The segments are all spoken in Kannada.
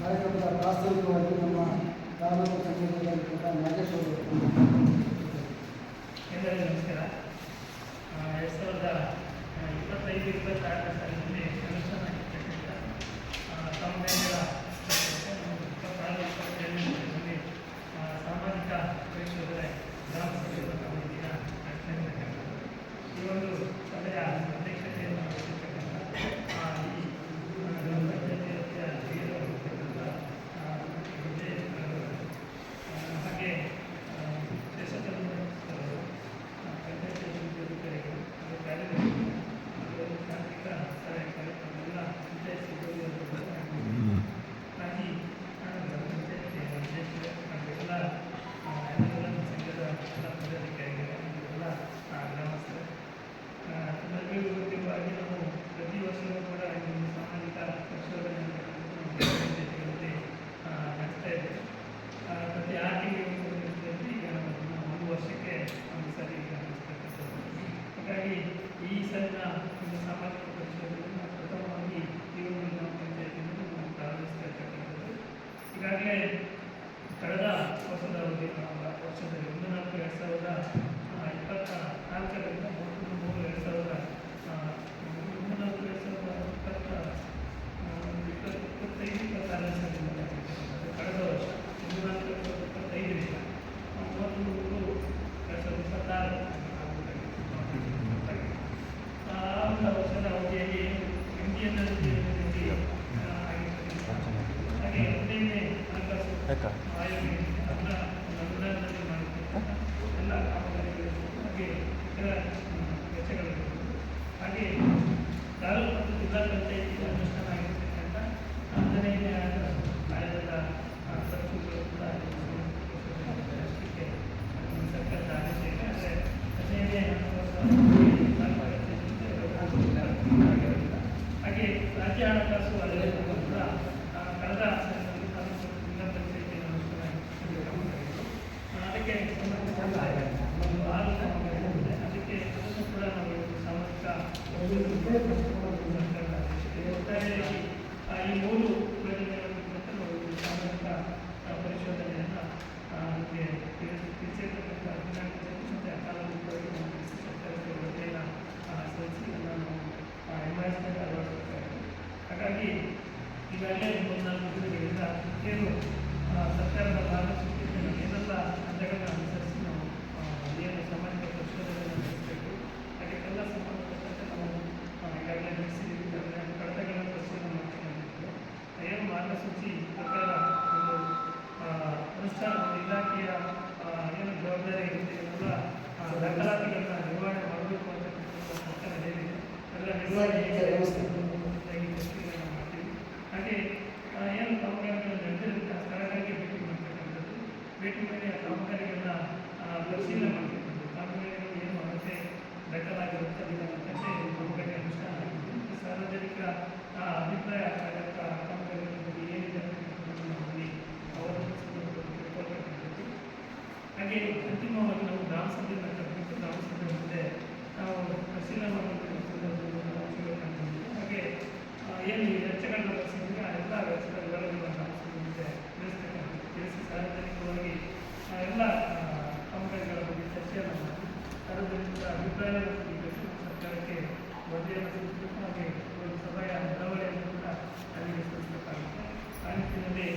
ಕಾರ್ಯಕ್ರಮದ ಪ್ರಾಸ್ತಾವಿಕವಾಗಿ ನಮ್ಮ ತಾಲೂಕು ಸಂಘಟನೆಗಳಿಂದ ನಾಗೇಶ್ ಅವರು. ಎಲ್ಲರಿಗೂ ನಮಸ್ಕಾರ. 2025-26 ಸಾಲಿನಲ್ಲಿ ಅನುಷ್ಠಾನ ಆಗಿರ್ತಕ್ಕಂಥ ಸಮುದಾಯದ 26-27ರಲ್ಲಿ ಸಾಮಾಜಿಕ ಪರಿಶೋಧನೆ ಗ್ರಾಮ ಸಭೆಗಳ ಸಮಿತಿಯ ನಡೆಸಿರ್ತಕ್ಕಂಥದ್ದು. ಈ ಒಂದು ಸಭೆಯ ಅಧ್ಯಕ್ಷತೆಯನ್ನು ವಹಿಸಿರ್ತಕ್ಕಂಥ ಈ ಗ್ರಾಮ ಪಂಚಾಯತಿಯ ಹಿರಿಯರಾಗಿರ್ತಕ್ಕಂಥ ಒಂದು ಸರಿ ಗಮನಿಸ್ತಕ್ಕಂಥದ್ದು. ಹಾಗಾಗಿ ಈ ಸರಿನ ಒಂದು ಸಾಮಾಜಿಕ ಪರಿಶೋಧನೆಯನ್ನು ಪ್ರಥಮವಾಗಿ ಈ ಒಂದು ಗ್ರಾಮ ಪಂಚಾಯತಿನಲ್ಲಿ ನಾವು ಪ್ರಾರಂಭಿಸ್ತಾ ಇರ್ತಕ್ಕಂಥದ್ದು. ಈಗಾಗಲೇ ಕಳೆದ ವರ್ಷದ ವರ್ಷದಲ್ಲಿ 1/4/2024ರಿಂದ 3/3/2025-26 ಸಾಲಿನಲ್ಲಿ ಕಳೆದ ವರ್ಷ 1/4/2025ರಿಂದ 33/2026 ಆ ಒಂದು ವರ್ಷದ ಅವಧಿಯಲ್ಲಿ MDNL ಹಾಗೆ 15ನೇ ಹಣಕಾಸು ಆಯೋಗದಿಂದ ಅದನ್ನ ಅನುದಾನದಲ್ಲಿ ಮಾಡಿರ್ತಕ್ಕಂಥ ಎಲ್ಲ ಕಾಮಗಾರಿಗಳು ಹಾಗೆ ಇತರ ವೆಚ್ಚಗಳಿರ್ಬೋದು. ಹಾಗೆ ತಾಲೂಕು ಮತ್ತು ಜಿಲ್ಲಾ ಪಂಚಾಯತಿಗೆ ಅನುಷ್ಠಾನ ಆಗಿರ್ತಕ್ಕಂಥ 15ನೇ ಆಯೋಗದ ಖರ್ಚುಗಳು ಕೂಡ ಅಷ್ಟಕ್ಕೆ ಸರ್ಕಾರದ ಆದೇಶ ಇದೆ. ಆದರೆ 15ನೇ ಹಾಗೆ ರಾಜ್ಯ ಹಣಕಾಸು ಆಯೋಗಗಳು ಕೂಡ ಕಳೆದ ಸಾಲಿನಲ್ಲಿ ತಾಲೂಕು ಜಿಲ್ಲಾ ಪಂಚಾಯತಿಯನ್ನು ಅನುಷ್ಠಾನ ಅದಕ್ಕೆ ಸಂಬಂಧಿಸಿದ ಒಂದು 6 ಕಾಮಗಾರಿಗಳಿದೆ. ಅದಕ್ಕೆ ಅದನ್ನು ಕೂಡ ನಾವು ಸಾಮಾಜಿಕ ಒಟ್ಟಾರೆಯಾಗಿ ಈ 3 ಯೋಜನೆಗಳನ್ನು ಕುರಿತು ನಾವು ಸಾಮಾಜಿಕ ಪರಿಶೋಧನೆಯನ್ನು ನಮಗೆ ತಿಳಿಸಿರ್ತಕ್ಕಂಥ ದಿನಾಂಕದಲ್ಲಿ ಮತ್ತು ಅಕಾಲದಲ್ಲಿ ನಾವು ಸರ್ಕಾರಕ್ಕೆ ವರದಿಯನ್ನು ಸಲ್ಲಿಸಿ ಅದನ್ನು ನಾವು ಎಂಬಾಯಿಸಿದಾಗ ಅಳವಡಿಸಬೇಕಾಗಿದೆ. ಹಾಗಾಗಿ ಈಗಾಗಲೇ 3-4 ದಿನಗಳಿಂದ ಏನು ಸರ್ಕಾರದ ಮಾರ್ಗಸೂಚಿಗಳನ್ನು ಏನೆಲ್ಲ ಹಂತಗಳನ್ನು ಅನುಸರಿಸಿ ನಾವು ಏನು ಸಾಮಾಜಿಕ ಪರಿಶೋಧನೆಯನ್ನು ನಡೆಸಬೇಕು, ಹಾಗೆ ಎಲ್ಲ ಸಂಬಂಧಪಟ್ಟಂತೆ ನಾವು ಈಗಾಗಲೇ ನಡೆಸಿದ್ದೀವಿ. ಕಡತಗಳನ್ನು ಪರಿಶೀಲನೆ ಮಾಡ್ಕೊಂಡಿದ್ದೀವಿ. ಏನು ಮಾರ್ಗಸೂಚಿ ಪ್ರಕಾರ ಒಂದು ಅನುಷ್ಠಾನ ಒಂದು ಇಲಾಖೆಯ ಏನು ಜವಾಬ್ದಾರಿ ಇರುತ್ತೆ ಎಲ್ಲ ದಾಖಲಾತಿಗಳನ್ನ ನಿರ್ವಹಣೆ ಮಾಡಬೇಕು ಅಂತಕ್ಕಂಥ ಸರ್ಕಾರ ಹೇಳಿದೆ. ಎಲ್ಲ ನಿರ್ವಹಣೆ ಪರಿಶೀಲನೆ ಮಾಡ್ತೀವಿ. ಹಾಗೆ ಏನು ಕಾಮಗಾರಿಗಳು ನಡೆದಿರುತ್ತೆ ಆ ಸ್ಥಳಗಳಿಗೆ ಭೇಟಿ ಮಾಡ್ತಕ್ಕಂಥದ್ದು, ಭೇಟಿ ಮಾಡಿ ಆ ಕಾಮಗಾರಿಗಳನ್ನ ಪರಿಶೀಲನೆ ಮಾಡ್ತಕ್ಕಂಥದ್ದು, ಕಾಮಗಾರಿಗಳು ಏನು ಅಗತ್ಯ ದಾಖಲಾಗಿರುತ್ತೆ ಅದರ ತಕ್ಕಂತೆ ಕಾಮಗಾರಿ ಅನುಷ್ಠಾನ ಆಗಿದೆ. ಸಾರ್ವಜನಿಕ ಅಭಿಪ್ರಾಯ ಕಾಮಗಾರಿಗಳ ಬಗ್ಗೆ ಏನಿದೆ ಅಂತಕ್ಕಂಥದ್ದು ನಮ್ಮಲ್ಲಿ ಅವರನ್ನು ತಿಳ್ಕೊಳ್ತಕ್ಕಂಥದ್ದು. ಹಾಗೆ ಅಂತಿಮವಾಗಿ ನಾವು ಗ್ರಾಮ ಸಭೆಯನ್ನು ಕರೆದಿಟ್ಟು ಗ್ರಾಮ ಸಭೆ ಮುಂದೆ ನಾವು ಪರಿಶೀಲನೆ ಮಾಡಬೇಕಂತಕ್ಕಂಥದ್ದು ಹಾಗೆ ಏನು ವೆಚ್ಚಗಳನ್ನ ಪರಿಶೀಲನೆ ಆ ಎಲ್ಲ ವೆಚ್ಚದ ವಿವರಗಳನ್ನು ಗ್ರಾಮ ಸಭೆ ಮುಂದೆ ತಿಳಿಸಿ ಸಾರ್ವಜನಿಕವಾಗಿ ಎಲ್ಲ ಕಾಮಗಾರಿಗಳ ಬಗ್ಗೆ ಚರ್ಚೆಯನ್ನು ಮಾಡಿ ಸಾರ್ವಜನಿಕರ ಅಭಿಪ್ರಾಯವನ್ನು ತಿಳಿಸಿ ಸರ್ಕಾರಕ್ಕೆ ವರದಿಯನ್ನು ಸಲ್ಲಿಸಬೇಕು. ಹಾಗೆ ಒಂದು ಸಭೆಯ ಬದಲಾವಣೆಯನ್ನು ಕೂಡ ಅಲ್ಲಿಗೆ ಸಲ್ಲಿಸಬೇಕಾಗುತ್ತೆ. ಆ ನಿಟ್ಟಿನಲ್ಲಿ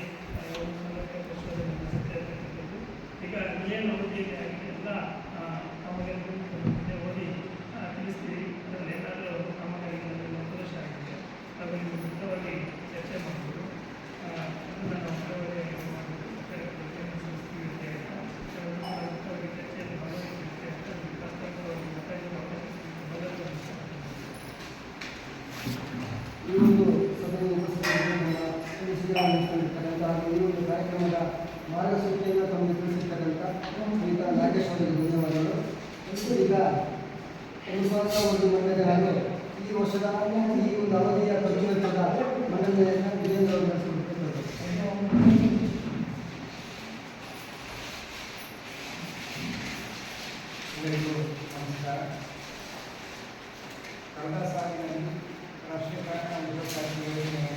ಒಂದು ಸಾಮಾಜಿಕ ಪರಿಶೋಧನೆ ನಡೆಸುತ್ತಾ ಇರ್ತಕ್ಕಂಥದ್ದು. ಈಗ ಏನು ಅವಧಿಯಲ್ಲಿ ಆಗಿದೆ ಎಲ್ಲ ಕಾಮಗಾರಿಗಳನ್ನು ಮುಂದೆ ಓದಿ ತಿಳಿಸ್ತೀವಿ. ಅದರಲ್ಲಿ ಏನಾದರೂ ಕಾಮಗಾರಿಗಳಲ್ಲಿ ಲೋಪದೋಷ ಆಗಿದೆ ಅದರಲ್ಲಿ ಮುಕ್ತವಾಗಿ ಚರ್ಚೆ ಮಾಡ್ಬೋದು. ಅದನ್ನು ನಾವು ಬದಲಾವಣೆಯಾಗಿ ಮಾಡಬೇಕು. ಸರ್ಕಾರಕ್ಕೆ ವರದಿಯನ್ನು ಸಲ್ಲಿಸ್ತೀವಿ ಅಂತ ಹೇಳ್ತಾ ಮುಕ್ತವಾಗಿ ಚರ್ಚೆಯಲ್ಲಿ ಭಾಗವಹಿಸುತ್ತೆ ಅಂತ ಶಾಸಕರು ಈ ಒಂದು ಸಭೆಯಲ್ಲಿ ಸಿದ್ದರಾಮಯ್ಯತಕ್ಕಂಥ ಹಾಗೂ ಈ ಒಂದು ಕಾರ್ಯಕ್ರಮದ ಮಾರ್ಗಸೂಚಿಯನ್ನು ತಮಗೆ ತಿಳಿಸಿರ್ತಕ್ಕಂಥ ಶ್ರೀಯುತ ನಾಗೇಶ್ ಅವರಿಗೆ ಧನ್ಯವಾದಗಳು. ಈಗ 1,000 ಮಂಡನೆ ಹಾಗೂ ಈ ವರ್ಷದ ಈ ಒಂದು ಅವಧಿಯ ಖರ್ಚು ವೆಚ್ಚದ ಮಂಡನೆಯನ್ನು ವೀರೇಂದ್ರ ಅವರು ನಡೆಸಿಕೊಟ್ಟಿದ್ದಾರೆ. ಎಲ್ಲರಿಗೂ ನಮಸ್ಕಾರ. ಕಳೆದ ಸಾಲಿನಲ್ಲಿ ರಾಷ್ಟ್ರೀಯ ಗ್ರಾಮೀಣ ಉದ್ಯೋಗಾಭಿವೃದ್ಧಿ ಯೋಜನೆ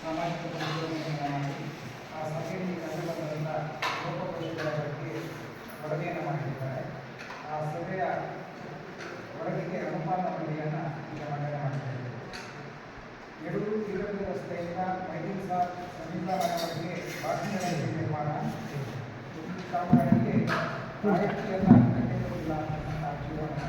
ಸಾಮಾಜಿಕ ಪರಿಶೋಧನೆಯನ್ನು ಮಾಡಿ ಆ ಸಭೆಯಲ್ಲಿ ಕಂಡುಬಂದಂಥ ಲೋಪದೋಷಗಳ ಬಗ್ಗೆ ವರದಿಯನ್ನು ಮಾಡಿದ್ದಾರೆ. ಆ ಸಭೆಯ ವರದಿಗೆ ಅನುಪಾತ ವರದಿಯನ್ನು ಈಗ ಮಂಡನೆ ಮಾಡಿದ್ದಾರೆ. ಯಡೂರು ತೀವ್ರತೆ ರಸ್ತೆಯಿಂದ ಮೈದೂರು ಸಮೀಪವರೆಗೆ ಬಾಕಿನ ನಿರ್ಮಾಣ ಈ ಕಾಮಗಾರಿಗೆ ಪ್ರಾಯಕ್ತಿಯನ್ನು ಕಟ್ಟಿಕೊಳ್ಳಿಲ್ಲ ಅಂತಕ್ಕಂಥ ಅರ್ಜಿಯನ್ನು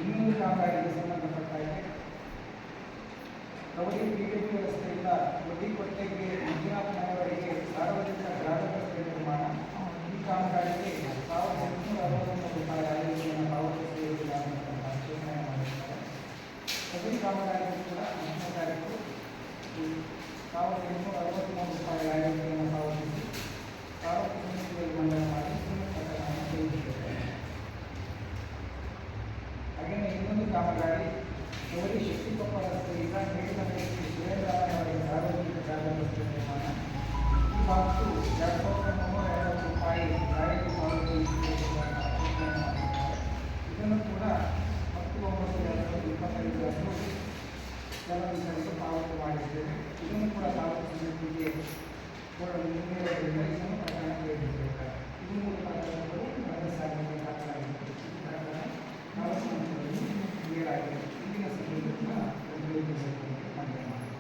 ಇನ್ನೂರು ಕಾಮಗಾರಿಗೆ ಸಂಬಂಧಪಟ್ಟಾಗೆ ಕವಲಿ PWP ರಸ್ತೆಯಿಂದ ಒಡ್ಡಿಕೊಟ್ಟೆಗೆ ಮಂಜುನಾಥ ಮನೆಯವರೆಗೆ ಸಾರ್ವಜನಿಕ ಗ್ರಾಹಕ ರಸ್ತೆ ನಿರ್ಮಾಣ ಈ ಕಾಮಗಾರಿಗೆ 1,861 ರೂಪಾಯಿ ಆಯೋಜನೆಯನ್ನು ಪಾವತಿಸಿರುವುದಿಲ್ಲ ಕಾಮಗಾರಿ ಗೌರಿ ಶಕ್ತಿಕೊಪ್ಪ ರಸ್ತೆಯಿಂದ ಮೇಲಿನಗರಕ್ಕೆ ಸುರೇಂದ್ರರಾಯವರಿಗೆ ಸಾರ್ವಜನಿಕ ಜಾಗ ರಸ್ತೆ ನಿರ್ಮಾಣ ಈ ಬಾಕ್ಸು 2,350 ರೂಪಾಯಿ ಗಾಡಿಗೆ ಇದನ್ನು ಕೂಡ 10/9/2025 ಕೆಲವೊಂದು ಪಾವತಿ ಮಾಡಿದ್ದೇವೆ. ಇದನ್ನು ಕೂಡ ತಾಲೂಕು ಸಮಿತಿಗೆ ನೀಡಿದ್ದರಿಂದ ಇದನ್ನು ಪ್ರಕರಣ ಕೈಗೊಳ್ಳಬೇಕಾಗಿದೆ. ಇದು ಮೂರು ಪ್ರಕರಣಗಳು ಮರದ ಸಾಧನೆ ದಾಖಲಾಗಿದೆ. ಈ ಪ್ರಕರಣ ತಾಲೂಕು ಸಮಿತಿಯಲ್ಲಿ ನೀಡಲಾಗಿದೆ. ಈಗಿನ ಸಭೆಯಲ್ಲಿ ಕೂಡ ಉಪಯೋಗಿಸಬೇಕು ಅಂತ ಮನವಿ ಮಾಡಿದೆ.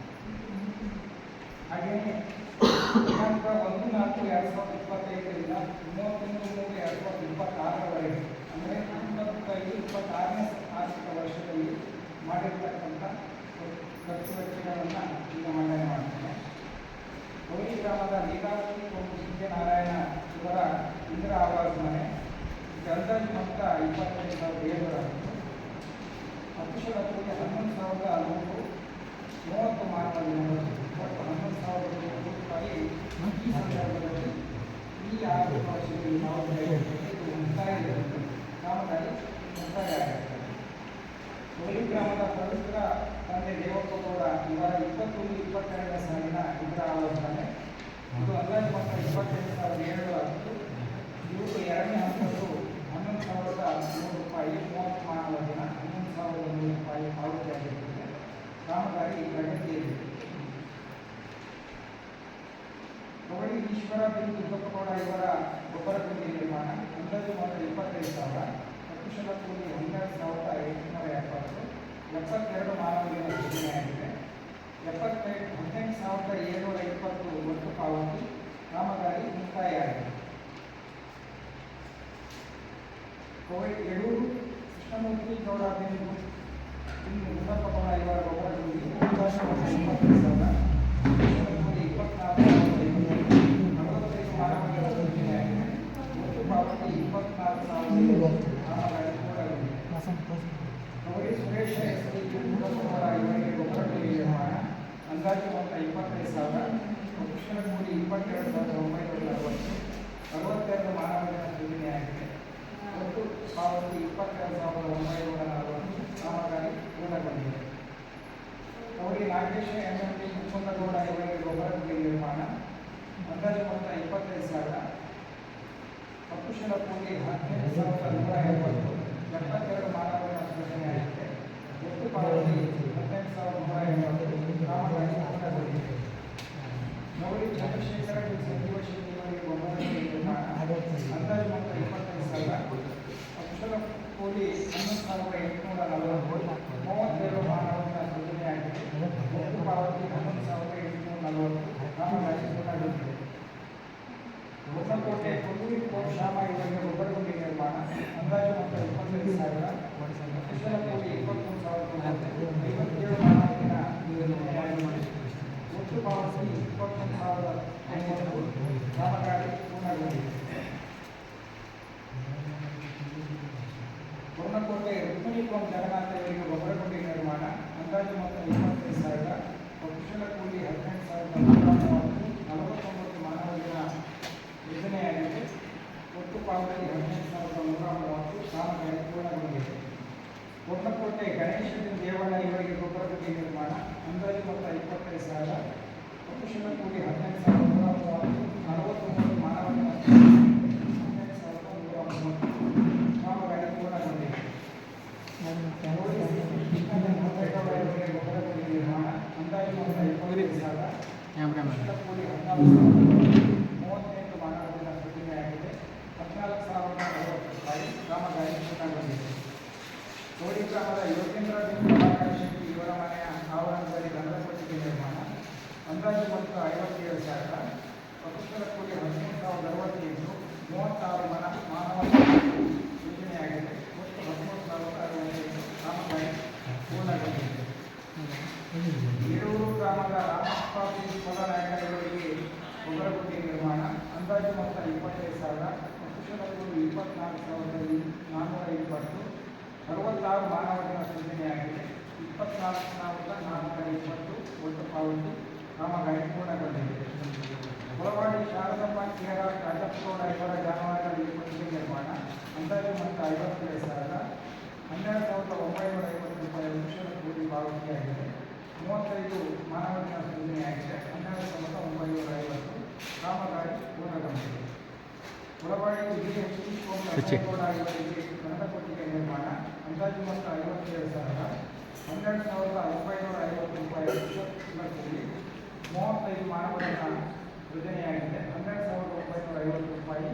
ಹಾಗೆಯೇ ದಿನಾಂಕ 1/4/2025ರಿಂದ 31/3/2026ರವರೆಗೆ ಅಂದರೆ 25-26ನೇ ಆರ್ಥಿಕ ವರ್ಷದಲ್ಲಿ ಮಾಡಿರ್ತಕ್ಕಂಥ ಖರ್ಚು ವೆಚ್ಚಗಳನ್ನು ಈಗ ಮಂಡನೆ ಮಾಡ್ತೇನೆ. ಗೌರಿ ಗ್ರಾಮದ ಲೀಲಾವತಿ ಮತ್ತು ಸೂರ್ಯನಾರಾಯಣ ಇವರ ಇಂದಿರಾ ಆವಾಸ್ ಮನೆ ಅಂದಾಜು ಮೊತ್ತ 25,700 ಅಫಿಷಿಯಲ್ ಅಪ್ರೂವ್ಗೆ 11,100 30 ಮಾನವ ದಿನಗಳು ಒಟ್ಟು 11,100 ರೂಪಾಯಿ. ಈ ಸಂದರ್ಭದಲ್ಲಿ ಈ ಆರ್ಥಿಕ ವರ್ಷದಲ್ಲಿ ನಾವು ಮುಕ್ತಾಯ ಕಾಮಗಾರಿ ಮುಕ್ತಾಯ ಆಗಿರ್ತದೆ. ಗೌರಿ ಗ್ರಾಮದ ಪವಿತ್ರ ತಂದೆ ದೇವಪ್ಪ ಗೌಡ ಇವರ 21-22ನೇ ಸಾಲಿನ ಇಂದಿರಾ ಆವಾಸ್ ಮನೆ ಇದು ಅಂದಾಜು ಮೊತ್ತ 28,710. ಇವರು ಎರಡನೇ ಹಂತದ್ದು 11,100 ರೂಪಾಯಿ 30 ಮಾನವ ದಿನ 11,100 ರೂಪಾಯಿ ಪಾವತಿಯಾಗಿರುತ್ತದೆ. ಕಾಮಗಾರಿ ಪ್ರಗತಿಯಲ್ಲಿದೆ. ಗೌರಿ ಈಶ್ವರ ದುರ್ಗಪ್ಪಗೌಡ ಇವರ ಗೊಬ್ಬರ ಗುಂಡಿ ನಿರ್ಮಾಣ ಅಂದಾಜು ಮೊತ್ತ 25,000. ಅಫಿಷಿಯಲ್ ಕೂಲಿ 12,870. 72 ಮಾನವ ದಿನ ಯೋಜನೆಯಾಗಿದೆ. 18,720 ಒಟ್ಟು ಪಾವತಿ. ಕಾಮಗಾರಿ ಮುಕ್ತಾಯ ಆಗಿದೆ. ಯಡೂರು ಕೃಷ್ಣಮೂರ್ತಿ ಗೌಡ ದುರ್ಗಪ್ಪಗೌಡ ಇವರ ಗೊಬ್ಬರ ಗುಂಡಿ 25,000. 24,045 ಮಾನವ ದಿನ ಯೋಜನೆಯಾಗಿದೆ. ಒಟ್ಟು ಪಾವತಿ 24,000. ಕಾಮಗಾರಿ ಪೂರ್ಣಗೊಂಡಿದೆ. ಗೌರಿ ಸುರೇಶ ಎಸ್ಪಿ ದುರ್ಗಪ್ಪಗೌಡ ಇವರಿಗೆ ಗೊಬ್ಬರ ಗುಂಡಿ ನಿರ್ಮಾಣ ಅಂದಾಜು ಮೊತ್ತ 25,000. ಅಫಿಷಿಯಲ್ ಕೂಲಿ 22,960. 62 ಮಾನವ ದಿನ ಯೋಜನೆಯಾಗಿದೆ. ಒಟ್ಟು ಪಾವತಿ 22,940. ಕಾಮಗಾರಿ ಪೂರ್ಣಗೊಂಡಿದೆ. ಗೌರಿ ನಾಗೇಶ ಎಂಎಂಪಿ ಮುಚ್ಚಂದಗೌಡ ಇವರಿಗೆ ಗೊಬ್ಬರ ಗುಂಡಿ ನಿರ್ಮಾಣ ಅಂದಾಜು ಮೊತ್ತ 25,000. ಅಫಿಷಿಯಲ್ ಕೂಲಿ 18,170. 72 ಮಾನವ ದಿನ ಯೋಜನೆಯಾಗಿದೆ. ಒಟ್ಟು ಪಾವತಿ 18,180. ಕಾಮಗಾರಿ ಪೂರ್ಣಗೊಂಡಿದೆ. ಗೌರಿ ಚಂದ್ರಶೇಖರ ಸಂಜೀವ ಶೆಟ್ಟಿ ಇವರಿಗೆ ಗೊಬ್ಬರ ಗುಂಡಿ ನಿರ್ಮಾಣ ಅಂದಾಜು ಮೊತ್ತ 25,000. ಅಫಿಷಿಯಲ್ ಕೂಲಿ 11,840. 32 ಮಾನವ ದಿನ ಯೋಜನೆಯಾಗಿದೆ. ಒಟ್ಟು ಪಾವತಿ 11,840. ಕಾಮಗಾರಿ ಪೂರ್ಣಗೊಂಡಿದೆ. ಹೊಸಕೋಟೆ ಕೊಲ್ಲೂರಿ ಶ್ಯಾಮ ಇವರಿಗೆ ಗೊಬ್ಬರ ಗುಂಡಿ ನಿರ್ಮಾಣ ಅಂದಾಜು ಮೊತ್ತ 25,000. ಅಫಿಷಿಯಲ್ ಕೂಲಿ 23,000. 57 ಮಾನವ ದಿನ ಯೋಜನೆಯಾಗಿದೆ. ಒಟ್ಟು ಪಾವತಿ 23,500. ಕಾಮಗಾರಿ ಪೂರ್ಣಗೊಂಡಿದೆ. ಹೊಸಕೋಟೆ ರುಕ್ಮಿಣಿಕೋಂ ಜಗನ್ನಾಥ ಇವರಿಗೆ ಗೊಬ್ಬರ ಗುಂಡಿ ನಿರ್ಮಾಣ ಅಂದಾಜು ಮೊತ್ತ 25,000. ಅಫಿಷಿಯಲ್ ಕೂಲಿ 18,130. 49 ಮಾನವ ದಿನ ಯೋಜನೆಯಾಗಿದೆ. ಒಟ್ಟು ಪಾವತಿ 18,130. ಕಾಮಗಾರಿ ಪೂರ್ಣಗೊಂಡಿದೆ. ಹೊಸಕೋಟೆ ಗಣೇಶ ದೇವಣ್ಣ ಇವರಿಗೆ ಗೊಬ್ಬರ ಗುಂಡಿ ನಿರ್ಮಾಣ ಅಂದಾಜು ಮೊತ್ತ 25,000. ಅಫಿಷಿಯಲ್ ಕೂಲಿ 18,130. 49 ಮಾನವ ದಿನ 18,130. ಕಾಮಗಾರಿ ಪೂರ್ಣಗೊಂಡಿದೆ. ಇವರಿಗೆ ಗೊಬ್ಬರ ಗುಂಡಿ ನಿರ್ಮಾಣ ಅಂದಾಜು ಮೊತ್ತ 25,000. ಅಫಿಷಿಯಲ್ ಕೂಲಿ 14,038 ಮಾನವ ದಿನ ಯೋಜನೆಯಾಗಿದೆ. 14,060 ರೂಪಾಯಿ. ಕಾಮಗಾರಿ ಪೂರ್ಣಗೊಂಡಿದೆ. ಗೌರಿ ಗ್ರಾಮದ ಯೋಗೇಂದ್ರ ಪ್ರಭಾಕರ ಶೆಟ್ಟಿ ಇವರ ಮನೆಯ ಆವರಣದಲ್ಲಿ ದಂಡಪಟ್ಟಿಗೆ ನಿರ್ಮಾಣ ಅಂದಾಜು ಮೊತ್ತ 57,000. ಅಫಿಷಿಯಲ್ ಕೂಲಿ 13,068. 36 ಮಾನವ ಯೋಜನೆಯಾಗಿದೆ. ಒಟ್ಟು 13,065. ಕಾಮಗಾರಿ ಪೂರ್ಣಗೊಂಡಿದೆ. ಯಡೂರು ಗ್ರಾಮದ ರಾಮಪ್ಪ ನಾಯಕ ಇವರಿಗೆ ಗೊಬ್ಬರ ಗುಂಡಿ ನಿರ್ಮಾಣ ಅಂದಾಜು ಮೊತ್ತ 25,000. ಅಫಿಷಿಯಲ್ ಕೂಲಿ 24,420. 66 ಮಾನವ ದಿನ ಯೋಜನೆಯಾಗಿದೆ. 24,420. ಒಟ್ಟು ಪಾವತಿ. ಕಾಮಗಾರಿ ಪೂರ್ಣಗೊಂಡಿದೆ. ಕೊಳವಾಡಿ ಶಾರದಮ್ಮ ಕೇರ ರಾಜಪ್ಪಗೌಡ ಇವರ ಜಾನುವಾರುಗಳ ನಿರ್ಮಾಣ ಅಂದಾಜು ಮೊತ್ತ 57,000. 12,950 ರಂಗೇಗೌಡ ಇವರಿಗೆ ಕನ್ನಡ ಕೊಟ್ಟಿಗೆ ನಿರ್ಮಾಣ ಅಂದಾಜು ಮೊತ್ತ 57,000. 12,950 ರೂಪಾಯಿ ಕೂಲಿ 35 ಮಾನವರನ್ನ ಯೋಜನೆಯಾಗಿದೆ. 12,950 ರೂಪಾಯಿ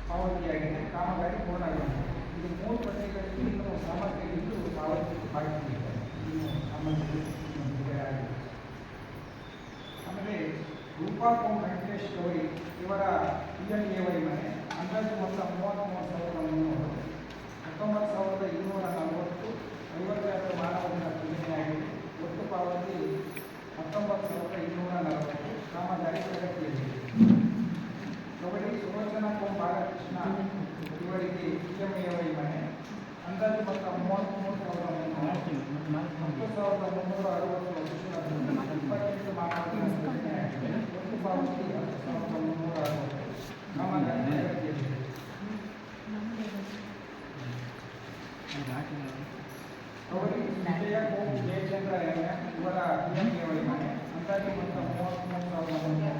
ಪಾವತಿಯಾಗಿದೆ. ಕಾಮಗಾರಿ ಪೂರ್ಣಗೊಂಡಿದೆ. ಇದು 3 ಪಟ್ಟಿಗಳಲ್ಲಿ ಇನ್ನೂ ಸಾಮರ್ಥ್ಯ ಇದ್ದು ಪಾವತಿ ಬಾಕಿ ಇದೆ. ಇನ್ನು ಸಂಬಂಧಿಸಿದೆ ಆಗಿದೆ. ಆಮೇಲೆ ರೂಪಾ ವೆಂಕಟೇಶ್ ಗೌರಿ ಇವರ PMAY ಮನೆ ಅಂದಾಜು ಮೊತ್ತ 33,300. 19,240 52 ಮಾನವನ ಯೋಜನೆಯಾಗಿದೆ. ಒಟ್ಟು ಪಾವತಿ 19,240. ಕಾಮಗಾರಿ ಪ್ರಗತಿಯಲ್ಲಿದೆ. ಕಬಡ್ಡಿ ಸುಲೋಚನಾ ಬಾಲಕೃಷ್ಣ ಇವರಿಗೆ PMAY ಮನೆ ಅಂದಾಜು ಮೊತ್ತ 33,300. 10,360 28 ಮಾನವನ ಯೋಜನೆಯಾಗಿದೆ. ಒಟ್ಟು ಪಾವತಿ 10,360. ಕಾಮಗಾರಿ ಪ್ರಗತಿಯಲ್ಲಿದೆ. ಕಬಡ್ಡಿ ವಿಜಯ ಜಯಚಂದ್ರ ಇವರ PMAY ಮನೆ ಅಂದಾಜು ಮೊತ್ತ 33,300.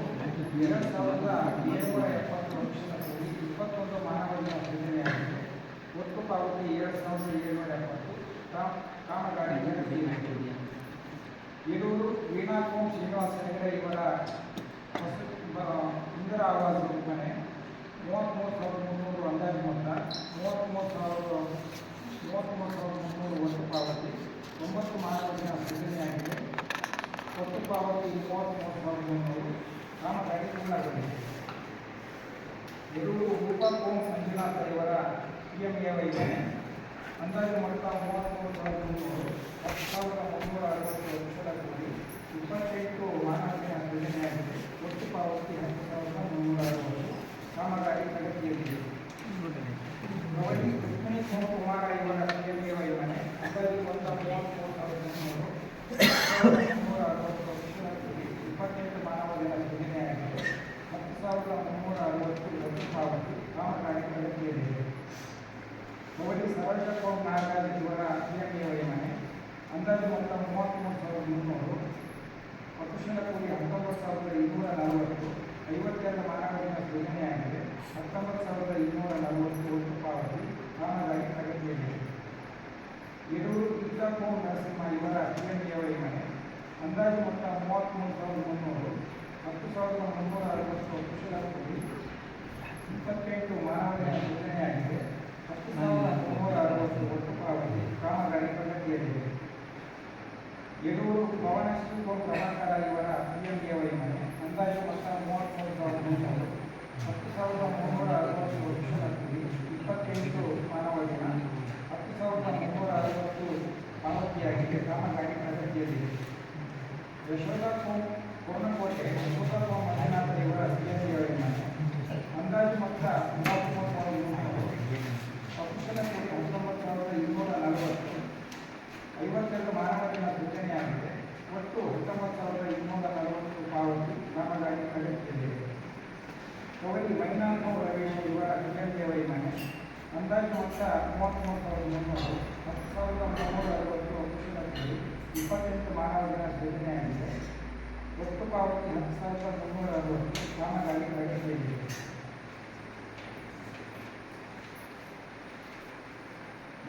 2,770 ಕೂಲಿ 21 ಮಾನವನ ಯೋಜನೆಯಾಗಿದೆ. ಒಟ್ಟು ಪಾವತಿ 7,770. ಕಾಮಗಾರಿ ಪ್ರಗತಿಯಲ್ಲಿದೆ. ಯಡೂರು ವೀಣಾ ಶ್ರೀನಿವಾಸ ಹೆಗಡೆ ಇವರ ಇಂದಿರಾ ಆವಾಸ್ ಮನೆ 33,300 ಅಂದಾಜು ಮೊತ್ತ. 33,300 ಒಟ್ಟು ಪಾವತಿ 9 ಮಾನವನ ಯೋಜನೆಯಾಗಿದೆ. ಒಟ್ಟು ಪಾವತಿ 33,300. ಕಾಮಗಾರಿ ಪೂರ್ಣಗೊಂಡಿದೆ. ಯಡೂರು ರೂಪಾ ಮಂಜುನಾಥ ಇವರ PMAY ಮನೆ ಅಂದಾಜು ಮೊತ್ತ 33,300. 10,360 ಕೂಲಿ 28 ಮಾನವನ ಯೋಜನೆಯಾಗಿದೆ. ಒಟ್ಟು ಪಾವತಿ 10,360. ಕಾಮಗಾರಿ ಪ್ರಗತಿಯಲ್ಲಿದೆ. ಕಬಡ್ಡಿ ರುಕ್ಮಿಣಿ ಕುಮಾರ ಇವರ PMAY ಮನೆ ಅಂದಾಜು ಮೊತ್ತ 33,300. 10,360 ಕೂಲಿ 28 ಮಾನವನ ಯೋಜನೆಯಾಗಿದೆ. 10,360 ಒಟ್ಟು ಪಾವತಿ. ಕಾಮಗಾರಿ ಪ್ರಗತಿಯಲ್ಲಿದೆ. ಕಬಡ್ಡಿ ಸವರ್ಣ ನಾಗರಾಜ್ ಇವರ PMAY ಮನೆ ಅಂದಾಜು ಮೊತ್ತ 33,300. ಅಕುಶಲ ಕೂಲಿ 19,240. 52 ಮಾನವನ ಯೋಜನೆಯಾಗಿದೆ. 19,240 ಒಟ್ಟು ಪಾವತಿ. ಕಾಮಗಾರಿ ಪ್ರಗತಿಯಲ್ಲಿದೆ. ಯಡೂರು ನರಸಿಂಹ ಇವರ PMAY ಮನೆ ಅಂದಾಜು ಮೊತ್ತ 33,300. 10,360 ಅಕುಶಲ ಕೂಲಿ 28 ಮಾನವನ ಯೋಜನೆಯಾಗಿದೆ. 10,360 ಒಟ್ಟು ಪಾವತಿ. ಕಾಮಗಾರಿ ಪ್ರಗತಿಯಲ್ಲಿದೆ. ಯಡೂರು ಭವನಶ್ರೀ ಪ್ರಭಾಕರ ಇವರ PMAY ಮನೆ ಅಂದಾಜು ಮೊತ್ತ 33,300. 10,360 ಅಕುಶಲ ಕೂಲಿ 28 ಮಾನವ ದಿನ. 10,360 ಪಾವತಿಯಾಗಿದೆ. ಕಾಮಗಾರಿ ಪ್ರಗತಿಯಲ್ಲಿದೆ. ಯಶೋಧ ಕೋರ್ನಕೋಟೆ ಮಂಜುನಾಥ ಇವರ PMAY ಮನೆ ಅಂದಾಜು ಮೊತ್ತ 33,300. ಅಕುಶಲ ಕೂಲಿ 19,240. 52 ಮಾನವನ ಯೋಜನೆಯಾಗಿದೆ. ಒಟ್ಟು 19,240 ಪಾವತಿ. ಕಾಮಗಾರಿ ಪ್ರಗತಿಯಲ್ಲಿದೆ. ಕಬಡ್ಡಿ ಮೈನಾಥ ರಮೇಶ್ ಇವರ PMAY ಮನೆ ಅಂದಾಜು ಮೊತ್ತ 33,300. 10,360 ಅಕುಶಲ ಕೂಲಿ 28 ಮಾನವನ ಯೋಜನೆಯಾಗಿದೆ. ಒಟ್ಟು ಪಾವತಿ 10,360. ಕಾಮಗಾರಿ ಪ್ರಗತಿಯಲ್ಲಿದೆ.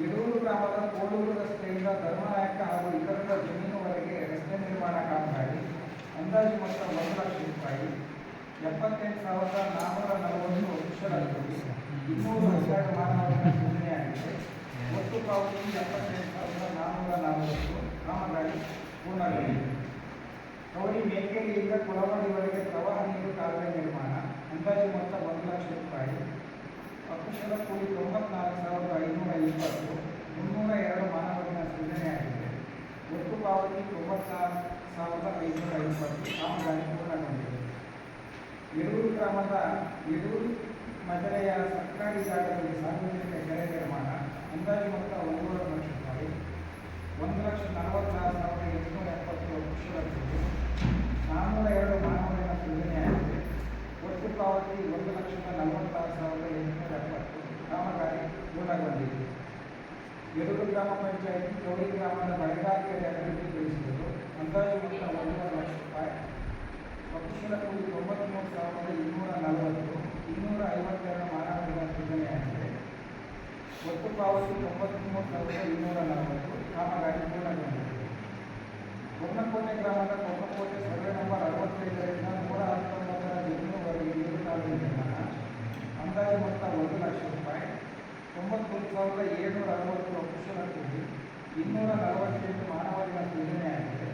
ಯಡೂರು ಗ್ರಾಮದ ಕೋಡೂರು ರಸ್ತೆಯಿಂದ ಧರ್ಮನಾಯಕ ಹಾಗೂ ಇತರರ ಜಮೀನುವರೆಗೆ ರಸ್ತೆ ನಿರ್ಮಾಣ ಕಾಮಗಾರಿ ಅಂದಾಜು ಮೊತ್ತ 1 ಲಕ್ಷ ರೂಪಾಯಿ. 78,440 ಅಕುಶಲ ಕೂಲಿ 212 ಮಾನವನ ಯೋಜನೆಯಾಗಿದೆ. ಒಟ್ಟು ಪಾವತಿ 78,440. ಕಾಮಗಾರಿ ಪೂರ್ಣಗೊಂಡಿದೆ. ಕಬಡ್ಡಿ ಮೇಕೆರಿಯಿಂದ ಕೊಳವಡಿವರೆಗೆ ಪ್ರವಾಹ ನೀರು ಕಾಲುವೆ ನಿರ್ಮಾಣ ಅಂದಾಜು ಮೊತ್ತ 1 ಲಕ್ಷ ರೂಪಾಯಿ. ಅಕುಶಲ ಕೂಲಿ 94,520. 302 ಮಾನವನ ಯೋಜನೆಯಾಗಿದೆ. ಒಟ್ಟು ಪಾವತಿ 96,520. ಕಾಮಗಾರಿ ಪೂರ್ಣಗೊಂಡಿದೆ. ಯಡೂರು ಗ್ರಾಮದ ಯಡೂರು ಮಜಲೆಯ ಸರ್ಕಾರಿ ಜಾಗದಲ್ಲಿ ಸಾರ್ವಜನಿಕ ಕೆರೆ ನಿರ್ಮಾಣ ಅಂದಾಜು ಮೊತ್ತ 1.5 ಲಕ್ಷ ರೂಪಾಯಿ. 1,46,870 ಅಕುಶಲ ಕೂಲಿ 402 ಮಾನವನ ಯೋಜನೆಯಾಗಿದೆ. ಒಟ್ಟು ಪಾವತಿ 1,46,870. ಕಾಮಗಾರಿ ಪೂರ್ಣಗೊಂಡಿದೆ. ಯಡೂರು ಗ್ರಾಮ ಪಂಚಾಯಿತಿ ಕೌಳಿ ಗ್ರಾಮದ ಬಳೆಗಾರಿಕೆಯ ಅಭಿವೃದ್ಧಿಗೊಳಿಸಿದರು. ಅಂದಾಜು ಮೊತ್ತ 1.5 ಲಕ್ಷ ರೂಪಾಯಿ. ಅಕುಶಲ ಕೂಲಿ 93,240. 252 ಮಾನವ ಸೃಜನೆಯಾಗಿದೆ. ಒಟ್ಟು ಪಾವತಿ 93,240 ಕಾಮಗಾರಿ ಪೂರ್ಣಗೊಂಡಿದೆ. ಕೊರ್ನಕೋಟೆ ಗ್ರಾಮದ ಕೊರ್ನಕೋಟೆ ಸರ್ವೆ ನಂಬರ್ 65ರಿಂದ 119ರ ಜಮೀನುವರೆಗೆ ನೀರುನಾಳು ನಿರ್ಮಾಣ. ಅಂದಾಜು ಮೊತ್ತ 1 ಲಕ್ಷ ರೂಪಾಯಿ. 91,760 ಕುಶಲ ಕೂಲಿ. 248 ಮಾನವ ಸೃಜನೆಯಾಗಿದೆ.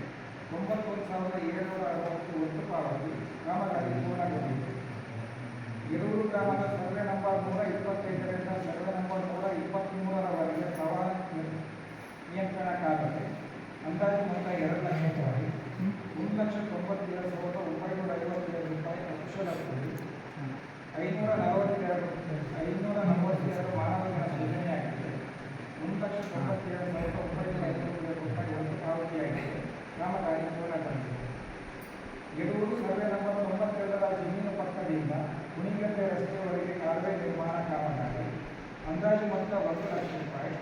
91,760 ಒಟ್ಟು ಪಾವತಿ ಕಾಮಗಾರಿ ಪೂರ್ಣಗೊಂಡಿದೆ. ಯರೂರು ಗ್ರಾಮದ ಸರ್ವೆ ನಂಬರ್ 125ರಿಂದ ಸರ್ವೆ ನಂಬರ್ 123ರವರೆಗೆ ಪ್ರವಾಹ ನಿಯಂತ್ರಣ ಕಾಲಕ್ಕೆ ಅಂದಾಜು ಮೊತ್ತ 2 ಲಕ್ಷ ರೂಪಾಯಿ. 1,97,957 ರೂಪಾಯಿ ಅಕುಶಲ ಕೂಲಿ. 542 ಮಾನವ ಸೃಜನೆಯಾಗಿದೆ. 1,97,957 ರೂಪಾಯಿ ಒಟ್ಟು ಪಾವತಿಯಾಗಿದೆ. ಕಾಮಗಾರಿ ಪೂರ್ಣಗೊಂಡಿದೆ. ಯರೂರು ಸರ್ವೆ ನಂಬರ್ 92ರ ಜಮೀನು ಪಕ್ಕದಿಂದ ಕುಣಿಗಲ್ಲೆ ರಸ್ತೆಯವರೆಗೆ ಕಾಲುವೆ ನಿರ್ಮಾಣ ಕಾಮಗಾರಿ. ಅಂದಾಜು ಮೊತ್ತ 1 ಲಕ್ಷ ರೂಪಾಯಿ.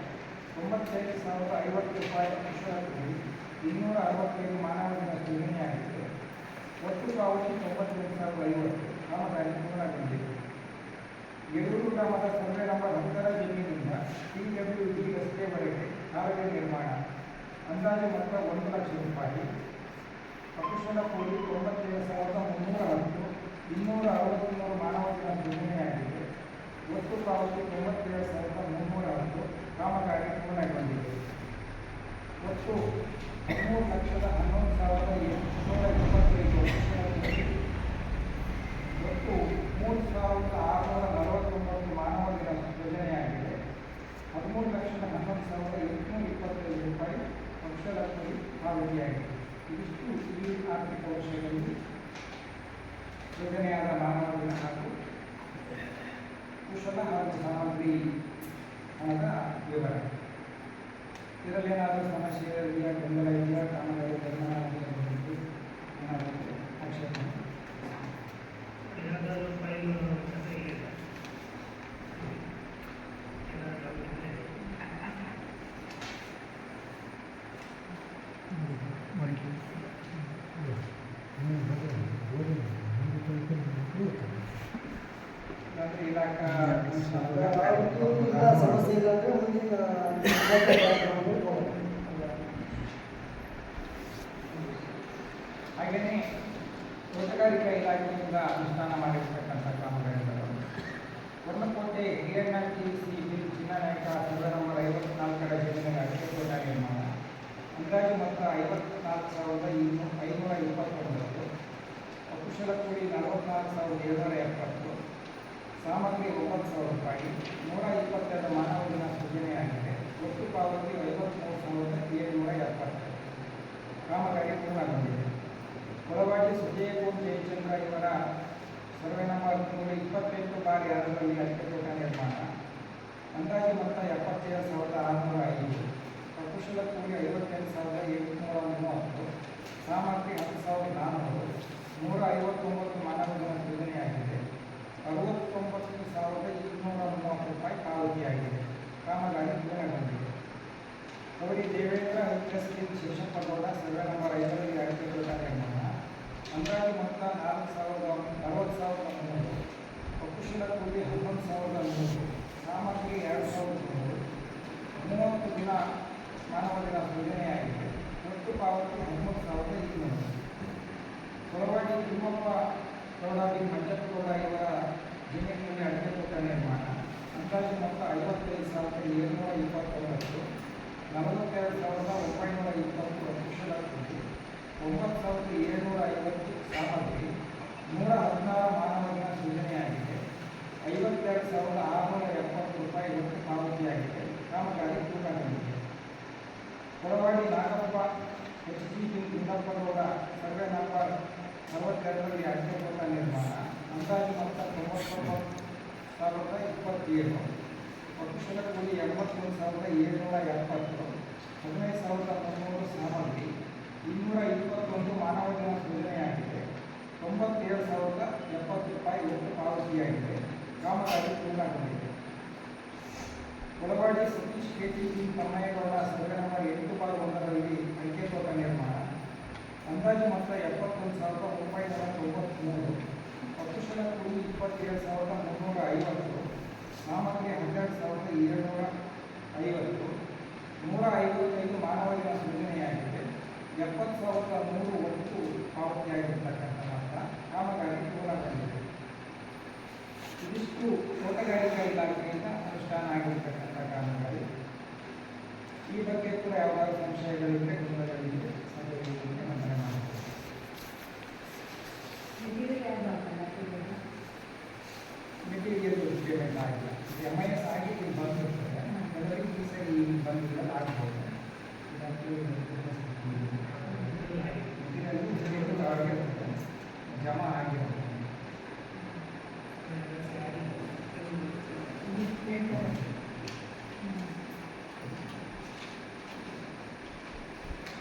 95,050 ರೂಪಾಯಿ ಅಕುಶಲ ಕೂಲಿ. 265 ಮಾನವ ಸೃಜನೆಯಾಗಿದೆ. ಒಟ್ಟು ಪಾವತಿ 98,050. ಕಾಮಗಾರಿ ಪೂರ್ಣಗೊಂಡಿದೆ. ಯರೂರು ಗ್ರಾಮದ ಸರ್ವೆ ನಂಬರ್ 10ರ ಜಮೀನಿಂದ PWD ರಸ್ತೆವರೆಗೆ ಕಾಲುವೆ ನಿರ್ಮಾಣ. ಅಂದಾಜು ಮೊತ್ತ 1 ಲಕ್ಷ ರೂಪಾಯಿ. ಅಕುಶಲ ಕೂಲಿ 97,310. 263 ಮಾನವ ಸೃಜನೆಯಾಗಿದೆ. ಒಟ್ಟು ಪಾವತಿ 97,310. ಕಾಮಗಾರಿ ಪೂರ್ಣಗೊಂಡಿದೆ. ಒಟ್ಟು 13,11,825 ಅಕುಶಲ ಕೂಲಿ. ಒಟ್ಟು 3,649 ಮಾನವ ಸೃಜನೆಯಾಗಿದೆ. 13,11,825 ರೂಪಾಯಿ ಅಕುಶಲ ಕೂಲಿ ಪಾವತಿಯಾಗಿದೆ. ಇದಿಷ್ಟು ಈ ಆರ್ಥಿಕ ವರ್ಷದಲ್ಲಿ ಯೋಜನೆಯಾದ ಮಾನವ ದಿನ ಹಾಗೂ ಕುಶಲ ಹಾಗೂ ಸಾಮಗ್ರಿ ಹಣದ ವಿವರ. ಇದರಲ್ಲೇನಾದರೂ ಸಮಸ್ಯೆ ಇದೆಯಾ, ಗೊಂದಲ ಇದೆಯಾ, ಕಾಮಗಾರಿ ಏನಾದರೂ ಆಕ್ಷೇಪಣೆ? ಯಾವ್ದಾದ್ರು ಫೈಲು ಜೊತೆ ಇದೆ ಏನಾದರೂ ಅಂದರೆ ಇಲಾಖಾ ಇಲ್ಲ ಸಮಸ್ಯೆ ಇಲ್ಲ ಅಂದರೆ ಮುಂದಿನ ಹಾಗೆಯೇ ತೋಟಗಾರಿಕಾ ಇಲಾಖೆಯಿಂದ ಅನುಷ್ಠಾನ ಮಾಡಿರ್ತಕ್ಕಂಥ ಕಾಮಗಾರಿಗಳು. ಕೊರ್ನಕೋಟೆ ANRTC ಚಿನ್ನನಾಯಕ ಸರ್ವೆ ನಂಬರ್ 54ರ ಜಮೀನಿನ ಅಡಿಕೆ ತೋಟ ನಿರ್ಮಾಣ. ಅಂದಾಜು ಮೊತ್ತ 54,529. ಅಕುಶಲ ಕೂಲಿ 44,770. ಸಾಮಗ್ರಿ 9,000 ರೂಪಾಯಿ. 122 ಮಾನವ ಸೃಜನೆಯಾಗಿದೆ. ಒಟ್ಟು ಪಾವತಿ 53,770. ಕಾಮಗಾರಿ ಪೂರ್ಣಗೊಂಡಿದೆ. ಕೊಳವಾಡಿ ಸುಜಯಪುರ ಜಯಚಂದ್ರ ಇವರ ಸರ್ವೆ ನಂಬರ್ 128/2ರಲ್ಲಿ ಅಡಿಕೆ ತೋಟ ನಿರ್ಮಾಣ. ಅಂದಾಜು ಮೊತ್ತ 77,605. ಅಕುಶಲ ಕೂಲಿ 58,730. ಸಾಮಗ್ರಿ 10,400. 159 ಮಾನವ ಸೃಜನೆಯಾಗಿದೆ. 69,230 ರೂಪಾಯಿ ಪಾವತಿಯಾಗಿದೆ. ಕಾಮಗಾರಿ ಪೂರ್ಣಗೊಂಡಿದೆ. ಕವಡಿ ದೇವೇಂದ್ರ ಶೇಷಪ್ಪಗೌಡ ಸರ್ವೆ ನಂಬರ್ 5ರಲ್ಲಿ ಅಡಿಕೆ ತೋಟ ನಿರ್ಮಾಣ. ಅಂದಾಜು ಮೊತ್ತ 40,300. ಅಕುಶಲ ಕೂಲಿ 11,100. ಸಾಮಗ್ರಿ 2,300. 30 ದಿನ ಮಾನವ ಸೃಜನೆಯಾಗಿದೆ. ಒಟ್ಟು ಪಾವತಿ 13,200. ಕೊಳವಾಡಿ ತಿಮ್ಮಪ್ಪ ಗೌಡಾಡಿ ಮಂಜಪ್ಪಗೌಡ ಇವರ ಜಮೀನಿನಲ್ಲಿ ಅಡಿಕೆ ತೋಟ ನಿರ್ಮಾಣ. ಅಂದಾಜು ಮೊತ್ತ 55,729. 42,920 ಅಕುಶಲ ಕೂಲಿ. 9,750 ಸಾಮಗ್ರಿ. 116 ಮಾನವ ಸೃಜನೆಯಾಗಿದೆ. 52,670 ರೂಪಾಯಿ ಒಟ್ಟು ಪಾವತಿಯಾಗಿದೆ. ಕಾಮಗಾರಿ ಪೂರ್ಣಗೊಂಡಿದೆ. ಕೊಳವಾಡಿ Nagappa HGP Gundappagouda survey number 42ರಲ್ಲಿ ಅಡಿಕೆ ತೋಟ ನಿರ್ಮಾಣ. ಅಂದಾಜು ಮೊತ್ತ 99,027. ಅಕುಶಲ ಕೂಲಿ 83,770. 15,300 ಸಾಮಗ್ರಿ. 221 ಮಾನವ ಸೃಜನೆಯಾಗಿದೆ. 97,070 ರೂಪಾಯಿ ಒಟ್ಟು ಪಾವತಿಯಾಗಿದೆ. ಕಾಮಗಾರಿ ಪೂರ್ಣಗೊಂಡಿದೆ. ಕೊಳವಾಡಿ ಸತೀಶ್ KTP ತಮ್ಮಯ್ಯಗೌಡ ಸರ್ವೆ ನಂಬರ್ 8/1ರಲ್ಲಿ ಅಡಿಕೆ ತೋಟ ನಿರ್ಮಾಣ. ಅಂದಾಜು ಮೊತ್ತ 71,993. ಅಕುಶಲ ಕೂಲಿ 27,000 72,350, ಸಾಮಗ್ರಿ 12,750, 155 ಮಾನವೀಯ ಸೃಜನೆಯಾಗಿದೆ. 70,100 ಒಟ್ಟು ಪಾವತಿಯಾಗಿರ್ತಕ್ಕಂಥ ಮಾತ್ರ ಕಾಮಗಾರಿ ಪೂರ್ಣಗೊಂಡಿದೆ. ಇದಿಷ್ಟು ತೋಟಗಾರಿಕಾ ಇಲಾಖೆಯಿಂದ ಅನುಷ್ಠಾನ ಆಗಿರ್ತಕ್ಕಂಥ ಕಾಮಗಾರಿ. ಈ ಬಗ್ಗೆ ಕೂಡ ಯಾವುದಾದ್ರು ಸಂಶಯಗಳಿದ್ದರೆ ಗೊಂದಲಗಳಿದ್ದರೆ ಸಭೆಗಳಿಗೆ ಮಂಡನೆ ಮಾಡುತ್ತೇವೆ. ಮೆಟೀರಿಯಲ್ ಪೇಮೆಂಟ್ ಆಗಿಲ್ಲ. MIS ಆಗಿ ಇಲ್ಲಿ ಬಂದಿರ್ತದೆ, ಕೆಲವರಿಗೆ ಈ ಸರಿ ಬಂದಿಲ್ಲ ಆಗ್ಬೋದು. ಜಮಾ ಆಗಿರುತ್ತೆ.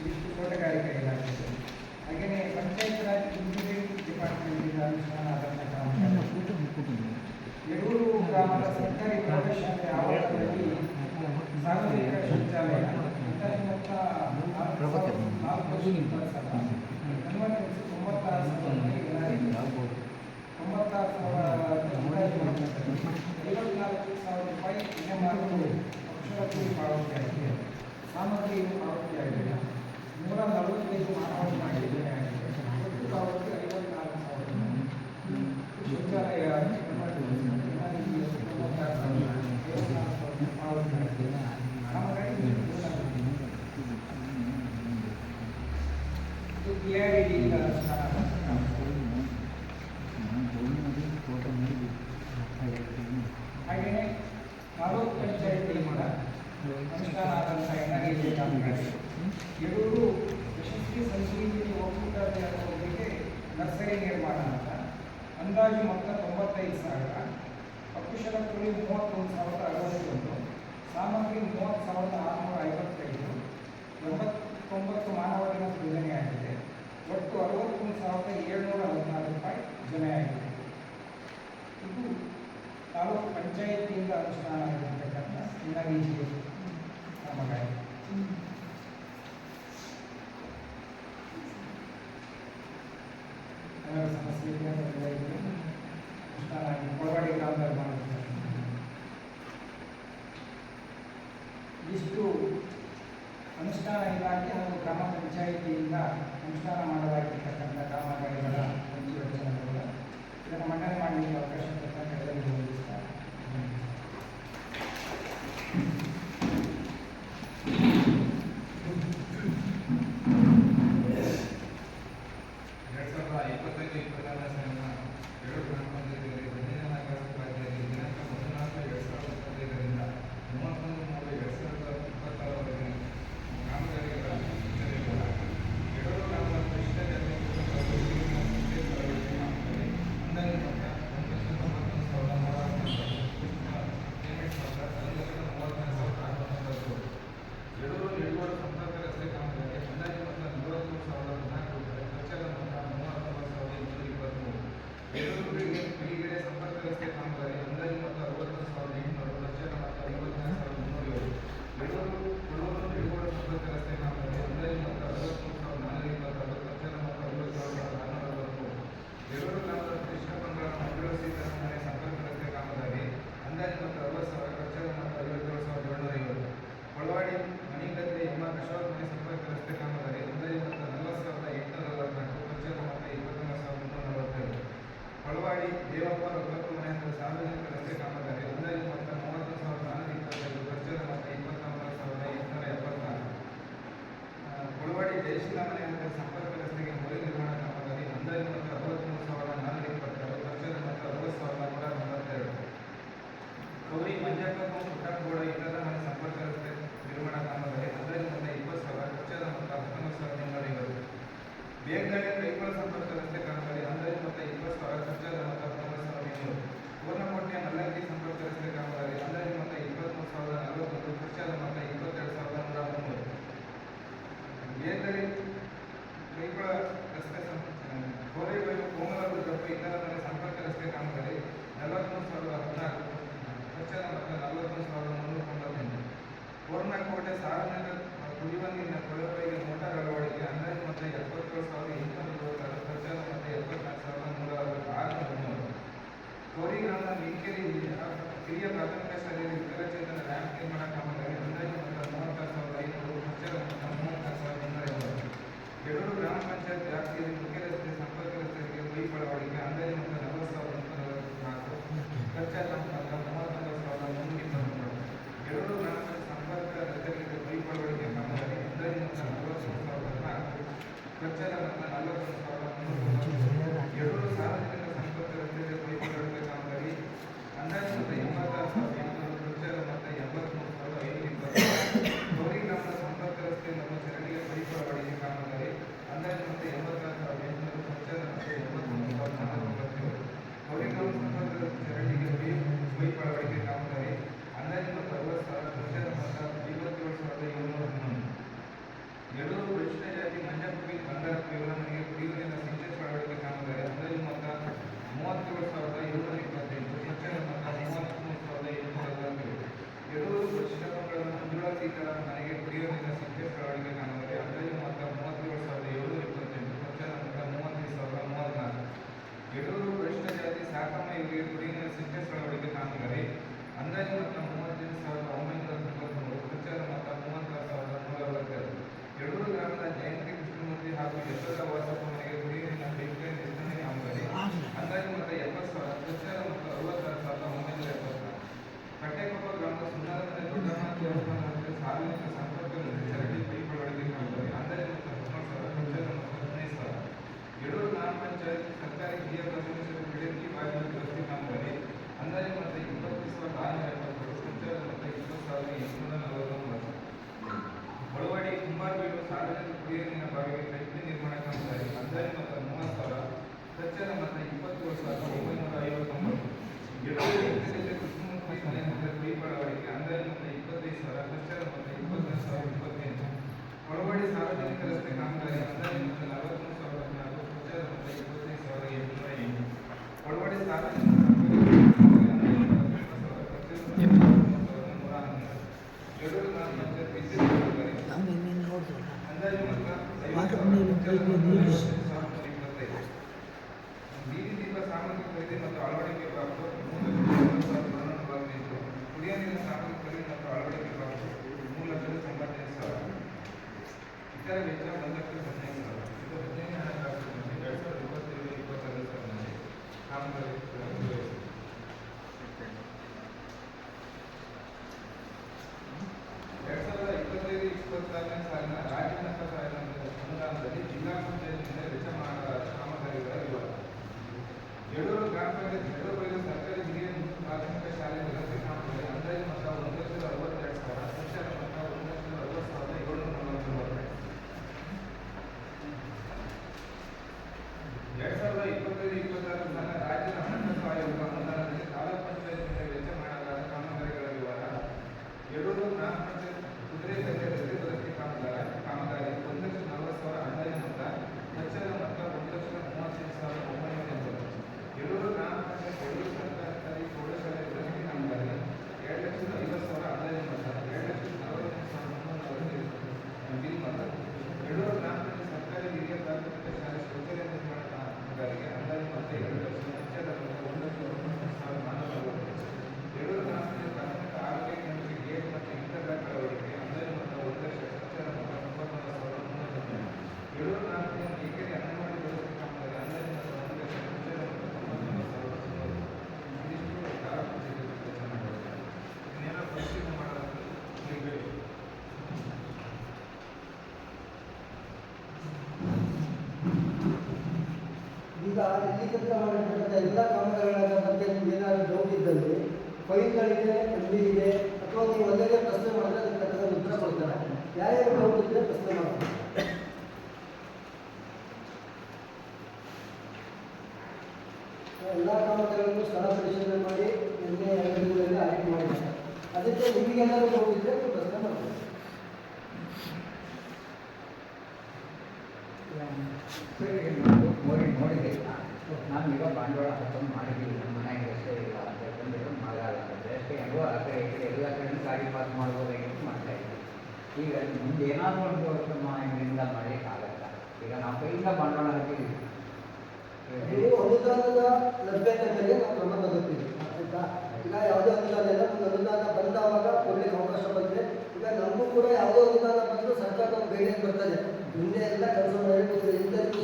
ಇಷ್ಟು ತೋಟಗಾರಿಕೆ ಇಲಾಖೆ. ಹಾಗೆಯೇ ಪಂಚಾಯತ್ ರಾಜ್ ಇಂಜಿನಿಯರಿಂಗ್ ಡಿಪಾರ್ಟ್ಮೆಂಟಿಂದ ಅನುಷ್ಠಾನ ಆದಂಥ ಕಾಮಗಾರಿ. ಯಡೂರು ಗ್ರಾಮದ ಸರ್ಕಾರಿ ಪ್ರೌಢಶಾಲೆ ಆವರಣದಲ್ಲಿ ಸಾರ್ವಜನಿಕ ಶೌಚಾಲಯ ಅಂದಾಜು ಮೊತ್ತ 96,000 ರೂಪಾಯಿ ಪಾವತಿಯಾಗಿದೆ. ಸಾಮಗ್ರಿ ಪಾವತಿಯಾಗಿದೆ. 145 ಮಾನವ ಮಾಡಿದೆ. ಒಟ್ಟು ಪಾವತಿ 54,000. ಶೌಚಾಲಯ PIDD ಹಾಗೆಯೇ ತಾಲೂಕು ಪಂಚಾಯತಿಯಿಂದ ಅನುಷ್ಠಾನ ಆದಂಥ NREGA ಕಾಮಗಾರಿ. ಯಡೂರು ಯಶಸ್ವಿ ಸಂಜೀವಿನಿ ಒಕ್ಕೂಟ ಬಗ್ಗೆ ನರ್ಸರಿ ನಿರ್ಮಾಣ ಅಂತ ಅಂದಾಜು ಮೊತ್ತ 95,000. ಅಕುಶಲಕುಳಿ 31,061, ಸಾಮಗ್ರಿ 30,655, 89 ಮಾನವರಿನ ಸೃಜನೆಯಾಗಿದೆ. ಒಟ್ಟು 63,714 ರೂಪಾಯಿ ಜಮೆಯಾಗಿದೆ. ಇದು ತಾಲೂಕು ಪಂಚಾಯತಿಯಿಂದ ಅನುಷ್ಠಾನ ಆಗಿರತಕ್ಕಂಥ NREGA ಕಾಮಗಾರಿ. ಸಮಸ್ಯೆ ಅನುಷ್ಠಾನ ಆಗಿ ಕೊಳವಾಡಿ ಗ್ರಾಮದಲ್ಲಿ ಮಾಡುತ್ತಾರೆ. ಇಷ್ಟು ಅನುಷ್ಠಾನ ಇಲಾಖೆ ಹಾಗೂ ಗ್ರಾಮ ಪಂಚಾಯಿತಿಯಿಂದ ಅನುಷ್ಠಾನ ಮಾಡಲಾಗಿರ್ತಕ್ಕಂಥ ಕಾಮಗಾರಿಗಳ ಪಂಚವಚನಗಳು. ಇದನ್ನು ಮಂಡನೆ ಮಾಡಲಿಕ್ಕೆ ಅವಕಾಶ ಕೊಟ್ಟಂತ ಎಲ್ಲರಿಗೂ ವಂದಿಸ್ತಾರೆ. ಕೋರಿ ಗ್ರಾಮದ ಮಿಂಕೇರಿ ಹಿರಿಯ ಪ್ರಾಥಮಿಕ ಶಾಲೆಯಲ್ಲಿ ವಿಕಲಚೇತನ ರ್ಯಾಂಪ್ ನಿರ್ಮಾಣ ಕಾಮಗಾರಿ ಅಂದಾಜು ಮೊತ್ತ 36,500 ವೆಚ್ಚದ ಮೊತ್ತ 36,350. ಯಡೂರು ಗ್ರಾಮ ಪಂಚಾಯತ್ ವ್ಯಾಪ್ತಿಯಲ್ಲಿ ಮುಖ್ಯ ರಸ್ತೆ ಸಂಪರ್ಕ ರಸ್ತೆಗಳಿಗೆ ಪೈಪ್ ಅಳವಡಿಕೆ ಅಂದಾಜು ಮೊತ್ತ 40,144 ಖರ್ಚಾದ ಮೊತ್ತ 34,323. ಯಡೂರು ಗ್ರಾಮ ಪಂಚಾಯತ್ ಸಂಪರ್ಕ ರಸ್ತೆಗಳಿಗೆ ಪೈಪ್ ಅಳವಡಿಕೆ ಕಾಮಗಾರಿ ಅಂದಾಜು ಮೊತ್ತ 43,004 ಖರ್ಚಾದ ಮೊತ್ತ 41,300. ಯಡೂರು ಸಾರ್ವಜನಿಕ ಸಂಪರ್ಕ ರಸ್ತೆಗೆ ಪೈಪ್ ಅಳವಡಿಕೆ ಕಾಮಗಾರಿ ಅಂದಾಜು ಮೊತ್ತ 86,800 ಖರ್ಚಾದ ಮೊತ್ತ 83,520. ಗೌರಿ ಗ್ರಾಮದ ಸಂಪರ್ಕ ರಸ್ತೆ ಮತ್ತು ಚರಂಡಿಗೆ ಪೈಪ್ ಅಳವಡಿಕೆ ಕಾಮಗಾರಿ ಅಂದಾಜು ಮೊತ್ತ 86,800 ಖರ್ಚಾದ ಮೊತ್ತ 83,497. ಗೌರಿ ಗ್ರಾಮ ಸಂಪರ್ಕ ರಸ್ತೆ ಚರಂಡಿಗೆ ಪೈಪ್ ಅಳವಡಿಕೆ ಕಾಮಗಾರಿ ಅಂದಾಜು ಮೊತ್ತ 60,000 ಖರ್ಚಾದ ಮೊತ್ತ 57,711. ಯಡೂರು ಪರಿಶಿಷ್ಟ ಜಾತಿ ಮಂಜಪ್ಪಿ ಬಂಗಾರಪ್ಪ ಇವರ ಮನೆಗೆ ಕುಡಿಯುವ ನೀರಿನ ಸಿಂಟೆಕ್ಸ್ ಅಳವಡಿಕೆ ಕಾಮಗಾರಿ ಅಂದಾಜು ಮೊತ್ತ 37,728 ಖರ್ಚಾದ ಮೊತ್ತ 33,744. ಯಡೂರು ಪರಿಶಿಷ್ಟ ಪಂಗಡದ ಮಂಜುಳಾ ಸೀತಾರಾಮ್ ಮನೆಗೆ ಕುಡಿಯುವ ನೀರಿನ ಸಿಂಟೆಕ್ಸ್ ಅಳವಡಿಕೆ ಕಾಮಗಾರಿ ಅಂದಾಜು ಮೊತ್ತ 37,728 ಖರ್ಚಾದ ಮೊತ್ತ 35,034. ಯಡೂರು ಪರಿಶಿಷ್ಟ ಜಾತಿ ಸಾಕಮ್ಮ ಇವರಿಗೆ ಕುಡಿಯುವ ನೀರಿನ ಸಿಂಟೆಕ್ಸ್ ಅಳವಡಿಕೆ ಕಾಮಗಾರಿ ಅಂದಾಜು ಮೊತ್ತ 38,993 ಖರ್ಚಾದ ಮೊತ್ತ 36,162. ಯಡೂರು ಗ್ರಾಮದ ಜಯಂತಿ ಕೃಷ್ಣಮೂರ್ತಿ ಹಾಗೂ ಯಶೋಧ ವಾಸಪ್ಪ ಮನೆಗೆ ಕುಡಿಯುವ ನೀರಿನ ಪೈಪ್ಲೈನ್ ವಿಸ್ತರಣೆ ಕಾಮಗಾರಿ ಅಂದಾಜು ಮೊತ್ತ 70,000 ಖರ್ಚಾದ ಮೊತ್ತ 66,970. ಕಟ್ಟೆಕೊಪ್ಪ ಗ್ರಾಮದ ಸುಂದರಮನೆ ದೊಡ್ಡಮ್ಮ ದೇವಸ್ಥಾನ ರಸ್ತೆ ಸಾರ್ವಜನಿಕ ಸಂಪರ್ಕ ರಸ್ತೆ ಚರಂಡಿ ಪೈಪ್ ಅಳವಡಿಕೆ ಕಾಮಗಾರಿ ಅಂದಾಜು ಮೊತ್ತ 17,000 ಖರ್ಚಾದ ಮೊತ್ತ 15,000. ಯಡೂರು ಗ್ರಾಮ ಪಂಚಾಯತ್ ಸರ್ಕಾರಿ ಹಿರಿಯ ಪ್ರಾಥಮಿಕ ಶಾಲೆ ಬಿಡಂಗಿ ಬಾಗಿಲು ರಸ್ತೆ ಕಾಮಗಾರಿ ಅಂದಾಜು ಮೊತ್ತ 20,670 ಖರ್ಚಾದ ಮೊತ್ತ 20,849. ಬಳವಾಡಿ ಕುಂಬಾರಬೀಡು ಸಾರ್ವಜನಿಕ ಕುಡಿಯುವ ನೀರಿನ ಬಾವಿಗೆ ಪೈಪ್ಲೈನ್ ನಿರ್ಮಾಣ ಕಾಮಗಾರಿ ಅಂದಾಜು ಮೊತ್ತ 30,000 ಖರ್ಚಾದ ಮೊತ್ತ 27,959. ಯಡೂರು ಕೃಷ್ಣಮೂರ್ತಿ ಮನೆ ಮುಂದೆ ಪೈಪ್ ಅಳವಡಿಕೆ ಅಂದಾಜು ಮೊತ್ತ 25,000 ಖರ್ಚಾದ ಮೊತ್ತ 21,028. ಬಳವಾಡಿ ಸಾರ್ವಜನಿಕ ರಸ್ತೆ ಕಾಮಗಾರಿ ಅಂದಾಜು ಮೊತ್ತ 43,014 ಖರ್ಚಾದ ಮೊತ್ತ 25,808. ಬಳವಾಡಿ ಸಾರ್ವಜನಿಕ ಯಡೂರು ಗ್ರಾಮ ಪಂಚಾಯತ್ ವಿದ್ಯುತ್ ಕಾಮಗಾರಿ ಅಂದಾಜು ಮೊತ್ತ 50,000 ಬೀದಿ ದೀಪ ಸಾಮಗ್ರಿ ಖರೀದಿ ಮತ್ತು ಅಳವಡಿಕೆ ಪ್ರಾಪ್ತ 3,70,000 ಕುಡಿಯುವ ನೀರಿನ ಸಾಮಗ್ರಿ ಖರೀದಿ ಮತ್ತು ಅಳವಡಿಕೆ ಪ್ರಾಪ್ತ 3,95,000. ಇತರ ವೆಚ್ಚ 1,15,000. ಇದು 15ನೇ ಹಣಕಾಸು ವರ್ಷ 2025-26 ಸಾಲಿನಲ್ಲಿ ಕಾಮಗಾರಿ ನಿರ್ವಹಿಸಿದೆ. 2025-26ನೇ ಸಾಲಿನ ರಾಜ್ಯ ಹಣಕಾಸು ಆಯೋಗದ ಅನುದಾನದಲ್ಲಿ ಜಿಲ್ಲಾ ಪಂಚಾಯತ್ನಿಂದ ವೆಚ್ಚ ಮಾಡಲಾದ ಕಾಮಗಾರಿಗಳ ವಿವರ. ಯಡೂರು ಗ್ರಾಮ ಪಂಚಾಯತ್ ಯಡೂರು ಬೈಲು ಸರ್ಕಾರಿ ಹಿರಿಯ ಪ್ರಾಥಮಿಕ ಶಾಲೆ ರಸ್ತೆ ಕಾಮಗಾರಿ ಅಂದಾಜು ಮೊತ್ತ 1,62,000 ಖರ್ಚಾದ ಮೊತ್ತ 1,60,749. 2025-26 ಸಾಲಿನ ರಾಜ್ಯದ ಹಣಕಾಸು ಆಯೋಗದ ಅನುದಾನದಲ್ಲಿ ತಾಲೂಕು ಪಂಚಾಯತ್ನಿಂದ ವೆಚ್ಚ ಮಾಡಲಾದ ಕಾಮಗಾರಿಗಳ ವಿವರ. ಯಡೂರು ಗ್ರಾಮ ಪಂಚಾಯತ್ ಕುದುರೆಕಟ್ಟೆ ರಸ್ತೆ ದುರಸ್ತಿ ಕಾಮಗಾರಿ 1,40,000 ಅಂದಾಜು ಮೊತ್ತ ವೆಚ್ಚದ ಮೊತ್ತ 1,35,980. ಯಡೂರು ಗ್ರಾಮ ಪಂಚಾಯತ್ ಯಡೂರು ಸರ್ಕಾರಿ ಪ್ರೌಢಶಾಲೆ ದುರಸ್ತಿ ಕಾಮಗಾರಿ 2,50,000 ಅಂದಾಜು ಮೊತ್ತ 2,40,360 ಬಿಲ್ ಮೊತ್ತ. ಯಡೂರು ಗ್ರಾಮ ಪಂಚಾಯತ್ ಸರ್ಕಾರಿ ಹಿರಿಯ ಪ್ರಾಥಮಿಕ ಶಾಲೆ ಶೌಚಾಲಯ ನಿರ್ಮಾಣ ಕಾಮಗಾರಿಗೆ ಅಂದಾಜು ಮೊತ್ತ 2 ಲಕ್ಷ ವೆಚ್ಚದ ಮೊತ್ತ 1,90,440. ಯಡೂರು ಗ್ರಾಮ ಪಂಚಾಯತ್ ಪ್ರಾಥಮಿಕ ಆರೋಗ್ಯ ಕೇಂದ್ರಕ್ಕೆ ಗೇಟ್ ಮತ್ತು ಇಂಟರ್ಲಾಕ್ ಅಳವಡಿಕೆ ಅಂದಾಜು ಮೊತ್ತ 1 ಲಕ್ಷ ಖರ್ಚಾದ ಮೊತ್ತ 94,300. ಯಡೂರು ಗ್ರಾಮ ಪಂಚಾಯತ್ ಮೇಕೆರೆ ಅಂಗನವಾಡಿ ದುರಸ್ತಿ ಕಾಮಗಾರಿ ಅಂದಾಜು ಮೊತ್ತ 1 ಲಕ್ಷ ಖರ್ಚಾದ ಮೊತ್ತ 99,300. ಇದಿಷ್ಟು ಗ್ರಾಮ ಪಂಚಾಯತ್ ಕೆಲಸ ಮಾಡಬಹುದು. ಇದನ್ನೆಲ್ಲ ಪರಿಶೀಲನೆ ಮಾಡೋದು ಹೇಳಿ. ಈಗ ಇಲ್ಲಿ ತನಕ ಮಾಡಿರ್ತಕ್ಕಂಥ ಎಲ್ಲ ಕಾಮಗಾರಿಗಳ ಬಗ್ಗೆ ನಿಮ್ಗೆ ಏನಾದರೂ ಡೌಟ್ ಇದ್ದಲ್ಲಿ ಫೈಲ್ಗಳಿದೆ, ಎಲ್ಲಿ ಇದೆ ಅಥವಾ ನೀವು ಒಂದೇ ಪ್ರಶ್ನೆ ಮಾಡಿದ್ರೆ ಅದಕ್ಕೆ ತಕ್ಕಂಥ ಉತ್ತರ ಕೊಡ್ತಾರೆ. ಯಾರ್ಯಾರು ಡೌಟ್ ಇದ್ದರೆ ಪ್ರಶ್ನೆ ಮಾಡ್ತಾರೆ. ಎಲ್ಲ ಕಾಮಗಾರಿಗಳನ್ನು ಸ್ಥಳ ಪರಿಶೀಲನೆ ಮಾಡಿ ನಿನ್ನೆ 2 ದಿನದಲ್ಲಿ ಆಯ್ಕೆ ಮಾಡಿದ್ದಾರೆ. ಅದಕ್ಕೆ ನಿಮಗೆಲ್ಲರೂ ಡೌಟ್ ಇದ್ದರೆ ನೀವು ಪ್ರಶ್ನೆ ಮಾಡ್ಬೋದು. ನೋಡಿದೆ ನಾನು ಈಗ ಬಂಡವಾಳ ಹಾಕೊಂಡು ಮಾಡಿದ್ದೀವಿ. ನಮ್ಮ ಮನೆಗೆ ರಸ್ತೆ ಇಲ್ಲ ಅಂತ ಹೇಳ್ಕೊಂಡು ಮಾಡಲ್ಲ ಅಂತ ಅಷ್ಟೇ. ಹೆಂಗೋ ಆ ಕಡೆ ಈ ಕಡೆ ಎಲ್ಲ ಕಡೆ ಗಾಡಿ ಪಾಸ್ ಮಾಡ್ಬೋದಾಗಿತ್ತು ಮಾಡ್ತಾ ಇದ್ದೀವಿ. ಈಗ ಮುಂದೆ ಏನಾದರೂ ಒಂದು ಇದರಿಂದ ಮಾಡಲಿಕ್ಕಾಗಲ್ಲ. ಈಗ ನಾವು ಕೈಯಿಂದ ಬಂಡವಾಳ ಹಾಕಿದ್ದೀವಿ. ನೀವು ಅನುದಾನದ ಲಭ್ಯತೆ ಮೇಲೆ ನಾವು ಕ್ರಮ ತಗೋತೀವಿ ಆಯ್ತಾ. ಈಗ ಯಾವುದೇ ಅನುದಾನ ಇಲ್ಲ, ಒಂದು ಅನುದಾನ ಬಂದಾಗ ಕೊಡ್ಲಿಕ್ಕೆ ಅವಕಾಶ ಬಂದರೆ, ಈಗ ನಮಗೂ ಕೂಡ ಯಾವುದೇ ಅನುದಾನ ಬಂದರೂ ಸರ್ಕಾರದ ಬೇಡಿಕೆ ಬರ್ತದೆ, ಹಿಂದೆ ಎಲ್ಲ ಕೆಲಸ ಮಾಡಿ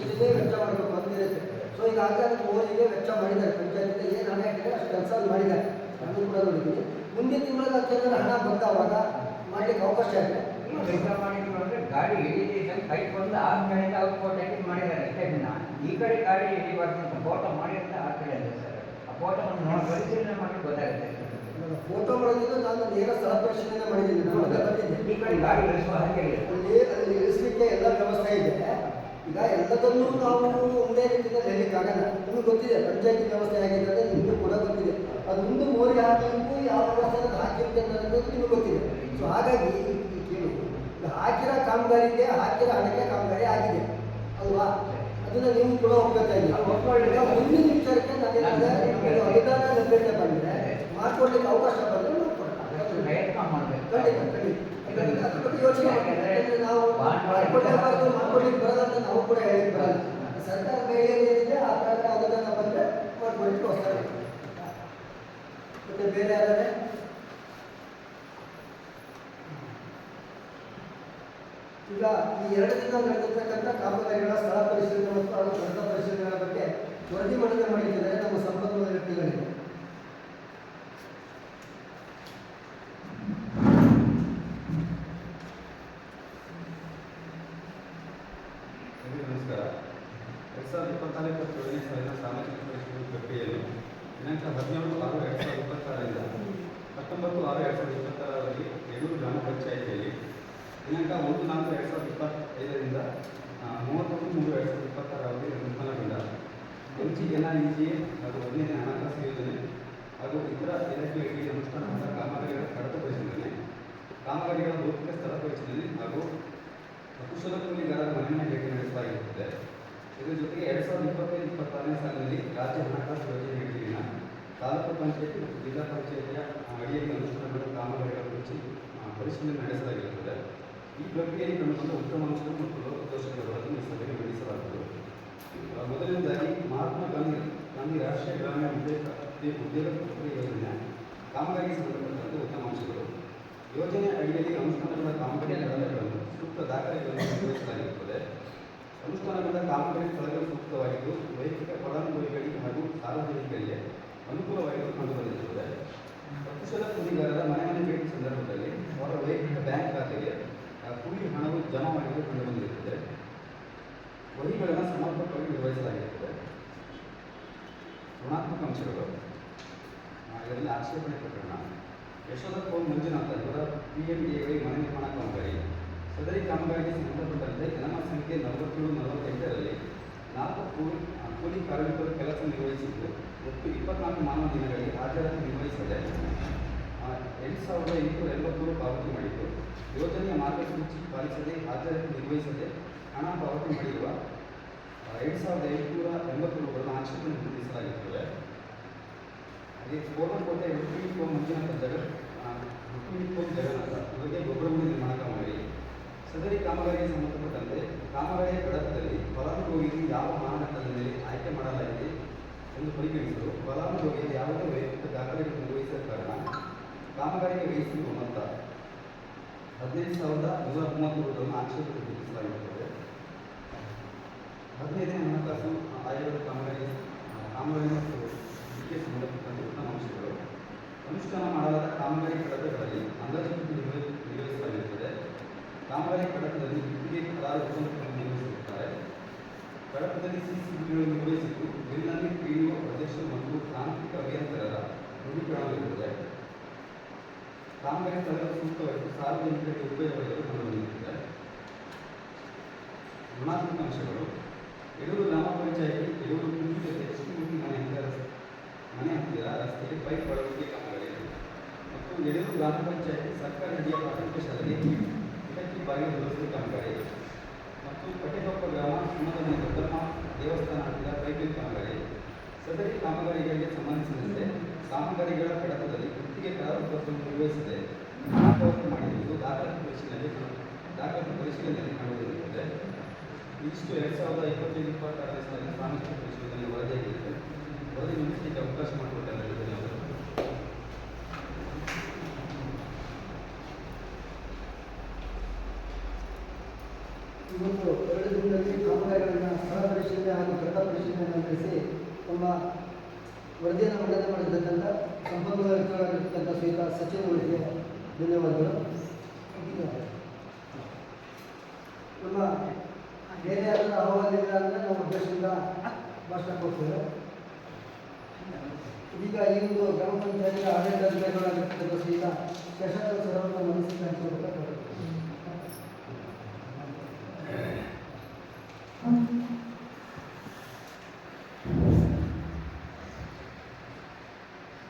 ಹಿಂದೆ ವೆಚ್ಚ ಮಾಡಬೇಕು ಅಂತಿರುತ್ತೆ. ಸೊ ಈಗ ಆಗ ಮೋದಿಗೆ ವೆಚ್ಚ ಮಾಡಿದ್ದಾರೆ, ಪಂಚಾಯತ್ ಏನು ಹಣ ಇಟ್ಟಿದೆ ಅಷ್ಟು ಕೆಲಸ ಮಾಡಿದ್ದಾರೆ, ನಾನು ಕೂಡ ನೋಡಿದ್ದೀನಿ. ಮುಂದಿನ ತಿಂಗಳಲ್ಲಿ ಅಂತಂದ್ರೆ ಹಣ ಬಂದವಾಗ ಮಾಡಲಿಕ್ಕೆ ಅವಕಾಶ ಇದೆ. ಕೆಲಸ ಮಾಡಿದ್ರು ಅಂದರೆ ಗಾಡಿ ಇಳಿದಿದ್ದಂಗೆ ಕೈ ಬಂದು ಆ ಕಡೆಯಿಂದ ಅವ್ರು ಫೋಟೋ ಹಾಕಿ ಮಾಡಿದ್ದಾರೆ ಅಷ್ಟೇ ದಿನ. ಈ ಕಡೆ ಗಾಡಿ ಇಳಿಬಾರ್ದು ಅಂತ ಫೋಟೋ ಮಾಡಿರುತ್ತೆ ಆ ಕಡೆ ಅಲ್ಲ ಸರ್. ಆ ಫೋಟೋವನ್ನು ನೋಡಿ ಪರಿಶೀಲನೆ ಮಾಡಿ ಗೊತ್ತಾಗುತ್ತೆ. ಫೋಟೋ ಮಾಡೋದ್ರಿಂದ ನಾನು ನೇರ ಸ್ಥಳ ಪರಿಶೀಲನೆ ಮಾಡಿದ್ದೀನಿ, ನಾನು ಅಲ್ಲೇ ಬಂದಿದ್ದೆ. ಈ ಕಡೆ ಗಾಡಿ ಇಳಿಸುವ ಹಾಗೆ ಅಲ್ಲಿ ಇಳಿಸ್ಲಿಕ್ಕೆ ಎಲ್ಲ ವ್ಯವಸ್ಥೆ ಇದೆ. ಈಗ ಎಲ್ಲದನ್ನೂ ನಾವು ಒಂದೇ ರೀತಿಯಲ್ಲಿ ಹೇಳಲಿಕ್ಕಾಗಲ್ಲ. ನಿಮ್ಗೆ ಗೊತ್ತಿದೆ ಪಂಚಾಯತಿ ವ್ಯವಸ್ಥೆ ಆಗಿದೆ ಅಂತ, ನಿಮಗೂ ಕೂಡ ಗೊತ್ತಿದೆ. ಅದು ಮುಂದೆ ಮೋರಿ ಹಾಕಲಿಕ್ಕೂ ಯಾವ ವ್ಯವಸ್ಥೆ ಹಾಕಿರುತ್ತೆ ಅನ್ನೋದು ನಿಮ್ಗೆ ಗೊತ್ತಿದೆ. ಸೊ ಹಾಗಾಗಿ ಕೇಳಿ, ಹಾಕಿರೋ ಕಾಮಗಾರಿಗೆ ಹಾಕಿರೋ ಹಣಕ್ಕೆ ಕಾಮಗಾರಿ ಆಗಿದೆ ಅಲ್ವಾ, ಅದನ್ನ ನೀವು ಕೂಡ ಒಪ್ಬೇಕಾಗಿದೆ. ಮುಂದಿನ ವಿಚಾರಕ್ಕೆ ನನಗೆ ಅನುದಾನ ಲಭ್ಯತೆ ಬಂದರೆ ಮಾಡ್ಕೊಡ್ಲಿಕ್ಕೆ ಅವಕಾಶ ಬಂದರೆ ಪ್ರಯತ್ನ ಮಾಡಬೇಕು. ಖಂಡಿತ ಅದ್ರ ಬಗ್ಗೆ ಯೋಚನೆ ಮಾಡಿ. ನಾವು ಮಾಡ್ಕೊಡ್ಲೇಬಾರ್ದು, ಮಾಡ್ಕೊಡ್ಲಿಕ್ಕೆ ಬರಲ್ಲ ಅಂತ ನಾವು ಕೂಡ ಹೇಳಿಕ್ಕೆ ಬರಲ್ಲ. ಸರ್ಕಾರ ಮೇಲೆ ಏನಿದೆ ಆ ಪ್ರಕಾರ ಅನುದಾನ ಬಂದರೆ ಮಾಡ್ಕೊಡ್ಲಿಕ್ಕೆ ಹೊಸ್ತಾರೆ. ಮತ್ತೆ ಬೇರೆ ಯಾರೇ ಈಗ ಈ 2 ದಿನ ನಡೆದಿರ್ತಕ್ಕಂಥ ಕಾಮಗಾರಿಗಳ ಸ್ಥಳ ಪರಿಶೀಲನೆ ಮತ್ತು ಹಾಗೂ ಗಣಿತ ಪರಿಶೀಲನೆಗಳ ಬಗ್ಗೆ ವರದಿ ಮಂಡನೆ ಮಾಡಿದ್ದಾರೆ ನಮ್ಮ ಸಂಪನ್ಮೂಲ ವ್ಯಕ್ತಿಗಳಿಗೆ. ನಮಸ್ಕಾರ. 2024-27 ಸಾಲಿನ ಸಾಮಾಜಿಕ ಪರಿಶೀಲನೆ ಪ್ರಕ್ರಿಯೆಯಲ್ಲಿ ದಿನಾಂಕ 17/6/2026ರಿಂದ 19/6/2026 ಯಡೂರು ಗ್ರಾಮ ಪಂಚಾಯಿತಿಯಲ್ಲಿ ದಿನಾಂಕ 1/4/2025ರಿಂದ 31/3/2026 ಅನುಷ್ಠಾನಗೊಂಡ MGNREGA ಹಾಗೂ 15ನೇ ಹಣಕಾಸು ಯೋಜನೆ ಹಾಗೂ ಇತರ ಇಲಾಖೆಗಳಿಗೆ ಅನುಷ್ಠಾನಗೊಂಡ ಕಾಮಗಾರಿಗಳ ಕಡತ ಪರಿಶೀಲನೆ, ಕಾಮಗಾರಿಗಳ ಭೌತಿಕ ಸ್ಥಳ ಪರಿಶೀಲನೆ ಹಾಗೂ ಕುಶಲ ಕೂಲಿಗಾರರ ಮನೆ ಭೇಟಿ ನಡೆಸಲಾಗಿರುತ್ತದೆ. ಇದರ ಜೊತೆಗೆ 2025-26ನೇ ಸಾಲಿನಲ್ಲಿ ರಾಜ್ಯ ಹಣಕಾಸು ಯೋಜನೆ ಕೀಳಿನ ತಾಲೂಕು ಪಂಚಾಯತಿ ಮತ್ತು ಜಿಲ್ಲಾ ಪಂಚಾಯತಿಯ ಅಡಿಯಲ್ಲಿ ಅನುಷ್ಠಾನಗೊಂಡ ಕಾಮಗಾರಿಗಳ ಕುರಿತು ಪರಿಶೀಲನೆ ನಡೆಸಲಾಗಿರುತ್ತದೆ. ಈ ಪ್ರಕ್ರಿಯೆಯಲ್ಲಿ ಕಂಡುಕೊಂಡ ಉತ್ತಮ ಅಂಶಗಳು ಮತ್ತು ಲೋಪದೋಷಗಳ ವರದಿಯನ್ನು ಈ ಸಭೆಗೆ ಮಂಡಿಸಲಾಗುವುದು. ಮೊದಲನೇದಾಗಿ ಮಹಾತ್ಮ ಗಾಂಧಿ ರಾಷ್ಟ್ರೀಯ ಗ್ರಾಮೀಣ ಉದ್ಯೋಗ ಯೋಜನೆ ಕಾಮಗಾರಿಗೆ ಸಂಬಂಧಪಟ್ಟಂತೆ ಉತ್ತಮ ಅಂಶಗಳು. ಯೋಜನೆ ಅಡಿಯಲ್ಲಿ ಅನುಷ್ಠಾನಗೊಂಡ ಕಾಮಗಾರಿಗಳನ್ನು ಸೂಕ್ತ ದಾಖಲೆಗಳನ್ನು ನಿರ್ವಹಿಸಲಾಗಿರುತ್ತದೆ. ಅನುಷ್ಠಾನಗೊಂಡ ಕಾಮಗಾರಿ ಸ್ಥಳಗಳು ಸೂಕ್ತವಾಗಿದ್ದು ವೈಯಕ್ತಿಕ ಫಲಾನುಭವಿಗಳಿಗೆ ಹಾಗೂ ಸಾರ್ವಜನಿಕರಿಗೆ ಅನುಕೂಲವಾಗಿದ್ದು ಕಂಡುಬಂದಿರುತ್ತದೆ. ಕುಶಲ ಕೂಲಿಗಾರರ ಮನೆ ಭೇಟಿ ಸಂದರ್ಭದಲ್ಲಿ ಅವರ ವೈಯಕ್ತಿಕ ಬ್ಯಾಂಕ್ ಖಾತೆಗೆ ಕೂಲಿ ಹಣವು ಜಮಾ ಮಾಡಿದ್ದು ಕಂಡುಬಂದಿರುತ್ತದೆ. ವಹಿಗಳನ್ನು ಸಮರ್ಪಕವಾಗಿ ನಿರ್ವಹಿಸಲಾಗಿರುತ್ತದೆ. ಋಣಾತ್ಮಕ ಅಂಶಗಳು. ಇದರಲ್ಲಿ ಆಕ್ಷೇಪಣೆ ಪ್ರಕರಣ ಯಶೋಧ ಮಂಜುನಾಥ ಇವರ PMAY ಮನೆ ನಿರ್ಮಾಣ ಕಾಮಗಾರಿ. ಸದರಿ ಕಾಮಗಾರಿಗೆ ಸಂಬಂಧಪಟ್ಟಂತೆ ಜನನ ಸಂಖ್ಯೆ 47-48ರಲ್ಲಿ 4 ಕೂಲಿ ಕಾರ್ಮಿಕರು ಕೆಲಸ ನಿರ್ವಹಿಸಿದ್ದು ಒಟ್ಟು 24 ಮಾನವ ದಿನಗಳಿಗೆ ಹಾಜರಾತಿ ನಿರ್ವಹಿಸದೆ 8,883 ಪಾವತಿ ಮಾಡಿದ್ದು, ಯೋಜನೆಯ ಮಾರ್ಗಸೂಚಿ ಪಾಲಿಸದೆ ಹಾಜರಾತಿ ನಿರ್ವಹಿಸದೆ ಹಣ ಪಾವತಿ ಮಾಡಿರುವ 2,880 ರೂಪಾಯಿಗಳನ್ನು ಆಕ್ಷೇಪಣೆ ಗುರುತಿಸಲಾಗಿರುತ್ತದೆ. ಹಾಗೆ ಕೋಟಕೋಟೆ ಮಂಜುನಾಥ ಜಗನ್ನಾಥ ಇವರಿಗೆ ಗೊಬ್ಬರಗುಂಡಿ ನಿರ್ಮಾಣ ಕಾಮಗಾರಿ. ಸದರಿ ಕಾಮಗಾರಿಗೆ ಸಂಬಂಧಪಟ್ಟಂತೆ ಕಾಮಗಾರಿಯ ಕಡತದಲ್ಲಿ ಫಲಾನುಭವಿಗೆ ಯಾವ ಮಾನದಂಡದ ಮೇಲೆ ಆಯ್ಕೆ ಮಾಡಲಾಗಿದೆ ಎಂದು ಪರಿಗಣಿಸಲು ಫಲಾನುಭವಿಗೆ ಯಾವುದೇ ವೈಯಕ್ತಿಕ ದಾಖಲೆಗಳನ್ನು ನಿರ್ವಹಿಸಿದ ಕಾರಣ ಕಾಮಗಾರಿಗೆ ವಹಿಸಿರುವ ಮೊತ್ತ 15,130 ರೂಪಾಯಿಗಳನ್ನು ಆಕ್ಷೇಪಣೆ ಗುರುತಿಸಲಾಗಿರುತ್ತದೆ. 15ನೇ ಹಣಕಾಸು ಆಯೋಗದ ಕಾಮಗಾರಿ ಮತ್ತು ಇದಕ್ಕೆ ಸಂಬಂಧಪಟ್ಟಂತೆ ಉತ್ತಮ ಅಂಶಗಳು. ಅನುಷ್ಠಾನ ಮಾಡಲಾದ ಕಾಮಗಾರಿ ಕಡತಗಳಲ್ಲಿ ಅಂದಾಜುಪಟ್ಟಿ ನಿರ್ವಹಿಸಲಾಗಿರುತ್ತದೆ. ಕಾಮಗಾರಿ ಕಡತದಲ್ಲಿ ಗುತ್ತಿಗೆ ಕರಾರುಗಳನ್ನು ನಿರ್ವಹಿಸಿರುತ್ತಾರೆ. ಕಡತದಲ್ಲಿ CCBಗಳು ನಿರ್ವಹಿಸಿದ್ದು ಬಿಲ್ನಲ್ಲಿ PDO ಅಧ್ಯಕ್ಷರು ಮತ್ತು ತಾಂತ್ರಿಕ ಅಭಿಯಂತರರ ದೃಢೀಕರಣವಿರುತ್ತದೆ. ಕಾಮಗಾರಿ ಸ್ಥಳಗಳು ಸೂಕ್ತವಾಗಿ ಸಾರ್ವಜನಿಕರಿಗೆ ಉಪಯೋಗಗಳು ಕಂಡುಬಂದಿರುತ್ತದೆ. ಋಣಾತ್ಮಕ ಅಂಶಗಳು. ಯಡೂರು ಗ್ರಾಮ ಪಂಚಾಯಿತಿ ಯಡೂರು ಕುಂಜಿ ಮನೆ ಹತ್ತಿರ ರಸ್ತೆಗೆ ಪೈಪ್ ಅಳವಡಿಕೆ ಕಾಮಗಾರಿ ಮತ್ತು ಯಡೂರು ಗ್ರಾಮ ಪಂಚಾಯಿತಿ ಸರ್ಕಾರಿ ಹಿರಿಯ ಪ್ರಾಥಮಿಕ ಶಾಲೆಗೆ ಕಿಟಕಿ ಬಾಗಿಲು ದುರಸ್ತಿ ಕಾಮಗಾರಿ ಮತ್ತು ಕಟೆಕೊಪ್ಪ ಗ್ರಾಮ ಸುಮಧನ ದೊಡ್ಡಮ್ಮ ದೇವಸ್ಥಾನ ಹತ್ತಿರ ಪೈಪ್ಲೈನ್ ಕಾಮಗಾರಿ. ಸದರಿ ಕಾಮಗಾರಿಗಳಿಗೆ ಸಂಬಂಧಿಸಿದಂತೆ ಕಾಮಗಾರಿಗಳ ಕಡತದಲ್ಲಿ ಗುತ್ತಿಗೆ ಕರಾರುಗಳನ್ನು ನಿರ್ವಹಿಸದೆ ಹಣ ಪಾವತಿ ಮಾಡಿರುವುದು ದಾಖಲಾತಿ ಪರಿಶೀಲನೆಯಲ್ಲಿ ಕಂಡುಬಂದಿರುತ್ತದೆ. ಈ ಇಷ್ಟು 2025-26ನೇ ಸಾಲಿನ ಸಾಮಾಜಿಕ ಪರಿಶೋಧನೆ ವರದಿಯಾಗಿದೆ. ವರದಿ ಮುಗಿಸಲಿಕ್ಕೆ ಅವಕಾಶ ಮಾಡಿಕೊಟ್ಟಲ್ಲ ಧನ್ಯವಾದಗಳು. ಇವತ್ತು 2 ದಿನದಲ್ಲಿ ಕಾಮಗಾರಿಗಳನ್ನು ಸ್ಥಳ ಪರಿಶೀಲನೆ ಹಾಗೂ ಪ್ರಗತ ಪರಿಶೀಲನೆಯನ್ನು ನಡೆಸಿ ತಮ್ಮ ವರದಿಯನ್ನು ಮಂಡನೆ ಮಾಡಿರ್ತಕ್ಕಂಥ ಸಂಪನ್ಮೂಲ ವ್ಯಕ್ತಿಗಳಾಗಿರ್ತಕ್ಕಂಥ ಶ್ರೀಯುತ ಸಚಿನ್ ಅವರಿಗೆ ಧನ್ಯವಾದಗಳು. ನಮ್ಮ ಬೇರೆ ಯಾರಾದರೂ ಅಹವಾಲಿಲ್ಲ ಅಂದರೆ ನಾವು ಉದ್ದೇಶದಿಂದ ಭಾಷಣ ಕೊಡ್ತೇವೆ. ಈಗ ಈ ಒಂದು ಗ್ರಾಮ ಪಂಚಾಯತಿಯ ಆಡಳಿತಾಧಿಕಾರಿಗಳಾಗಿರ್ತಕ್ಕಂಥ ಶ್ರೀಯುತ ಶಶಾಂಕ ಸರ್ ಅವರ ಮನಸ್ಸಿಗೆ ಹಂಚಿಕೊಳ್ಳಬೇಕಾಗ್ತದೆ.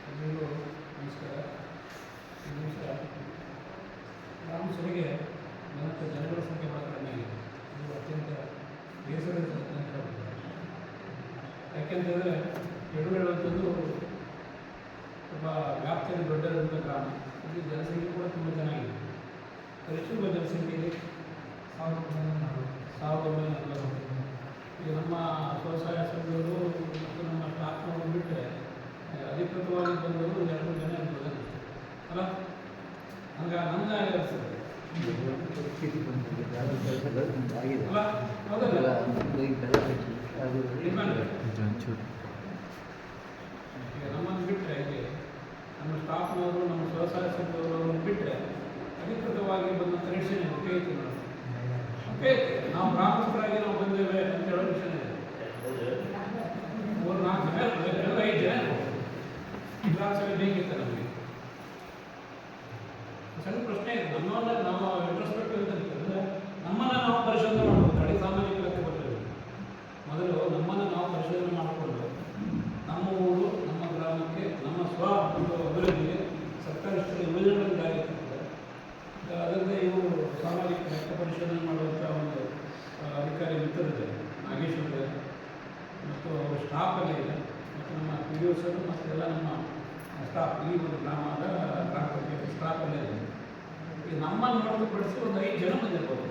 ಎಲ್ಲರಿಗೂ ನಮಸ್ಕಾರ. ಈ ನಿಮಿಷ ಗ್ರಾಮ ಸಭೆಗೆ ಮತ್ತು ಜನಗಳ ಸಂಖ್ಯೆ ಬಹಳ ಕಡಿಮೆ ಆಗಿದೆ. ಇದು ಅತ್ಯಂತ ಬೇಸರದ ಸಂಗತಿ. ಯಾಕೆಂತಂದರೆ ಹೇಳುವಂಥದ್ದು ತುಂಬ ವ್ಯಾಪ್ತಿಯಲ್ಲಿ ದೊಡ್ಡದಂಥ ಗ್ರಾಮ. ಇಲ್ಲಿ ಜನಸಂಖ್ಯೆ ಕೂಡ ತುಂಬ ಚೆನ್ನಾಗಿದೆ. ಎಷ್ಟು ಜನಸಂಖ್ಯೆ ಇದೆ? 1940. ಈಗ ನಮ್ಮ ಸ್ವಸಹಾಯ ಸಂಘಗಳು ಮತ್ತು ನಮ್ಮ ಸ್ಟಾಫ್ನವರು ಬಿಟ್ಟರೆ ಅಧಿಕೃತವಾಗಿ ಬಂದವರು 2 ಜನ ಇರ್ಬೋದು ಅಲ್ಲ. ನಮ್ಗೆ ಅನಿಸ್ತದೆ ಅಲ್ಲ, ಹೌದಲ್ಲ? ಈಗ ನಮ್ಮನ್ನು ಬಿಟ್ಟರೆ ಹೀಗೆ ನಮ್ಮ ಸ್ಟಾಫ್ನವರು ನಮ್ಮ ಸ್ವಸಹಾಯ ಸಂಘದವರು ಬಿಟ್ಟರೆ ಅಧಿಕೃತವಾಗಿ ಬಂದ ಕನೆಕ್ಷನ್ ಒಕೆ ಐತಿ ಮೇಡಮ್. ಒಕೆ ಐತಿ. ನಾವು ಗ್ರಾಮಸ್ಥರಾಗಿ ನಾವು ಬಂದೇವೆ ಅಂತ ಹೇಳೋ ವಿಷಯ ಇದೆ. 3-4 ಜನ 5 ಜನ ಗ್ರಾಮ ಸಭೆ ಬೇಕಿತ್ತು ನಮಗೆ. ಸಣ್ಣ ಪ್ರಶ್ನೆ ಇದೆ. ನಮ್ಮನ್ನ ನಾವು ಇಂಟ್ರಸ್ಪೆಕ್ಟಿವ್ ಅಂತಂದ್ರೆ ನಮ್ಮನ್ನು ನಾವು ಪರಿಶೋಧನೆ ಮಾಡ್ಬೋದು. ಅಡಿ ಸಾಮಾಜಿಕ ಲೆಕ್ಕ ಬರ್ತೇವೆ. ಮೊದಲು ನಮ್ಮನ್ನು ನಾವು ಪರಿಶೋಧನೆ ಮಾಡಿಕೊಂಡು ನಮ್ಮ ಊರು ನಮ್ಮ ಗ್ರಾಮಕ್ಕೆ ನಮ್ಮ ಅಭಿವೃದ್ಧಿಗೆ ಸರ್ಕಾರ ಇಷ್ಟು ಯೋಜನೆಗಳನ್ನು ಜಾರಿ ತರ್ತದೆ. ಅದಲ್ಲದೆ ಇವರು ಸಾಮಾಜಿಕ ಲೆಕ್ಕ ಪರಿಶೋಧನೆ ಮಾಡುವಂಥ ಒಂದು ಅಧಿಕಾರಿ ಮಿತ್ರರಿದೆ, ನಾಗೇಶ್ವರ ಮತ್ತು ಅವರ ಸ್ಟಾಫಲ್ಲಿ ಇದೆ, ಮತ್ತು ನಮ್ಮ PDOಸರು ಮತ್ತು ಎಲ್ಲ ನಮ್ಮ ಸ್ಟಾಫ್ ಈ ಒಂದು ಗ್ರಾಮದ ಗ್ರಾಮ ಪಂಚಾಯತ್ ಸ್ಟಾಫಲ್ಲೇ ಇದೆ. ಈಗ ನಮ್ಮನ್ನು ಹೊರತುಪಡಿಸಿ ಒಂದು 5 ಜನ ಬಂದಿರ್ಬೋದು.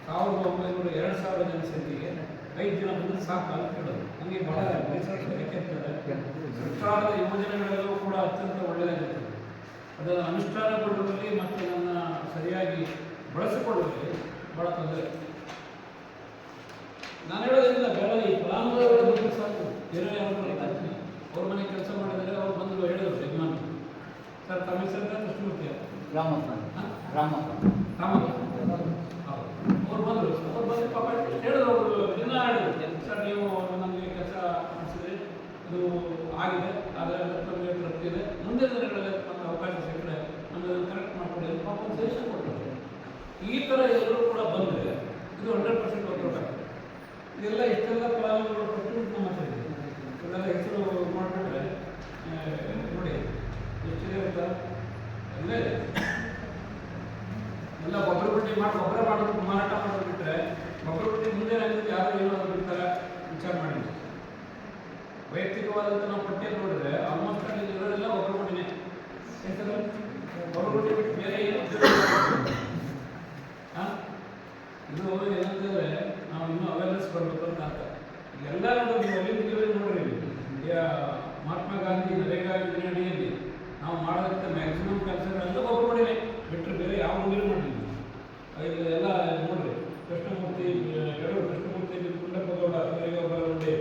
1900-2000 ಜನಸಂಖ್ಯೆಗೆ 5 ಜನ ಬಂದರೆ ಸಾಕು ಅಂತ ಹೇಳೋದು. ನನಗೆ ಬಹಳ ಯಾಕೆಂತಂದರೆ ಸರ್ಕಾರದ ಯೋಜನೆಗಳೆಲ್ಲವೂ ಕೂಡ ಅತ್ಯಂತ ಒಳ್ಳೆಯದಾಗಿರ್ತದೆ. ಅದನ್ನು ಅನುಷ್ಠಾನಗೊಳ್ಳುವಲ್ಲಿ ಮತ್ತು ಅದನ್ನು ಸರಿಯಾಗಿ ಬಳಸಿಕೊಳ್ಳುವಲ್ಲಿ ಭಾಳ ತೊಂದರೆ. ನಾನು ಹೇಳೋದ್ರಿಂದ ಬೇಡ, ಈ ಫಲಾನುಭವಿಗಳು ಸಾಕು. ಬೇರೆ ಯಾರು ರೈತಾಗ್ತೀನಿ ಅವ್ರ ಮನೆ ಕೆಲಸ ಮಾಡಿದರೆ ಅವ್ರು ಬಂದು ಹೇಳಿದ್ರು ಯಜಮಾನ ಸರ್ ತಮ್ಮ ಹೆಸರು ಕೃಷ್ಣಮೂರ್ತಿ ರಾಮಪ್ಪ. ಅವ್ರು ಬಂದರು. ಅವ್ರು ಬಂದು ಪಾಪ ಹೇಳಿದ್ರು. ಅವರು ದಿನ ಹೇಳಿದ್ರು, ಸರ್ ನೀವು ನಮಗೆ ಕೆಲಸ ಮಾಡಿಸಿದ್ರೆ ಅದು ಆಗಿದೆ, ಆದರೆ ಅದಕ್ಕೆ ತೃಪ್ತಿದೆ, ಮುಂದಿನ ದಿನಗಳಲ್ಲಿ ನಮಗೆ ಅವಕಾಶ ಸಿಕ್ಕರೆ ನಮಗೆ ಅದನ್ನು ಕರೆಕ್ಟ್ ಮಾಡಿಕೊಡಿ ಅಂತ ಪಾಪ ಒಂದು ಸಜೆಷನ್ ಕೊಟ್ಟರು. ಈ ಥರ ಎಲ್ಲರೂ ಕೂಡ ಬಂದರೆ ಇದು 100% ವರ್ಕೌಟ್ ಆಗ್ತದೆ. ಇದೆಲ್ಲ ಇಷ್ಟೆಲ್ಲ ಫಲಾನುಭವಿಗಳು ಕೊಟ್ಟು ನಮ್ಮ ಹತ್ರ ಇದೆ. ಇದೆಲ್ಲ ಹೆಸರು ಮಾಡಿಬಿಟ್ರೆ ನೋಡಿ ಎಷ್ಟಿದೆ ಅಂತ ಎಲ್ಲ ಇದೆ. ಎಲ್ಲ ಗೊಬ್ಬರ ಬಡ್ಡಿ ಗೊಬ್ಬರ ಮಾಡೋದು ಮಾರಾಟ ಮಾಡೋದು ಬಿಟ್ಟರೆ ಗೊಬ್ಬರ ಬಡ್ಡಿ ಮುಂದೆ ಏನಾಗುತ್ತೆ, ಯಾರು ಏನಾದ್ರು ಬಿಡ್ತಾರೆ ವಿಚಾರ ಮಾಡಿ. ವೈಯಕ್ತಿಕವಾದಂಥ ನಾವು ಪಟ್ಟಿಯಲ್ಲಿ ನೋಡಿದ್ರೆ ಆಲ್ಮೋಸ್ಟ್ ಅಲ್ಲಿ ಇರೋರೆಲ್ಲ ಗೊಬ್ಬರ ಬಡ್ಡಿನೇ. ಯಾಕಂದ್ರೆ ಗೊಬ್ಬರ ಬಡ್ಡಿ ಬಿಟ್ಟು ಬೇರೆ ಏನು ಇದು ಏನಂತಂದರೆ ನಾವು ಇನ್ನೂ ಅವೇರ್ನೆಸ್ ಬರಬೇಕು ಅಂತ ಅರ್ಥ. ಎಲ್ಲ ನೋಡೋದು ಅಲ್ಲಿಂದ ನೋಡ್ರಿ. ಮಹಾತ್ಮ ಗಾಂಧಿ ನರೇಗಾ ಯೋಜನೆ ಅಡಿಯಲ್ಲಿ ನಾವು ಮಾಡೋದಕ್ಕೆ ಮ್ಯಾಕ್ಸಿಮಮ್ ಕೆಲಸಗಳೆಲ್ಲ ಗೊಬ್ಬರ ಬಡ್ಡಿನೇ ಬಿಟ್ಟರೆ ಬೇರೆ ಯಾವ ಮುಂದಿನ ಮಾಡಲಿಲ್ಲ. ಎಲ್ಲ ನೋಡ್ರಿ, ಕೃಷ್ಣಮೂರ್ತಿ ಗುಂಡಪ್ಪ ಗೌಡ ಇವರಿಗೆ ಒಬ್ಬರ ಉಂಡೆ,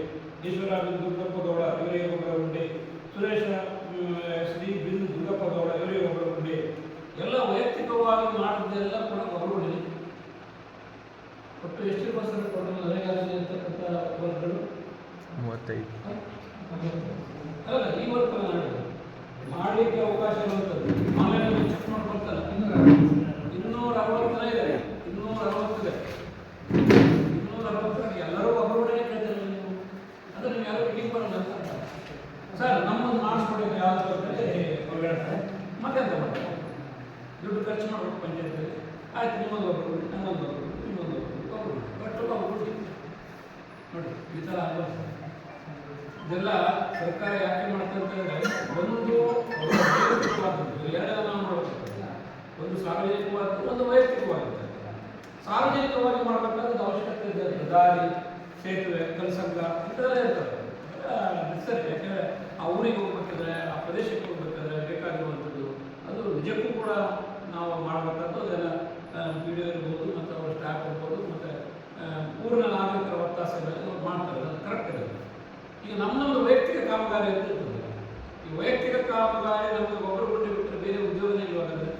ಈಶ್ವರ ದುರ್ಗಪ್ಪ ಗೌಡ ಇವರಿಗೆ ಒಬ್ಬರ ಉಂಡೆ, ಸುರೇಶ ಶ್ರೀ ಬಿಂದು ದುರ್ಗಪ್ಪ ಗೌಡ ಇವರಿಗೆ ಒಬ್ಬರ ಉಂಡೆ. ಎಲ್ಲ ವೈಯಕ್ತಿಕವಾಗಿ ಮಾಡಿದ್ದೆಲ್ಲ ಕೂಡ ಗೊಬ್ಬರ ಬಡ್ಡಿನೇ. ಒಟ್ಟು ಎಷ್ಟು ಪರ್ಸೆಂಟ್ ಕೊಟ್ಟು ನರೇಗಾದಲ್ಲಿ ಇರ್ತಕ್ಕಂಥ ವರ್ಗಗಳು 35 ಅಲ್ಲ. ಈ ವರ್ಗ ಮಾಡಲಿಕ್ಕೆ ಅವಕಾಶ ಇರುವಂಥದ್ದು ಆನ್ಲೈನಲ್ಲಿ ಚೆಕ್ ಮಾಡ್ಕೊಳ್ತಾರೆ. 260 ಇದೆ. 260 ಎಲ್ಲರೂ ಒಬ್ಬರೊಡನೆ ಕೇಳ್ತಾರೆ. ನೀವು ಅಂದರೆ ನೀವು ಯಾರು ಈಗ ಬರೋಲ್ಲ ಅಂತ ಸರ್ ನಮ್ಮನ್ನು ಮಾಡಿಸ್ಕೊಡಿ ಯಾವುದು ಅವ್ರು ಹೇಳ್ತಾರೆ. ಮತ್ತೆಂತ ಮಾಡ್ತಾರೆ, ದುಡ್ಡು ಖರ್ಚು ಮಾಡ್ಬೇಕು ಪಂಚಾಯತ್ನಲ್ಲಿ. ಆಯ್ತು, ನಿಮ್ಮೊಂದು ಒಬ್ಬರು ನಮ್ಮೊಂದು ಒಬ್ಬರು ನಿಮ್ಮೊಂದು ಒಬ್ಬರು ಒಟ್ಟು ಒಬ್ಬರು ನೋಡಿ. ಈ ಥರ ಇದೆಲ್ಲ ಸರ್ಕಾರ ಯಾಕೆ ಮಾಡ್ತಾ ಅಂತಂದರೆ ಒಂದು ವೈಯಕ್ತಿಕವಾದದ್ದು, ಎರಡೆಲ್ಲ ನಾವು ನೋಡಬೇಕು. ಒಂದು ಸಾರ್ವಜನಿಕವಾದದ್ದು, ಒಂದು ವೈಯಕ್ತಿಕವಾದದ್ದು. ಸಾರ್ವಜನಿಕವಾಗಿ ಮಾಡಬೇಕಾದ ಅವಶ್ಯಕತೆ ಇದೆ. ದಾರಿ, ಸೇತುವೆ, ಕಲ್ಸಂಗ ಇಂಥದ್ದೆಲ್ಲ ಇರ್ತದೆ. ಸರಿ, ಯಾಕೆಂದರೆ ಆ ಊರಿಗೆ ಹೋಗ್ಬೇಕಾದ್ರೆ, ಆ ಪ್ರದೇಶಕ್ಕೆ ಹೋಗ್ಬೇಕಾದ್ರೆ ಬೇಕಾಗಿರುವಂಥದ್ದು ಅದು ನಿಜಕ್ಕೂ ಕೂಡ ನಾವು ಮಾಡಬೇಕಾದ್ದು. ಅದೆಲ್ಲ ಪಿ ಡಿ ಇರ್ಬೋದು ಮತ್ತು ಅವ್ರ ಸ್ಟಾಫ್ ಇರ್ಬೋದು ಮತ್ತು ಊರಿನ ನಾಗರಿಕರ ಒತ್ತಾಸೆಗಳು ಮಾಡ್ತಾರೆ. ಅದು ಕರೆಕ್ಟ್ ಇದೆ. ಈಗ ನಮ್ಮೊಂದು ವೈಯಕ್ತಿಕ ಕಾಮಗಾರಿ ಅಂತ ಇರ್ತದೆ. ಈ ವೈಯಕ್ತಿಕ ಕಾಮಗಾರಿ ನಮಗೆ ಒಬ್ಬರು ಕೊಟ್ಟು ಬಿಟ್ಟರೆ ಬೇರೆ ಉದ್ಯೋಗನೇ ಇಲ್ಲವಾಗಂದ್ರೆ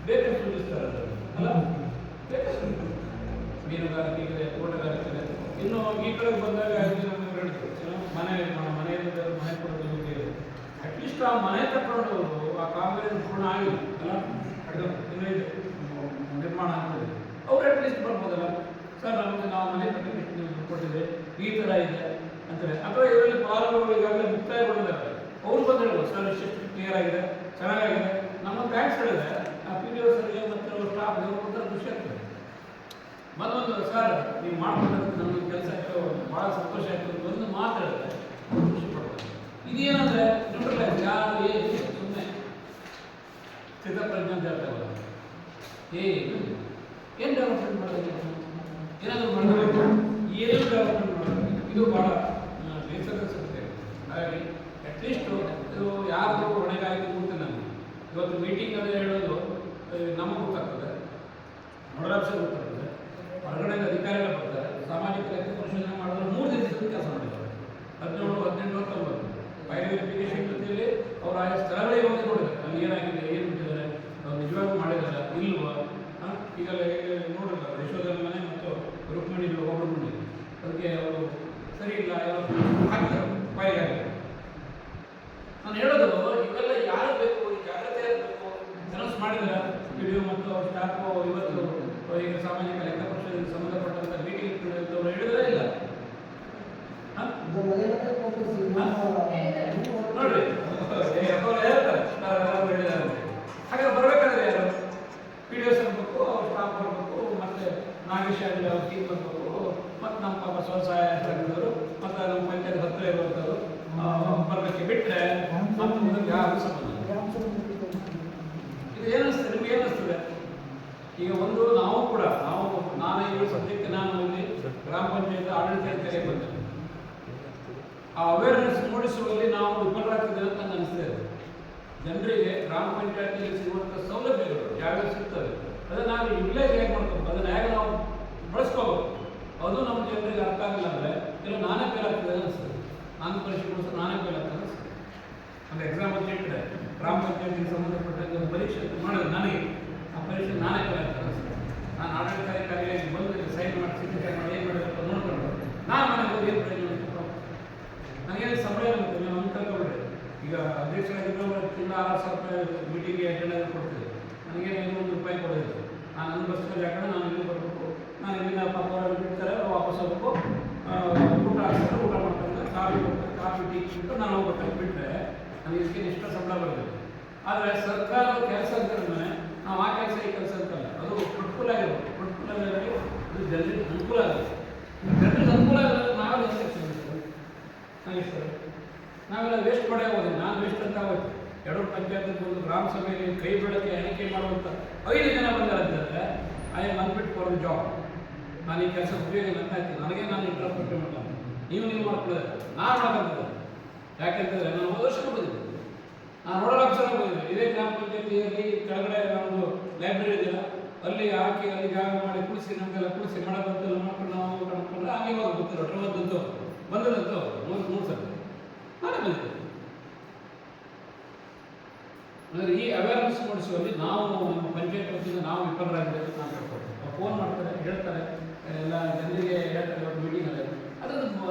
ಬೇಕಷ್ಟು ಸೂಚಿಸ್ತಾರೆ ಅಲ್ಲ, ಬೇಕಷ್ಟು ಮೀನುಗಾರಿಕೆ ಇದೆ, ತೋಟಗಾರಿಕೆ ಇದೆ. ಇನ್ನು ಈ ಕಡೆಗೆ ಬಂದಾಗ ನಮಗೆ ಮನೆಯಲ್ಲಿ ಮನೆ ಕೊಡೋದು ಇದೆ. ಅಟ್ಲೀಸ್ಟ್ ಆ ಮನೆ ತಗೊಂಡು ಆ ಕಾಮಗಾರಿ ಪೂರ್ಣ ಆಗಿಲ್ಲ ಅಲ್ಲ, ಅದು ಇನ್ನೂ ಇದೆ, ನಿರ್ಮಾಣ ಆಗ್ತದೆ. ಅವ್ರು ಅಟ್ಲೀಸ್ಟ್ ಬರ್ಬೋದಲ್ಲ, ಸರ್ ನಮಗೆ ನಾವು ಮನೆ ಕಟ್ಟಕ್ಕೆ ನೀವು ಕೊಟ್ಟಿದೆ, ಈ ಥರ ಇದೆ ಅಂತಾರೆ. ಅಥವಾ ಇವರಲ್ಲಿ ಫಲಾನುಭವಿಗಳು ಈಗಾಗಲೇ ಮುಕ್ತಾಯಗೊಂಡಿದ್ದಾರೆ, ಅವರು ಬಂದು ಹೇಳ್ಬೋದು, ಸರ್ ಇಷ್ಟು ಕ್ಲಿಯರ್ ಆಗಿದೆ, ಚೆನ್ನಾಗಿದೆ, ನಮ್ಮ ಥ್ಯಾಂಕ್ಸ್ ಹೇಳಿದೆ. ಆ ಪಿ ಡಿ ಒ ಸರ್ಗೆ ಮತ್ತು ಅವ್ರ ಸ್ಟಾಫ್ ಒಂಥರ ಖುಷಿ ಆಗ್ತದೆ. ಮತ್ತೊಂದು, ಸರ್ ನೀವು ಮಾಡ್ಕೊಂಡ್ರೆ ನಮಗೆ ಕೆಲಸ ಆಯಿತು, ಭಾಳ ಸಂತೋಷ ಆಯಿತು, ಒಂದು ಮಾತಾಡಿದ್ರೆ ಅವ್ರು ಖುಷಿ ಪಡ್ತಾರೆ. ಇದೇನಂದರೆ ನೋಡ್ರಲ್ಲ, ಯಾರು ಸುಮ್ಮನೆ ಸ್ಥಿತಪ್ರಜ್ಞೆ ಅಂತ ಹೇಳ್ತಾವಲ್ಲ, ಏನು ಡೆವಲಪ್ಮೆಂಟ್ ಮಾಡೋದು, ಏನಾದರೂ ಮಾಡಬೇಕು, ಏನೇನು ಡೆವಲಪ್ಮೆಂಟ್ ಮಾಡಬೇಕು, ಇದು ಭಾಳ ಬೇಸರದ ಸಂಗತಿ. ಹಾಗಾಗಿ ಅಟ್ಲೀಸ್ಟು ಇದು ಯಾರು ಹೊಣೆಗಾರಿಕೆ ಗೊತ್ತಿಲ್ಲ ನಮಗೆ. ಇವತ್ತು ಮೀಟಿಂಗ್ ಅದೇ ಹೇಳೋದು ನಮಗೆ ಗೊತ್ತಾಗ್ತದೆ, ನೋಡಲಾಪ್ಸರ್ ಗೊತ್ತಾಗ್ತದೆ, ಹೊರಗಡೆಯಿಂದ ಅಧಿಕಾರಿಗಳು ಬರ್ತಾರೆ, ಸಾಮಾಜಿಕ ಲೆಕ್ಕ ಪರಿಶೋಧನೆ ಮಾಡಿದ್ರೆ 3 ದಿವಸದ ಕೆಲಸ ಮಾಡಿದ್ದಾರೆ. 17, 18, 19 ಫೈಲ್ ವೆರಿಫಿಕೇಶನ್ ಜೊತೆಯಲ್ಲಿ ಅವರು ಆಯಾ ಸ್ಥಳಗಳಿಗೆ ಹೋಗಿ ನೋಡಿದ್ದಾರೆ, ಅಲ್ಲಿ ಏನಾಗಿದೆ, ಏನು ಬಿಟ್ಟಿದ್ದಾರೆ, ಅವ್ರು ನಿಜವಾಗ್ಲೂ ಮಾಡಿದ್ದಾರೆ ಇಲ್ವಾ. ಈಗಲ್ಲ ನೋಡಿಲ್ಲ, ಯಶೋಧನ ಮನೆ ಮತ್ತು ರುಕ್ಮಿಣಿ ಒಬ್ಬರು ಮುಂದೆ ಅದಕ್ಕೆ ಅವರು ಸರಿ ಇಲ್ಲ ಹಾಕಿದ್ದಾರೆ ಫೈಲ್ ಆಗಿದೆ. ನಾನು ಹೇಳೋದು ಇವೆಲ್ಲ ಯಾರು ಬೇಕು, ಈ ಜಾಗ್ರತೆ ಇರಬೇಕು. ಅನೌನ್ಸ್ ಮಾಡಿದ್ದಾರೆ ಪಿ ಡಿ ಒ ಮತ್ತು ಅವ್ರ ಸ್ಟಾಫು. ಇವತ್ತು ಈಗ ಸಾಮಾಜಿಕ ಲೆಕ್ಕ ಪರಿಶೋಧನೆಗೆ ಸಂಬಂಧಪಟ್ಟಂಥ ಮೀಟಿಂಗ್ ಅವರು ಹೇಳಿದ್ರೆ ಇಲ್ಲ ನೋಡ್ರಿ, ಹೇಳ್ತಾರೆ ಹಾಗಾದ್ರೆ ಬರಬೇಕಾದ್ರೆ ಯಾರು ಪಿ ಡಿ ಒ ಬರಬೇಕು, ಅವ್ರ ಸ್ಟಾಫ್ ಬರಬೇಕು, ಮತ್ತು ನಾಗೇಶ್ ಆಗಲಿ ಅವ್ರ ಟೀಮ್ ಬರಬೇಕು, ಮತ್ತು ನಮ್ಮ ಸ್ವಸಹಾಯ ಸಂಘದವರು ಮತ್ತು ನಮ್ಮ ಪಂಚಾಯತ್ ಹತ್ತಿರ ಇರುವಂಥವ್ರು ಬರಲಿಕ್ಕೆ ಬಿಟ್ಟರೆ ಮತ್ತು ಮುಂದೆ ಯಾರು ಸಂಬಂಧ. ಇದು ಏನಿಸ್ತದೆ, ನಿಮ್ಗೆ ಏನಿಸ್ತದೆ? ಈಗ ಒಂದು ನಾವು ಕೂಡ ನಾನೇ ಈಗ ಸದ್ಯಕ್ಕೆ ನಾನು ಇಲ್ಲಿ ಗ್ರಾಮ ಪಂಚಾಯತ್ ಆಡಳಿತ ಅಧಿಕಾರಿ ಬಂದೆ. ಆ ಅವೇರ್ನೆಸ್ ಮೂಡಿಸುವಲ್ಲಿ ನಾವು ವಿಫಲರಾಗ್ತಿದ್ದೇವೆ ಅಂತ ನನಗೆ ಅನಿಸ್ತದೆ. ಜನರಿಗೆ ಗ್ರಾಮ ಪಂಚಾಯತಿಯಲ್ಲಿ ಸಿಗುವಂಥ ಸೌಲಭ್ಯಗಳು ಯಾವ್ಯಾವ ಸಿಗ್ತವೆ ಅದನ್ನು ನಾವು ಯುಟಿಲೈಸ್ ಹೇಗೆ ಮಾಡ್ಕೋಬೇಕು, ಅದನ್ನು ಹೇಗೆ ನಾವು ಬಳಸ್ಕೋಬೇಕು, ಅದು ನಮ್ಮ ಜನರಿಗೆ ಅರ್ಥ ಆಗಿಲ್ಲ ಅಂದರೆ ಕೆಲವು ನಾನೇ ಫೇಲ್ ಆಗ್ತದೆ ಅನಿಸ್ತದೆ. ನಾನು ಪರೀಕ್ಷೆಗೋಸ್ಕರ ನಾನೇ ಫೇಲ್ ಆಗ್ತದೆ ಅನಿಸ್ತದೆ. ಒಂದು ಎಕ್ಸಾಮ್ ಅಂತ ಇಟ್ಟರೆ ಗ್ರಾಮ ಪಂಚಾಯತಿಗೆ ಸಂಬಂಧಪಟ್ಟಂತೆ ಒಂದು ಪರೀಕ್ಷೆ ಮಾಡೋದು ನನಗೆ, ಆ ಪರೀಕ್ಷೆ ನಾನೇ ಫೇಲ್ ಆಗ್ತದೆ ಅನಿಸ್ತದೆ. ನಾನು ಆಡಳಿತಾಧಿಕಾರಿಯಾಗಿ ಬಂದು ಸೈನ್ ಮಾಡಿ ಸಿಗ್ನೇಚರ್ ಮಾಡಿ ಏನು ಮಾಡಬೇಕು ನೋಡ್ಕೊಂಡು ನಾನು ಮನೆಗೆ ಏನು ಪ್ರಯೋಜನ ನನಗೇನು ಸಂಬಳ ಇರುತ್ತೆ. ನೀವು ಅಂದ್ಕೊಂಡ್ರೆ ಈಗ ಅಧ್ಯಕ್ಷರಾಗಿದ್ದರೆ ತಿಂಗಳ 6,000 ರೂಪಾಯಿ ಮೀಟಿಂಗ್ಗೆ ಅಟೆಂಡ್ ಕೊಡ್ತೀವಿ. ನನಗೇನು ₹500 ಕೊಡೋದಿಲ್ಲ. ನಾನು ನನ್ನ ಬಸ್ಸಲ್ಲಿ ಹಾಕೊಂಡು ನಾನು ಇಲ್ಲಿ ಬರಬೇಕು, ನಾನು ಇಲ್ಲಿಂದ ಪಾಪ ಬಿಡ್ತಾರೆ, ವಾಪಸ್ ಹೋಗ್ಬೇಕು, ಊಟ ಹಾಕ್ತಾರೆ, ಊಟ ಮಾಡ್ತಾರೆ, ಕಾಫಿ ಕೊಡ್ತಾರೆ, ಕಾಫಿ ಟೀ ಬಿಟ್ಟು ನಾನು ಹೋಗ್ಬೇಕು. ಬಿಟ್ಟರೆ ನನಗೆ ಇದಕ್ಕೆ ಇಷ್ಟ ಸಂಬಳ ಬರ್ತದೆ. ಆದರೆ ಸರ್ಕಾರದ ಕೆಲಸ ಅಂತಂದರೆ ನಾವು ಆ ಕೆಲಸ ಈ ಕೆಲಸ ಅಂತಲ್ಲ, ಅದು ಫ್ರೂಟ್ಫುಲ್ ಆಗಿರ್ಬೇಕು. ಫ್ರೂಟ್ಫುಲ್ ಆಗಿರೋದು ಅದು ಜನರಿಗೆ ಅನುಕೂಲ ಆಗುತ್ತೆ. ಜನರಿಗೆ ಅನುಕೂಲ ಆಗೋದ್ರೆ ನಾವೆಲ್ಲ ನಾವೆಲ್ಲ ವೇಸ್ಟ್ ಮಾಡೇ ಹೋಗೋದಿಲ್ಲ. ನಾನು ವೇಸ್ಟ್ ಅಂತ ಹೋಯ್ತು. 2 ಪಂಚಾಯತ್ ಒಂದು ಗ್ರಾಮ ಸಭೆಯಲ್ಲಿ ಕೈ ಬೆಳಕೆ ಎಣಿಕೆ ಮಾಡುವಂಥ 5 ಜನ ಬಂದಿದ್ದಾರೆ. I am unfit for the job. ನಾನು ಈ ಕೆಲಸ ಉಪಯೋಗ ಅಂತ ಆಯ್ತು, ನನಗೆ ನಾನು ಇಂಟ್ರೆಸ್ಟ್ ಮಾಡಲ್ಲ. ನೀವು ಮಾಡ್ಕೊಳ್ಳೋದು ನಾನು ಮಾಡೋಕ್ಕಂತದ್ದು. ಯಾಕೆಂತಂದರೆ ನಾನು 1 ವರ್ಷ ಬಂದಿದ್ದೆ, ನಾನು ನೋಡೋ ಅಕ್ಷರ ಬಂದಿದ್ದೆ. ಇದೇ ಗ್ರಾಮ ಪಂಚಾಯತಿಯಲ್ಲಿ ಕೆಳಗಡೆ ಒಂದು ಲೈಬ್ರರಿ ಇದೆಯಲ್ಲ, ಅಲ್ಲಿ ಹಾಕಿ ಅಲ್ಲಿ ಜಾಗ ಮಾಡಿ ಕುಳಿಸಿ ನಮಗೆಲ್ಲ ಕುಳಿಸಿ ಮಳೆ ಬಂತು ಮಾಡ್ಕೊಂಡು ನಾವು ಊಟ ಮಾಡ್ಕೊಂಡ್ರೆ ಹಾಗೆ ಹೋಗಿ ಗೊತ್ತಿರೋ ಬಂದಂತೂ ಬಂದದಂತೂ 3 ಸಲ ನಾನೇ ಬಂದಿದ್ದೆ. ಅಂದರೆ ಈ ಅವೇರ್ನೆಸ್ ಮೂಡಿಸುವಲ್ಲಿ ನಾವು ನಮ್ಮ ಪಂಚಾಯತ್ ವತಿಯಿಂದ ನಾವು ವಿಫಲರಾಗಿದ್ದೇವೆ ಅಂತ ನಾನು ಹೇಳ್ಕೊಡ್ತೀನಿ. ಫೋನ್ ಮಾಡ್ತಾರೆ, ಹೇಳ್ತಾರೆ, ಎಲ್ಲ ಜನರಿಗೆ ಹೇಳ್ತಾರೆ ಇವತ್ತು ಮೀಟಿಂಗಲ್ಲಿ. ಅದನ್ನು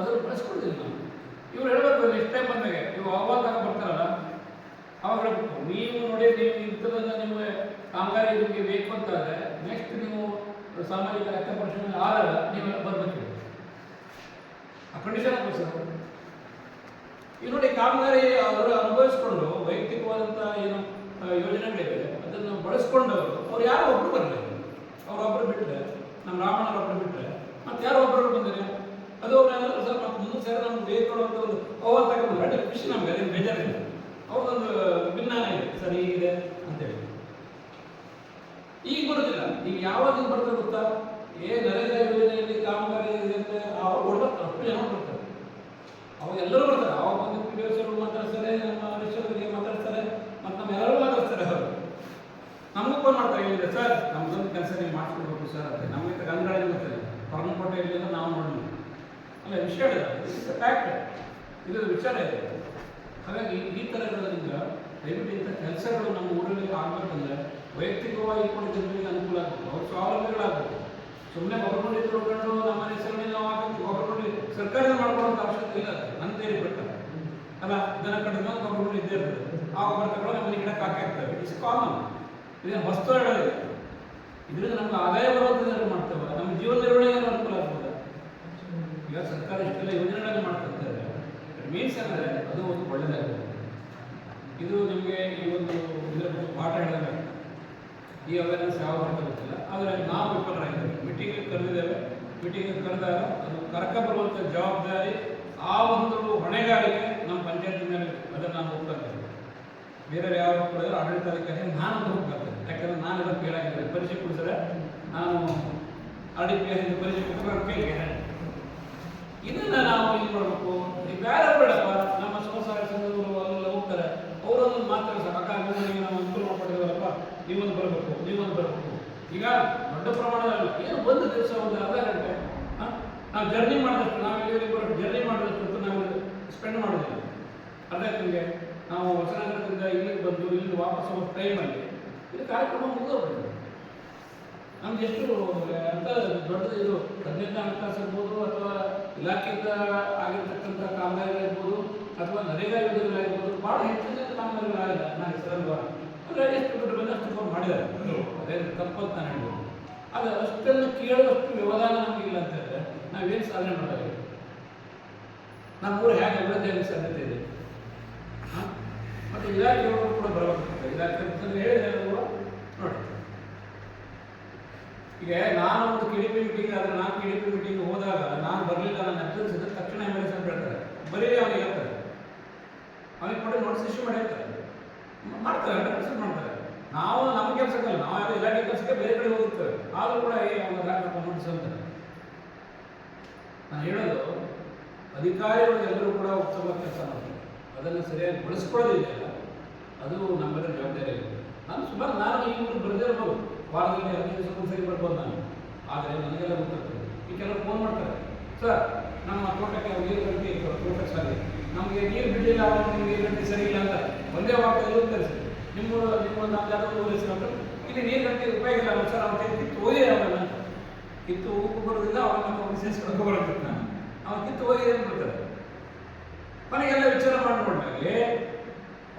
ಬಳಸ್ಕೊಳ್ತೀವಿ ನಾವು. ಇವ್ರು ಹೇಳಬೇಕು ನೆಕ್ಸ್ಟ್ ಟೈಮ್ ಬಂದಾಗ ನೀವು ಅವಾಗ ಬರ್ತಾರಲ್ಲ ಅವಾಗ ಹೇಳ್ಬೇಕು, ನೀವು ನೋಡಿ ನೀವು ಇಂಥದ್ದನ್ನು ನಿಮಗೆ ಕಾಮಗಾರಿ ನಿಮಗೆ ಬೇಕು ಅಂತಾದರೆ ನೆಕ್ಸ್ಟ್ ನೀವು ಸಾಮಾಜಿಕ ಲೆಕ್ಕ ಪರಿಶೋಧನೆ ಆದಾಗ ನೀವೆಲ್ಲ ಬರಬೇಕು. ಆ ಕಂಡೀಷನ್ ಹಾಕಬೇಕು ಸರ್. ಈಗ ನೋಡಿ ಕಾಮಗಾರಿ ಅವರು ಅನುಭವಿಸ್ಕೊಂಡು ವೈಯಕ್ತಿಕವಾದಂಥ ಏನು ಯೋಜನೆಗಳಿವೆ ಅದನ್ನು ಬಳಸ್ಕೊಂಡವರು ಅವ್ರು ಯಾರೋ ಒಬ್ಬರು ಬರಲಿ. ಅವರೊಬ್ಬರು ಬಿಟ್ಟರೆ ನಮ್ಮ ರಾಮಣ್ಣರೊಬ್ಬರು ಬಿಟ್ಟರೆ ಮತ್ತು ಯಾರೋ ಒಬ್ಬರು ಬಂದರೆ ಅದು ಅವ್ರೇನಾದರೂ ಸರ್ ಮತ್ತು 3 ಸೇರಿ ನಮ್ಗೆ ಬೇಕು ಅಂತ ಒಂದು ಓವರ್ ತಗೊಂಡ್ರೆ ಅಡ್ಡ ಖುಷಿ ನಮಗೆ ಅದೇನು ಬೇಜಾರಿಲ್ಲ. ಅವ್ರದ್ದೊಂದು ಭಿನ್ನಾನ ಇದೆ, ಸರಿ ಇದೆ ಅಂತೇಳಿ. ಈಗ ಬರೋದಿಲ್ಲ. ಈಗ ಯಾವಾಗ ಬರ್ತದೆ ಗೊತ್ತಾ, ನರೇಗಾ ಯೋಜನೆಯಲ್ಲಿ ಕಾಮಗಾರಿ ಇದೆ ಅಂತ ಅವ್ರು ಕೊಡ್ತಾರೆ, ಅಷ್ಟು ಜನ ಕೊಡ್ತಾರೆ. ಅವಾಗ ಎಲ್ಲರೂ ಬರ್ತಾರೆ. ಅವಾಗ ಬಂದು PDOಸರು ಮಾತಾಡ್ತಾರೆ, ನಮ್ಮ ಅಧ್ಯಕ್ಷರಿಗೆ ಮಾತಾಡ್ತಾರೆ, ಮತ್ತು ನಮ್ಮೆಲ್ಲರೂ ಮಾತಾಡ್ತಾರೆ. ಅವರು ನಮಗೂ ಫೋನ್ ಮಾಡ್ತಾರೆ, ಹೇಳಿದ್ರೆ ಸರ್ ನಮ್ದೊಂದು ಕೆಲಸ ನೀವು ಮಾಡಿಸ್ಕೊಡ್ಬೇಕು ಸರ್ ಅಂತ. ನಮಗೆ ಗಂಗಾಳಿ ಗೊತ್ತಿಲ್ಲ, ಪರಮಕೋಟೆಯಲ್ಲಿ ನಾವು ನೋಡಲಿಲ್ಲ. ಅಲ್ಲ, ವಿಷಯ ಫ್ಯಾಕ್ಟ್, ಇದು ವಿಚಾರ ಇದೆ. ಹಾಗಾಗಿ ಈ ಥರಗಳಿಂದ ದಯವಿಟ್ಟು ಇಂಥ ಕೆಲಸಗಳು ನಮ್ಮ ಊರಲ್ಲಿ ಆಗಬೇಕಂದ್ರೆ ವೈಯಕ್ತಿಕವಾಗಿ ಕೂಡ ಜನರಿಗೆ ಅನುಕೂಲ ಆಗಬೇಕು, ಅವ್ರು ಸ್ವಾವಲಂಬಿಗಳಾಗಬೇಕು. ಸುಮ್ಮನೆ ಗೊಬ್ಬರಗೊಂಡು ತಿಳ್ಕೊಂಡು ನಮ್ಮ ಮನೆ ಹೆಸರಲ್ಲಿ ನಾವು ಹಾಕಿ ಗೊಬ್ಬರಗೊಂಡು ಸರ್ಕಾರದಿಂದ ಮಾಡ್ಕೊಳ್ಳೋಂಥ ಅವಶ್ಯಕತೆ ಇಲ್ಲ. ನನ್ನ ತೇರಿ ಬಿಟ್ಟ ಅಲ್ಲ, ದನ ಕಡಿಮೆ ಗೊಬ್ಬರಗೊಂಡು ಇದ್ದೇ ಇರ್ತದೆ. ಆ ಗೊಬ್ಬರ ತಗೊಂಡು ನಮ್ಮ ಮನೆ ಗಿಡಕ್ಕೆ ಹಾಕ್ತೇವೆ. It's common. ಇದೇನು ಹೊಸ್ತು ಹೇಳೋದಿಲ್ಲ. ಇದರಿಂದ ನಮ್ಗೆ ಆದಾಯ ಬರುವಂಥದ್ದು ಮಾಡ್ತೇವೆ, ನಮ್ಮ ಜೀವನ ನಿರ್ವಹಣೆಗೆ ಅನುಕೂಲ ಆಗ್ತದೆ. ಈಗ ಸರ್ಕಾರ ಇಷ್ಟೆಲ್ಲ ಯೋಜನೆಗಳನ್ನು ಮಾಡ್ತಿರ್ತಾರೆ. ಮೀನ್ಸ್ ಅಂದರೆ ಅದು ಒಂದು ಒಳ್ಳೆಯದಾಗುತ್ತೆ. ಇದು ನಿಮಗೆ ಈ ಒಂದು ಇದರ ಬಗ್ಗೆ ಪಾಠ ಹೇಳಿದಾಗ ಈ ಅವೇರ್ನೆಸ್ ಯಾವ ಅಂತ ಗೊತ್ತಿಲ್ಲ. ಆದರೆ ನಾವು ವಿಫಲರಾಗಿದ್ದೇವೆ. ಮೀಟಿಂಗಿಗೆ ಕರೆದಿದ್ದೇವೆ. ಮೀಟಿಂಗಿಗೆ ಕರೆದಾಗ ಅದು ಕರ್ಕ ಬರುವಂಥ ಜವಾಬ್ದಾರಿ, ಆ ಒಂದು ಹೊಣೆಗಾರಿಕೆ ನಮ್ಮ ಪಂಚಾಯತ್ ಮೇಲೆ, ಅದನ್ನು ನಾನು ಹೋಗ್ತೇನೆ. ಬೇರೆ ಯಾವ ಕೊಡಿದ್ರೆ ಆಡಳಿತಾಧಿಕಾರಿ ನಾನು ಹೋಗ್ತೇನೆ. ಯಾಕಂದರೆ ನಾನೆಲ್ಲ ಕೇಳಾಗಿದ್ದೇನೆ. ಪರೀಕ್ಷೆ ಕೊಡಿಸಿದ್ರೆ ನಾನು RDP ಪರೀಕ್ಷೆ ಕೊಟ್ಟರೆ ಕೇಳಿ ಇದನ್ನು ನಾವು ಏನು ಮಾಡಬೇಕು? ಈ ಬೇರೆ ಬೇಡಪ್ಪ, ನಮ್ಮ ಸ್ವಸಹಾಯ ಸಂಘದವರು ಅಲ್ಲೆಲ್ಲ ಹೋಗ್ತಾರೆ, ಅವರೊಂದು ಮಾತಾಡ್ತಾರೆ, ಅಕ್ಕ ನಿಮಗೆ ನಾವು ಅನುಕೂಲ ಮಾಡಿದೇವಲ್ಲಪ್ಪ, ನೀವೊಂದು ಬರಬೇಕು, ನೀವೊಂದು ಬರಬೇಕು. ಈಗ ದೊಡ್ಡ ಪ್ರಮಾಣದಲ್ಲ, ಏನು ಒಂದು ದಿವಸ ಒಂದು ಅರ್ಧ ಗಂಟೆ ನಾವು ಜರ್ನಿ ಮಾಡಿದಷ್ಟು, ನಾವು ಇಲ್ಲಿ ಬರೋದು ಜರ್ನಿ ಮಾಡಿದಷ್ಟು ನಾವು ಸ್ಪೆಂಡ್ ಮಾಡೋದಿಲ್ಲ. ಅರ್ಧ ಗಂಟೆಗೆ ನಾವು ಹೊಸನಗರದಿಂದ ಇಲ್ಲಿಗೆ ಬಂದು ಇಲ್ಲಿಂದ ವಾಪಸ್ ಹೋಗೋ ಟೈಮಲ್ಲಿ ಇದು ಕಾರ್ಯಕ್ರಮ ಮುಗಿದೋಗ್ತದೆ. ನಮ್ಗೆ ಎಷ್ಟು ಅಂತ ದೊಡ್ಡದು ಇದು 15 ಹಣಕಾಸು ಇರ್ಬೋದು, ಅಥವಾ ಇಲಾಖೆಯಿಂದ ಆಗಿರ್ತಕ್ಕಂಥ ಕಾಮಗಾರಿಗಳಿರ್ಬೋದು, ಅಥವಾ ನರೇಗಾ ಯೋಜನೆಗಳಾಗಿರ್ಬೋದು, ಭಾಳ ಹೆಚ್ಚಿನ ಕಾಮಗಾರಿಗಳಾಗಿಲ್ಲ. ನಾನು ಹೆಸರಲ್ವ ಅಂದರೆ ಎಷ್ಟು ದುಡ್ಡು ಬಂದು ಅಷ್ಟು ಫೋನ್ ಮಾಡಿದ್ದಾರೆ. ಅದೇ ತಪ್ಪಂತ ನಾನು ಹೇಳ್ಬೋದು. ಆದರೆ ಅಷ್ಟನ್ನು ಕೇಳುವಷ್ಟು ವ್ಯವಧಾನ ನಮಗಿಲ್ಲ ಅಂತ ಹೇಳಿದ್ರೆ ನಾವೇನು ಸಾಧನೆ ಮಾಡೋದು? ನಮ್ಮೂರು ಹೇಗೆ ಅಭಿವೃದ್ಧಿ ಆಗೋ ಸಾಧ್ಯತೆ ಇದೆ? ಮತ್ತು ಇಲಾಖೆಯವರು ಕೂಡ ಬರಬೇಕಾಗ್ತದೆ. ಇಲಾಖೆ ಅಂತಂದ್ರೆ ಹೇಳಿದ್ರೆ ನೋಡಿ, ಈಗ ನಾನು ಒಂದು KDP ಮೀಟಿಂಗ್ ಆದರೆ, ನಾನು KDP ಮೀಟಿಂಗ್ ಹೋದಾಗ ನಾನು ಬರಲಿಲ್ಲ, ನನ್ನ ಅಬ್ಸೆನ್ಸ್ ಇದ್ದರೆ ತಕ್ಷಣ MLA ಅಂತ ಹೇಳ್ತಾರೆ, ಬರೀ ಅವನಿಗೆ ಹೇಳ್ತಾರೆ, ಅವನಿಗೆ ಕೊಟ್ಟು ನೋಟಿಸ್ ಇಶ್ಯೂ ಮಾಡಿ ಹೇಳ್ತಾರೆ, ಮಾಡ್ತಾರೆ, 100% ಮಾಡ್ತಾರೆ. ನಾವು ನಮ್ಮ ಕೆಲಸಕ್ಕಲ್ಲ, ನಾವು ಯಾವುದೇ ಇಲಾಖೆ ಕೆಲಸಕ್ಕೆ ಬೇರೆ ಕಡೆ ಹೋಗಿರ್ತೇವೆ, ಆದರೂ ಕೂಡ ಅವನ ನೋಟಿಸ್ ಅಂತಾರೆ. ನಾನು ಹೇಳೋದು, ಅಧಿಕಾರಿಗಳು ಎಲ್ಲರೂ ಕೂಡ ಉತ್ತಮ ಕೆಲಸ ಮಾಡ್ತಾರೆ, ಅದನ್ನು ಸರಿಯಾಗಿ ಬಳಸ್ಕೊಳ್ಳೋದಿದೆಯಲ್ಲ, ಅದು ನಮ್ಮೆಲ್ಲ ಜವಾಬ್ದಾರಿ ಆಗಿದೆ. ನಾನು ಈ ಊರು ಬರೆದಿರ್ಬೋದು, ವಾರದಲ್ಲಿ 15 ದಿವಸ ಸರಿ ಬರ್ಬೋದು ನಾನು. ಆದರೆ ನನಗೆಲ್ಲ ಗೊತ್ತಿರ್ತದೆ. ಈ ಕೆಲವರು ಫೋನ್ ಮಾಡ್ತಾರೆ, ಸರ್ ನಮ್ಮ ತೋಟಕ್ಕೆ ನೀರು ಗಂಟೆ ತೋಟಕ್ಕೆ ಸರಿ, ನಮಗೆ ನೀರು ಬಿಡಲಿಲ್ಲ, ಅವಾಗ ನಿಮಗೆ ಗಂಟೆ ಸರಿ ಇಲ್ಲ ಅಂತ ಒಂದೇ ವಾರದಲ್ಲಿ ಕಳಿಸಿ, ನಿಮ್ಮ ನಾವು ಜಾಗದಲ್ಲಿ ಓದಿಸಿಕೊಂಡು ಇಲ್ಲಿ ನೀರು ಗಂಟೆ ಉಪಯೋಗ ಇಲ್ಲ ಸರ್, ಅವ್ರ ಕಿತ್ತು ಓದಿ, ಅವನ್ನ ಕಿತ್ತು ಹೋಗು ಬರೋದಿಲ್ಲ, ಅವನ್ನ ಸೇರಿಸ್ಕೊಂಡು ಬರೋದಿಲ್ಲ. ನಾನು ಅವ್ನು ಕಿತ್ತು ಹೋಗಿ ಏನು ಬಿಡ್ತಾರೆ. ಮನೆಗೆಲ್ಲ ವಿಚಾರ ಮಾಡಿಕೊಂಡಾಗೆ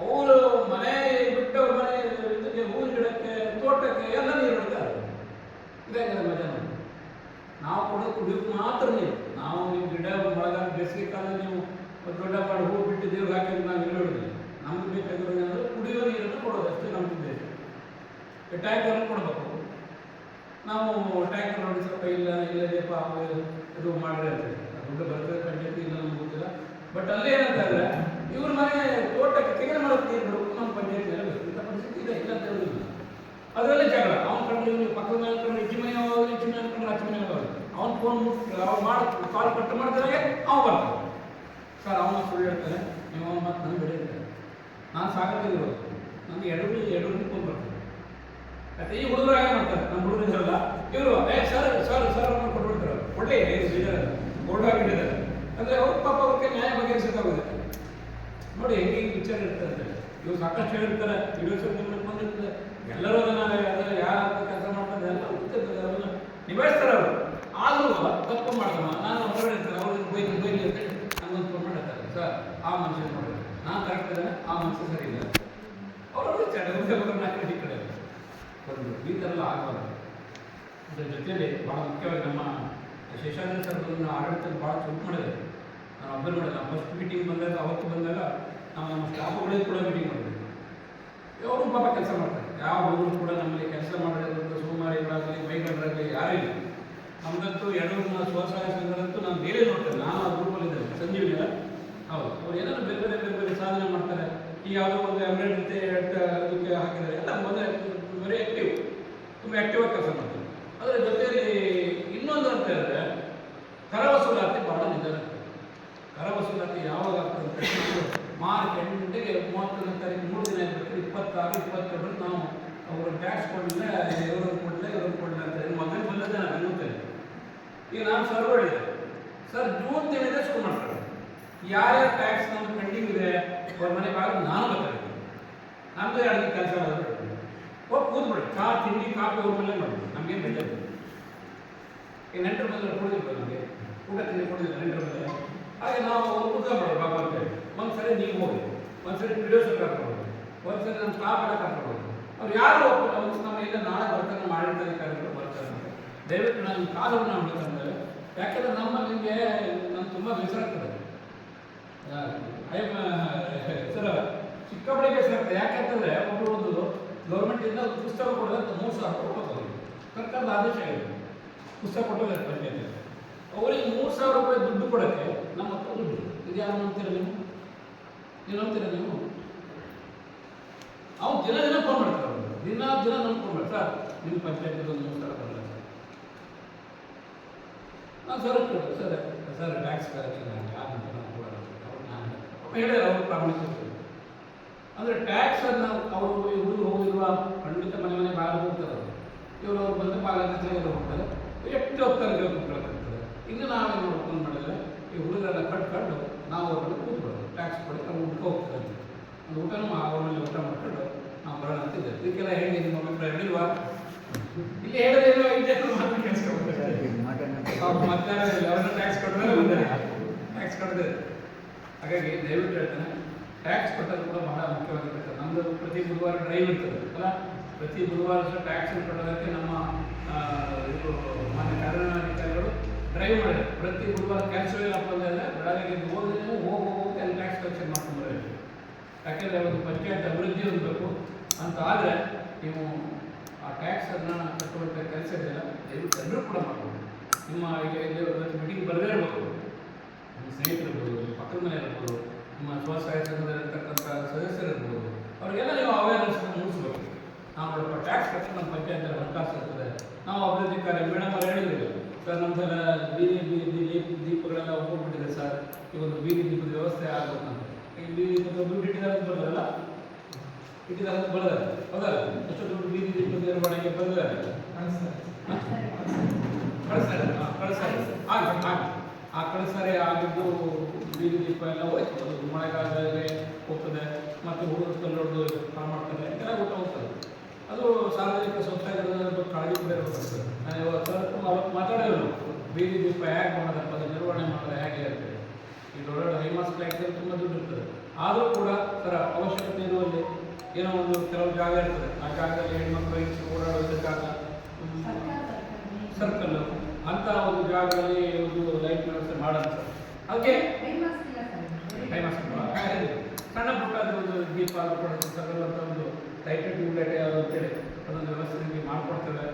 ಅವರು ಮನೆ ಬಿಟ್ಟು ಅವ್ರ ಮನೆ ಇದಕ್ಕೆ, ಹೂವಿನ ಗಿಡಕ್ಕೆ, ತೋಟಕ್ಕೆ ಎಲ್ಲ ನೀರು ಬಿಡ್ತಾರೆ. ಇದೇ ಮಜಾ ನೋಡಿ. ನಾವು ಕೊಡೋದು ಕುಡಿಯೋಕೆ ಮಾತ್ರ ನೀರು. ನಾವು ನೀವು ಗಿಡ ಮಳೆಗಾಲ ಬೇಸಿಗೆ ಕಾಲ ನೀವು ದೊಡ್ಡ ಮಾಡಿ ಹೂ ಬಿಟ್ಟು ದೇವ್ರು ಹಾಕಿದ್ರೆ ನಾವು ಇಲ್ಲಿ ಹೊಡೋದಿಲ್ಲ. ನಮ್ಗೆ ಬೇಕಾಗಿರೋದು ಏನಂದ್ರೆ ಕುಡಿಯುವ ನೀರನ್ನು ಕೊಡೋದು ಅಷ್ಟೇ ನಮ್ಮ ಉದ್ದೇಶ. ಟ್ಯಾಂಕರನ್ನು ಕೊಡಬೇಕು. ನಾವು ಟ್ಯಾಂಕರ್ ನೋಡಿ ಸ್ವಲ್ಪ ಇಲ್ಲದೇಪ ಇದು ಮಾಡ್ರಿ ಅಂತ ದುಡ್ಡು ಬರ್ತದೆ ಪಂಚಾಯತಿ ಇಲ್ಲ ನಮ್ಗೆ ಗೊತ್ತಿಲ್ಲ. ಬಟ್ ಅಲ್ಲೇ ಏನಂತಂದರೆ ಇವ್ರ ಮನೆ ತೋಟಕ್ಕೆ ತೆಗೆದು ಮಾಡೋಕ್ಕೆ ನೀರು ಬಿಡಬೇಕು, ನಮ್ಮ ಪಂಚಾಯತ್ ಮೇಲೆ ಬೇಕು. ಇಂಥ ಪರಿಸ್ಥಿತಿ ಇದೆ, ಇಲ್ಲ ಅಂತ ಹೇಳೋದಿಲ್ಲ. ಅದರಲ್ಲೇ ಜಗಳ. ಅವ್ನು ಕಂಡು ಇವ್ನು ಪಕ್ಕದ ಮೇಲೆ ಕಂಡು ಇಜ್ಜಿ ಮನೆ ಹೋಗೋದು, ಇಜ್ಜಿ ಮನೆ ಕಂಡು ಅಚ್ಚ ಮನೆ ಹೋಗೋದು. ಅವ್ನು ಫೋನ್ ಅವ್ರು ಮಾಡಿ ಕಾಲ್ ಕಟ್ಟು ಮಾಡ್ತಾರೆ, ಅವ್ನು ಬರ್ತಾನೆ. ಸರ್ ಅವನು ಸುಳ್ಳು ಹೇಳ್ತಾರೆ, ನೀವು ಅವ್ನು ಮಾತು ನನಗೆ ಬೆಳೆಯುತ್ತಾರೆ. ನಾನು ಸಾಕಾಗಿರೋದು, ನನಗೆ ಎರಡು ಫೋನ್ ಬರ್ತಾರೆ. ಯಾಕೆ ಈ ಹುಡುಗರು ಹಾಗೆ ಮಾಡ್ತಾರೆ, ನಮ್ಮ ಹುಡುಗರು ಇದ್ದಾರಲ್ಲ ಇವರು ಸರ್ ಅವ್ರನ್ನ ಕೊಟ್ಬಿಡ್ತಾರೆ. ಒಳ್ಳೆ ಬೋರ್ಡ್ ಹಾಕಿಟ್ಟಿದ್ದಾರೆ ಅಂದರೆ ಅವ್ರ ಪಾಪ ಅವ್ರಿಗೆ ನ್ಯಾಯ ಬಗೆಹರಿಸೋಕ್ಕಾಗೋದಿಲ್ಲ. ನೋಡಿ ಹೆಂಗೆ ವಿಚಾರ ಇರ್ತಾರೆ ಅಂತ. ಇವ್ರು ಸಾಕಷ್ಟು ಹೇಳಿರ್ತಾರೆ, ವಿಡಿಯೋಸ್ ಬಂದಿರ್ತದೆ, ಎಲ್ಲರೂ ಅದನ್ನು ಯಾರು ಕೆಲಸ ಮಾಡ್ತಾರೆ ಎಲ್ಲ ಗೊತ್ತಿರ್ತದೆ, ಅದನ್ನು ನಿಭಾಯಿಸ್ತಾರೆ ಅವರು. ಆದರೂ ತಪ್ಪು ಮಾಡ್ತಾರ, ನಾನು ಹೊರಗಡೆ ಇರ್ತಾರೆ, ಅವ್ರಿಗೆ ಬೈಲಿ ಅಂತೇಳಿ ನಮ್ಮೊಂದು ಫೋನ್ ಮಾಡಿರ್ತಾರೆ, ಸರ್ ಆ ಮನುಷ್ಯ ಮಾಡಿದ್ರೆ ನಾನು ಕರೆಕ್ಟ್ ಇದ್ದಾನೆ, ಆ ಮನುಷ್ಯ ಸರಿ ಇಲ್ಲ, ಅವರು ನಾಲ್ಕು ಕಡೆ ಈ ಥರ ಎಲ್ಲ ಆಗಬಾರ್ದು. ಇದರ ಜೊತೆಯಲ್ಲಿ ಭಾಳ ಮುಖ್ಯವಾಗಿ ನಮ್ಮ ಶೇಷಾದ್ರಿ ಸರ್ ಆಡಳಿತದಲ್ಲಿ ಭಾಳ ಚುರುಕು ಮಾಡಿದೆ. ನಾನು ಅಬ್ಸರ್ವ್ ಮಾಡಿದೆ. ನಾವು ಫಸ್ಟ್ ಮೀಟಿಂಗ್ ಬಂದಾಗ ಅವತ್ತು ಬಂದಾಗ ನಾವು ನಮ್ಮ ಸ್ಟಾಫ್ಗಳಿಗೆ ಕೂಡ ಮೀಟಿಂಗ್ ಮಾಡಿದ್ವಿ. ಅವರು ಪಾಪ ಕೆಲಸ ಮಾಡ್ತಾರೆ. ಯಾವ ಹುಡುಗರು ಕೂಡ ನಮ್ಮಲ್ಲಿ ಕೆಲಸ ಮಾಡಿರೋದು ಸೋಮಾರಿಗಳಾಗಲಿ ಮೈಗಡರಾಗಲಿ ಯಾರೇ ಇಲ್ಲ. ನಮ್ಮದಂತೂ ಎರಡು ಸ್ವಸಹಾಯ ಸಂಘದಂತೂ ನಾನು ಬೇರೆ ನೋಡ್ತೇನೆ. ನಾನು ಆ ಗ್ರೂಪಲ್ಲಿದ್ದೇನೆ, ಸಂಜೀವಿನಿ ಅಲ್ಲ, ಹೌದು. ಅವ್ರು ಏನಾದ್ರು ಬೇರೆ ಬೇರೆ ಸಾಧನೆ ಮಾಡ್ತಾರೆ. ಈ ಯಾವುದೋ ಒಂದು ಎಂಬ್ರಾಯ್ಡ್ರಿ ಅದಕ್ಕೆ ಹಾಕಿದ್ದಾರೆ, ಎಲ್ಲ ಮೊದಲೇ ವೆರಿ ಆ್ಯಕ್ಟಿವ್, ತುಂಬ ಆ್ಯಕ್ಟಿವಾಗಿ ಕೆಲಸ ಮಾಡ್ತಾರೆ. ಅದರ ಜೊತೆಯಲ್ಲಿ ಕೊಡಲಿಲ್ಲ, ಇವರು ಕೊಡಲಿಲ್ಲ ಅಂತ ಹೇಳಿ ಮೊದಲು ಬಂದದ್ದೇ ನಾನು ಅನ್ನುತ್ತೇನೆ. ಈಗ ನಾನು ಸರ್ ಹೇಳಿದೆ, ಸರ್ ಜೂನ್ ತಿಂಗಳಿಂದ ಶುರು ಮಾಡ್ತಾರೆ. ಯಾರ್ಯಾರು ಟ್ಯಾಕ್ಸ್ ನಮ್ದು ಪೆಂಡಿಂಗ್ ಇದೆ ಅವ್ರ ಮನೆ ಬಾಗಿಲು ನಾನು ಬರ್ತಾಯಿದ್ದೀನಿ. ನಮ್ಮದು ಎರಡು ಕೆಲಸ ಮಾಡೋದು ಹೋಗಿ ಕೂತ್ಬಿಡಿ, ಚಹಾ ತಿಂಡಿ ಕಾಫಿ ಅವ್ರ ಮೇಲೆ ಮಾಡೋದು, ನಮಗೇನು ಬೆಲೆ ಇಲ್ಲ. ಈ ನೆಂಟರ ಮೇಲೆ ಕೊಡೋದಿಲ್ಲ, ನಮಗೆ ಊಟ ತಿಂಡಿ ಕೊಡೋದಿಲ್ಲ ನೆಂಟರ ಮೇಲೆ. ಹಾಗೆ ನಾವು ಕೂತ್ಕೊಂಡ್ಬಿಡೋದು ಬಾಬಾ ಅಂತೇಳಿ. ಒಂದ್ಸರಿ ನೀವು ಹೋಗಿ, ಒಂದ್ಸರಿ ಪ್ರಿಡ್ಯೂಸರ್ ಕರ್ಕೊಂಡು, ಒಂದ್ಸರಿ ನಮ್ಮ ಸ್ಟಾಫ್ ಎಲ್ಲ ಕರ್ಕೊಂಡು, ಅವ್ರು ಯಾರು ಒಂದು ನಮ್ಮ ಇಲ್ಲ ನಾಳೆ ಬರ್ತಾರೆ, ಆಡಳಿತಾಧಿಕಾರಿಗಳು ಬರ್ತಾರೆ ಅಂತ ದಯವಿಟ್ಟು ನಾನು ಕಾಲವನ್ನು ನಾವು ಬಿಡ್ತಾರೆ. ಯಾಕೆಂದರೆ ನಮ್ಮಲ್ಲಿ ನಿಮಗೆ ನಾನು ತುಂಬ ಬೇಸರಾಗ್ತದೆ ಸರ್, ಚಿಕ್ಕಬಳ್ಳಿ ಬೇಸರಾಗ್ತದೆ. ಯಾಕೆಂತಂದರೆ ಒಬ್ಬರು ಒಂದು ಗೌರ್ಮೆಂಟಿಂದ ಒಂದು ಪುಸ್ತಕ ಕೊಡೋದು 3,000 ರೂಪಾಯಿ ಕೊಡ್ತಾರೆ. ಸರ್ಕಾರದ ಆದೇಶ ಇದೆ, ಪುಸ್ತಕ ಕೊಟ್ಟೋದ್ರೆ ಪಂಚಾಯತ್ ಅವರಿಗೆ 3,000 ರೂಪಾಯಿ ದುಡ್ಡು ಕೊಡೋಕ್ಕೆ ನಮ್ಮ ಹತ್ರ ದುಡ್ಡು ಇದು ಯಾರು ನಂಬ್ತೀರ ನೀವು ನಂಬ್ತೀರ ನೀವು? ಅವ್ರು ದಿನ ಫೋನ್ ಮಾಡ್ತಾರೆ, ಅವರು ದಿನ ನಮ್ಗೆ ಫೋನ್ ಮಾಡ್ತಾರೆ, ಸರ್ ನಿಮ್ಮ ಪಂಚಾಯತ್ ಒಂದು 3,000 ಬರಲ್ಲ ಸರ್. ನಾನು ಸರ್ ಟ್ಯಾಕ್ಸ್ ಕಲೆಕ್ಷನ್ ಯಾರು ಕೊಡೋಲ್ಲ ನಾನು ಹೇಳಿದೆ. ಅವರು ಪ್ರಾಮಾಣಿಕ ಅಂದರೆ ಟ್ಯಾಕ್ಸನ್ನು ಅವರು ಹುಡುಗರು ಹೋಗಿರುವ ಖಂಡಿತ ಮನೆ ಬಾಗಿಲು ಹೋಗ್ತಾರೆ. ಇವರು ಬಂದು ಬಾಗಿಲು ಹೋಗ್ತಾರೆ, ಎಷ್ಟು ಹೋಗ್ತಾರೆ ಕೂತ್ಕೊಳ್ತಿರ್ತಾರೆ. ಇನ್ನು ನಾವೇನು ನೋಡ್ಕೊಂಡು ಮಾಡಿದ್ರೆ ಈ ಹುಡುಗರೆಲ್ಲ ಕಟ್ಕೊಂಡು ನಾವು ಅವ್ರನ್ನ ಕೂತ್ಬಿಡೋದು, ಟ್ಯಾಕ್ಸ್ ಕೊಡಿ ಅವ್ರು ಊಟ ಹೋಗ್ತಾರೆ. ಒಂದು ಊಟನೂ ಅವ್ರ ಮೇಲೆ ಊಟ ಮಾಡ್ಕೊಂಡು ನಾವು ಬರೋಣ ಅಂತಿದ್ದೆ. ಇದಕ್ಕೆಲ್ಲ ಹೇಳಿ ನಿಮ್ಮ ಅಭಿಪ್ರಾಯ ಹೇಳಿಲ್ವಾ? ಇಲ್ಲಿ ಹೇಳೋದೇನೋ ಐತೆ ಕೆಲಸ ಮಧ್ಯಾಹ್ನ ಅವ್ರನ್ನ ಟ್ಯಾಕ್ಸ್ ಕೊಟ್ಟರೆ ಬಂದರೆ ಟ್ಯಾಕ್ಸ್ ಕೊಡದೆ. ಹಾಗಾಗಿ ದಯವಿಟ್ಟು ಹೇಳ್ತಾನೆ, ಟ್ಯಾಕ್ಸ್ ಕಟ್ಟೋದು ಕೂಡ ಬಹಳ ಮುಖ್ಯವಾಗಿರ್ತದೆ. ನಮ್ಮದು ಪ್ರತಿ ಬುಧವಾರ ಡ್ರೈವ್ ಇರ್ತದೆ ಅಲ್ಲ, ಪ್ರತಿ ಬುಧವಾರ ಸಹ ಟ್ಯಾಕ್ಸನ್ನು ಕಟ್ಟೋದಕ್ಕೆ ನಮ್ಮ ಇದು ಮಾನ್ಯ ಕಾರ್ಯಾಧಿಕಾರಿಗಳು ಡ್ರೈವ್ ಮಾಡಿದ್ದಾರೆ. ಪ್ರತಿ ಬುಧವಾರ ಕೆಲಸವೇನಪ್ಪ ಅಂದರೆ ಬೆಳಗ್ಗೆ ಓದಿದ್ರೆ ಹೋಗಿ ಅಲ್ಲಿ ಟ್ಯಾಕ್ಸ್ ಕಲೆಕ್ಷನ್ ಮಾಡ್ಕೊಂಡು ಬರಬೇಕು. ಯಾಕೆಂದರೆ ಒಂದು ಪಂಚಾಯತ್ ಅಭಿವೃದ್ಧಿ ಹೊಂದಬೇಕು ಅಂತ ಆದರೆ ನೀವು ಆ ಟ್ಯಾಕ್ಸನ್ನು ಕಟ್ಟುವಂಥ ಕೆಲಸ ಇದೆಯಲ್ಲ, ದಯವಿಟ್ಟು ಎಲ್ಲರೂ ಕೂಡ ಮಾಡ್ಬೋದು. ನಿಮ್ಮ ಈಗ ಇಲ್ಲಿ ಮೀಟಿಂಗ್ ಬರದೇ ಇರ್ಬೋದು, ನಿಮ್ಮ ಸ್ನೇಹಿತರಿರ್ಬೋದು, ಪಕ್ಕದ ಮನೆ ಇರ್ಬೋದು, ನಿಮ್ಮ ಸ್ವಸಹಾಯ ಸಂಘದಲ್ಲಿರ್ತಕ್ಕಂಥ ಸದಸ್ಯರಿರ್ಬೋದು, ಅವರಿಗೆಲ್ಲ ನೀವು ಅವೇರ್ನೆಸ್ ಮೂಡಿಸ್ಬೇಕು. ನಾವು ನೋಡಪ್ಪ ಟ್ಯಾಕ್ಸ್ ಕಟ್ಟಿ ನಮ್ಮ ಪಂಚಾಯತ್ನಲ್ಲಿ ಹಣಕಾಸು ಇರ್ತದೆ. ನಾವು ಅಭಿವೃದ್ಧಿ ಕಾರ್ಯ ಮೇಡಮ್ ಅವ್ರು ಹೇಳಿದ್ರು, ಸರ್ ನಮ್ಮದೆಲ್ಲ ಬೀದಿ ದೀಪಗಳೆಲ್ಲ ಹೋಗ್ಬಿಟ್ಟಿದೆ ಸರ್, ಈ ಒಂದು ಬೀದಿ ದೀಪದ ವ್ಯವಸ್ಥೆ ಆಗ್ಬೇಕಂತ. ಈ ಬೀದಿ ದೀಪದ ದುಡ್ಡು ಇಟ್ಟಿದ್ದಾರೆ ಬರೋದಲ್ಲ, ಬರೋದಲ್ಲ ಹೌದಲ್ಲ, ಎಷ್ಟು ದುಡ್ಡು ಬೀದಿ ದೀಪದ ನಿರ್ವಹಣೆಗೆ ಬಂದಿದ್ದಾರೆ ಆ ಕಳಿಸ್ತಾರೆ. ಆಗಿದ್ದು ಬೀದಿ ದೀಪ ಎಲ್ಲ ಹೋಯ್ತು, ಅದು ಮಳೆಗಾಲದಲ್ಲಿ ಹೋಗ್ತದೆ, ಮತ್ತು ಹುಡುಗರು ಕಲ್ಲೊಡ್ದು ಹಾಳು ಮಾಡ್ತಾರೆ, ಎಲ್ಲ ಊಟ ಹೋಗ್ತದೆ. ಅದು ಸಾರ್ವಜನಿಕ ಸ್ವಚ್ಛಾಗಿರೋದ್ರ ಕಾಳಜಿ ಕೂಡ ಇರಬೇಕಾಗ್ತದೆ. ನಾನು ಅವತ್ತು ಮಾತಾಡೋದು ಬೀದಿ ದೀಪ ಹೇಗೆ ಮಾಡೋದಪ್ಪ, ಅದು ನಿರ್ವಹಣೆ ಮಾಡೋದು ಹೇಗೆ ಅಂತೇಳಿ. ಈ ದೊಡ್ಡ ಹೈಮಾಸ್ಕ್ ಲೈಟ್ಗೆ ತುಂಬ ದುಡ್ಡು ಇರ್ತದೆ. ಆದರೂ ಕೂಡ ಸರ ಅವಶ್ಯಕತೆ ಇರುವಲ್ಲಿ ಏನೋ ಒಂದು ಕೆಲವು ಜಾಗ ಇರ್ತದೆ, ಆ ಜಾಗದಲ್ಲಿ ಹೆಣ್ಮಕ್ಳು ಓಡಾಡೋದಕ್ಕಾಗ ಸರ್ಕಲ್ಲು ಅಂತ ಒಂದು ಜಾಗದಲ್ಲಿ ಒಂದು ಲೈಟ್ ವ್ಯವಸ್ಥೆ ಮಾಡೋದು ಸರ್. ಹಾಗೆ ಸಣ್ಣ ಪುಟ್ಟ ಒಂದು ದೀಪ ಕೊಡೋದು ಸರ್ಕಲ್ ಅಂತ ಒಂದು ಲೈಟ್ ಟ್ಯೂಬ್ಲೈಟ್ ಯಾವುದು ಅಂತೇಳಿ ಅದೊಂದು ವ್ಯವಸ್ಥೆ ನಿಮಗೆ ಮಾಡಿಕೊಡ್ತೇವೆ.